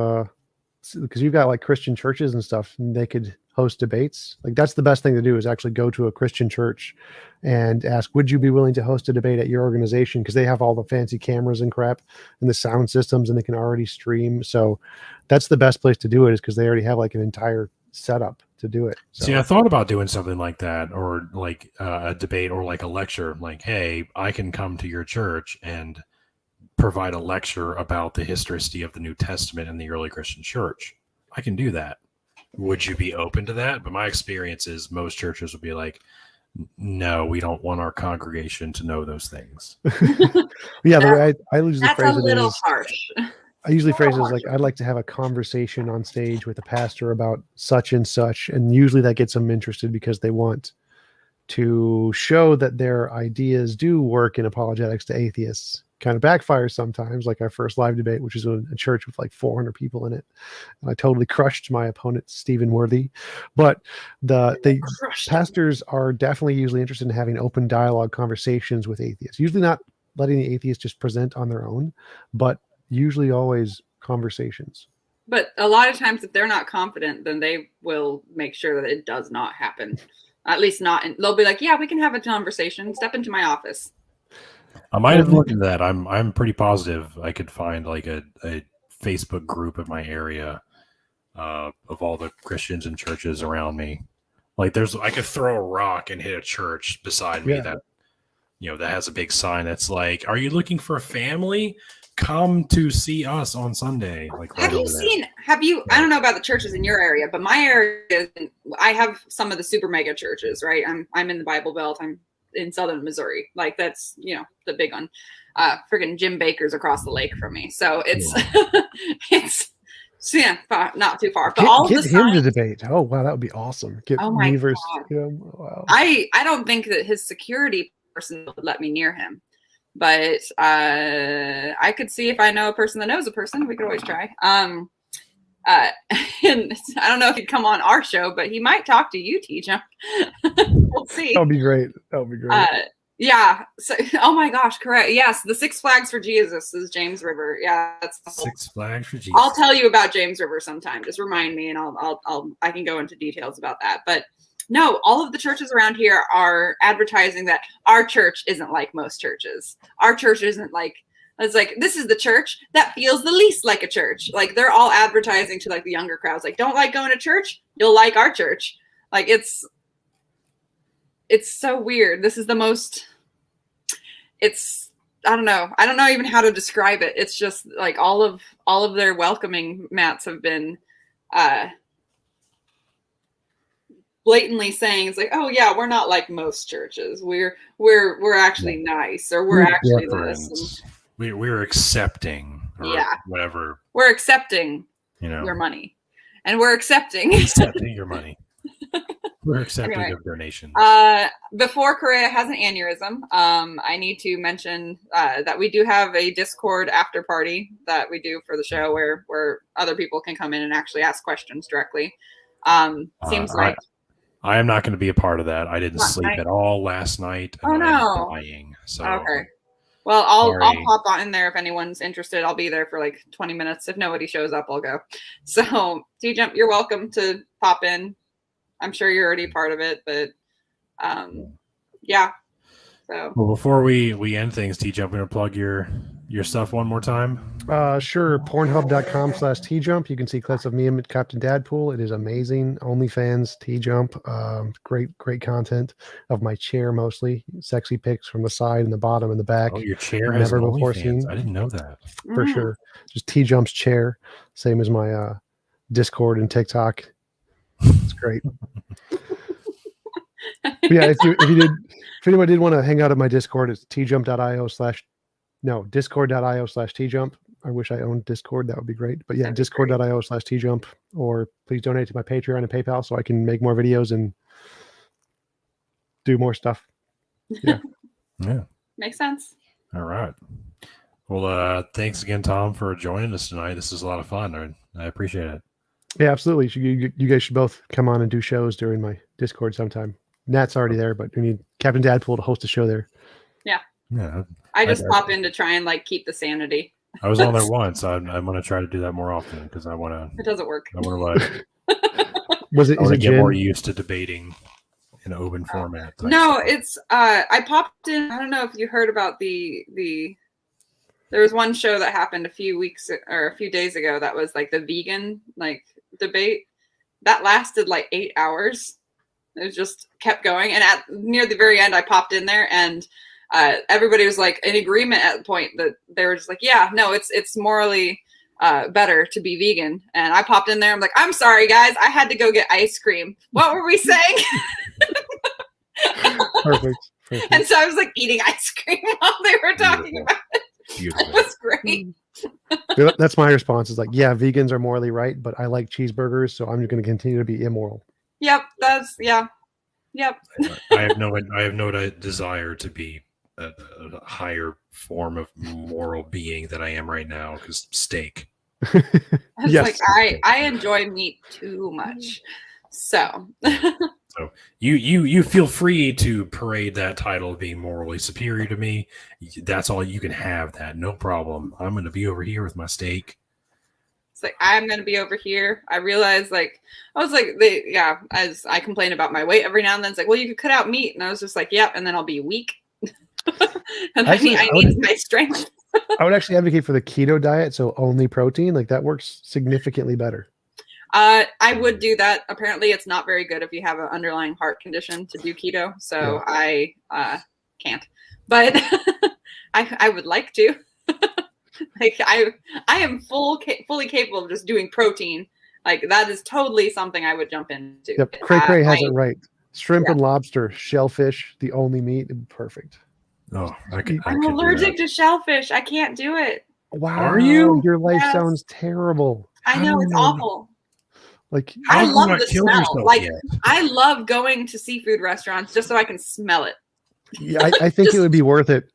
S3: because you've got like Christian churches and stuff, and they could host debates. Like that's the best thing to do is actually go to a Christian church and ask, would you be willing to host a debate at your organization? Because they have all the fancy cameras and crap and the sound systems, and they can already stream. So that's the best place to do it is because they already have like an entire setup to do it. So.
S1: See, I thought about doing something like that, or like a debate, or like a lecture. Like, hey, I can come to your church and provide a lecture about the historicity of the New Testament and the early Christian church. I can do that. Would you be open to that? But my experience is most churches would be like, no, we don't want our congregation to know those things.
S3: Yeah, the way I usually
S2: that's
S3: phrase
S2: a
S3: it
S2: little
S3: is,
S2: harsh.
S3: I usually phrase it as like, I'd like to have a conversation on stage with a pastor about such and such. And usually that gets them interested because they want to show that their ideas do work in apologetics to atheists. Kind of backfires sometimes, like our first live debate, which is in a church with like 400 people in it. And I totally crushed my opponent, Stephen Worthy. But the pastors are definitely usually interested in having open dialogue conversations with atheists, usually not letting the atheists just present on their own, but usually always conversations.
S2: But a lot of times, if they're not confident, then they will make sure that it does not happen. At least not. They'll be like, "Yeah, we can have a conversation. Step into my office."
S1: I might have looked into that. I'm pretty positive I could find like a Facebook group in my area of all the Christians and churches around me. Like I could throw a rock and hit a church beside me that that has a big sign that's like, "Are you looking for a family? Come to see us on Sunday." Like,
S2: have you seen? Have you? I don't know about the churches in your area, but my area, I have some of the super mega churches. Right, I'm in the Bible Belt. I'm in southern Missouri. Like that's the big one. Friggin' Jim Baker's across the lake from me, so it's not too far. But
S3: get him to debate. Oh wow, that would be awesome. Get me versus him. Wow.
S2: I don't think that his security person would let me near him. But I could see if I know a person that knows a person. We could always try. And I don't know if he'd come on our show, but he might talk to you, Tjump. We'll see.
S3: That would be great. That would be great.
S2: Yeah. So, oh my gosh, correct. Yes, the Six Flags for Jesus is James River. Yeah, that's
S1: Six Flags for Jesus.
S2: I'll tell you about James River sometime. Just remind me, and I can go into details about that. But no, all of the churches around here are advertising that our church isn't like most churches. Our church isn't like, it's like, this is the church that feels the least like a church. Like they're all advertising to like the younger crowds. Like, don't like going to church? You'll like our church. Like it's so weird. This is the most, I don't know even how to describe it. It's just like all of their welcoming mats have been, blatantly saying it's like, oh yeah, we're not like most churches. We're actually nice, or we're actually this.
S1: We're accepting, or whatever.
S2: We're accepting, your money, and we're accepting
S1: your money. We're accepting of donations.
S2: Before Correa has an aneurysm, I need to mention that we do have a Discord after party that we do for the show where other people can come in and actually ask questions directly. Seems like.
S1: I am not going to be a part of that. I didn't sleep at all last night.
S2: And
S1: I'm dying. So
S2: okay. Well, I'll pop on in there if anyone's interested. I'll be there for like 20 minutes. If nobody shows up, I'll go. So Tjump, you're welcome to pop in. I'm sure you're already part of it, but yeah. So
S1: well, before we end things, Tjump, I'm gonna plug your stuff one more time.
S3: Sure. Pornhub.com/Tjump. You can see clips of me and Captain Dadpool. It is amazing. OnlyFans, Tjump. Great content of my chair mostly. Sexy pics from the side and the bottom and the back.
S1: Oh, your chair has never before seen. I didn't know that.
S3: For sure. Just Tjump's chair. Same as my Discord and TikTok. It's great. Yeah, if anyone did want to hang out at my Discord, it's discord.io/Tjump. I wish I owned Discord. That would be great. But yeah, discord.io/Tjump, or please donate to my Patreon and PayPal so I can make more videos and do more stuff. Yeah.
S1: Yeah.
S2: Makes sense.
S1: All right. Well, thanks again, Tom, for joining us tonight. This is a lot of fun. I appreciate it.
S3: Yeah, absolutely. You guys should both come on and do shows during my Discord sometime. Nat's already there, but we need Captain Dadpool to host a show there.
S2: Yeah.
S1: Yeah.
S2: I just pop in to try and like keep the sanity.
S1: I was on there once. I'm going to try to do that more often because I want to.
S2: It doesn't work.
S1: I want to
S3: Was it?
S1: I want to get more used to debating in an open format.
S2: No, it's. I popped in. I don't know if you heard about the. There was one show that happened a few days ago that was like the vegan debate that lasted like 8 hours. It just kept going, and near the very end, I popped in there, and everybody was like in agreement at the point that they were just like, "Yeah, no, it's morally better to be vegan." And I popped in there. I'm like, "I'm sorry, guys, I had to go get ice cream." What were we saying?
S3: Perfect.
S2: And so I was like eating ice cream while they were talking about it. It was great.
S3: That's my response. Is like, yeah, vegans are morally right, but I like cheeseburgers, so I'm going to continue to be immoral.
S2: Yep, that's Yep.
S1: I have no desire to be a higher form of moral being that I am right now, because steak.
S2: It's
S3: Yes.
S2: like I enjoy meat too much. So
S1: So you feel free to parade that title of being morally superior to me. That's all you can have. That, no problem. I'm going to be over here with my steak.
S2: it's like I'm gonna be over here. I realized as I complain about my weight every now and then, it's like, well, you could cut out meat, and I was just like, yep, and then I'll be weak. And
S3: Actually,
S2: I need my strength.
S3: I would actually advocate for the keto diet, so only protein. Like that works significantly better.
S2: I would do that. Apparently, it's not very good if you have an underlying heart condition to do keto. So I can't. But I would like to. Like I am fully capable of just doing protein. Like that is totally something I would jump into.
S3: Yep, Cray has it right. Shrimp and lobster, shellfish, the only meat, perfect.
S1: Oh,
S2: I'm allergic to shellfish. I can't do it.
S3: Wow,
S1: are you?
S3: Your life
S2: Yes.
S3: sounds terrible.
S2: I know, it's awful.
S3: Like
S2: I
S1: How have you
S2: love
S1: not
S2: the
S1: killed
S2: smell.
S1: yourself
S2: Like
S1: yet?
S2: I love going to seafood restaurants just so I can smell it.
S3: yeah, I think it would be worth it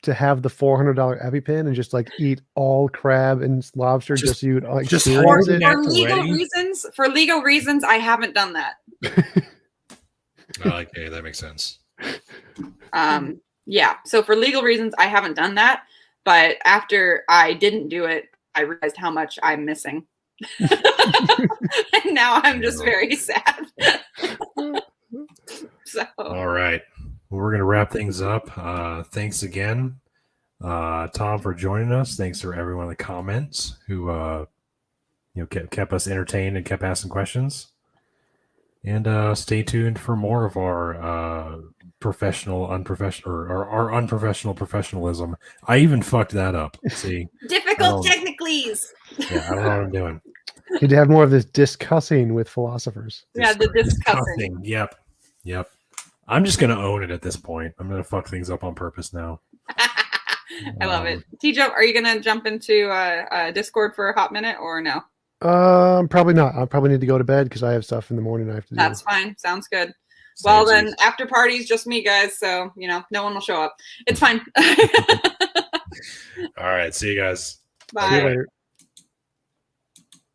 S3: to have the $400 EpiPen and just like eat all crab and lobster just so you would
S1: just
S3: experience
S1: hold
S3: it.
S1: it.
S2: For legal reasons, I haven't done that.
S1: Okay, that makes sense.
S2: Yeah. So for legal reasons, I haven't done that. But after I didn't do it, I realized how much I'm missing. And now I'm just very sad. So
S1: All right. Well, we're going to wrap things up. Thanks again, Tom, for joining us. Thanks for everyone in the comments who kept us entertained and kept asking questions. And stay tuned for more of our unprofessional professionalism. I even fucked that up. See,
S2: difficult technicalities.
S1: Yeah, I don't know what I'm doing.
S3: You'd have more of this discussing with philosophers.
S2: Yeah, the discussing.
S1: Yep. I'm just gonna own it at this point. I'm gonna fuck things up on purpose now.
S2: I love it. Tjump, are you gonna jump into Discord for a hot minute or no?
S3: Probably not. I probably need to go to bed because I have stuff in the morning I have to do.
S2: That's fine. Sounds good. Well, then after party's just me, guys. So no one will show up. It's fine.
S1: All right. See you guys.
S2: Bye.
S3: See you later.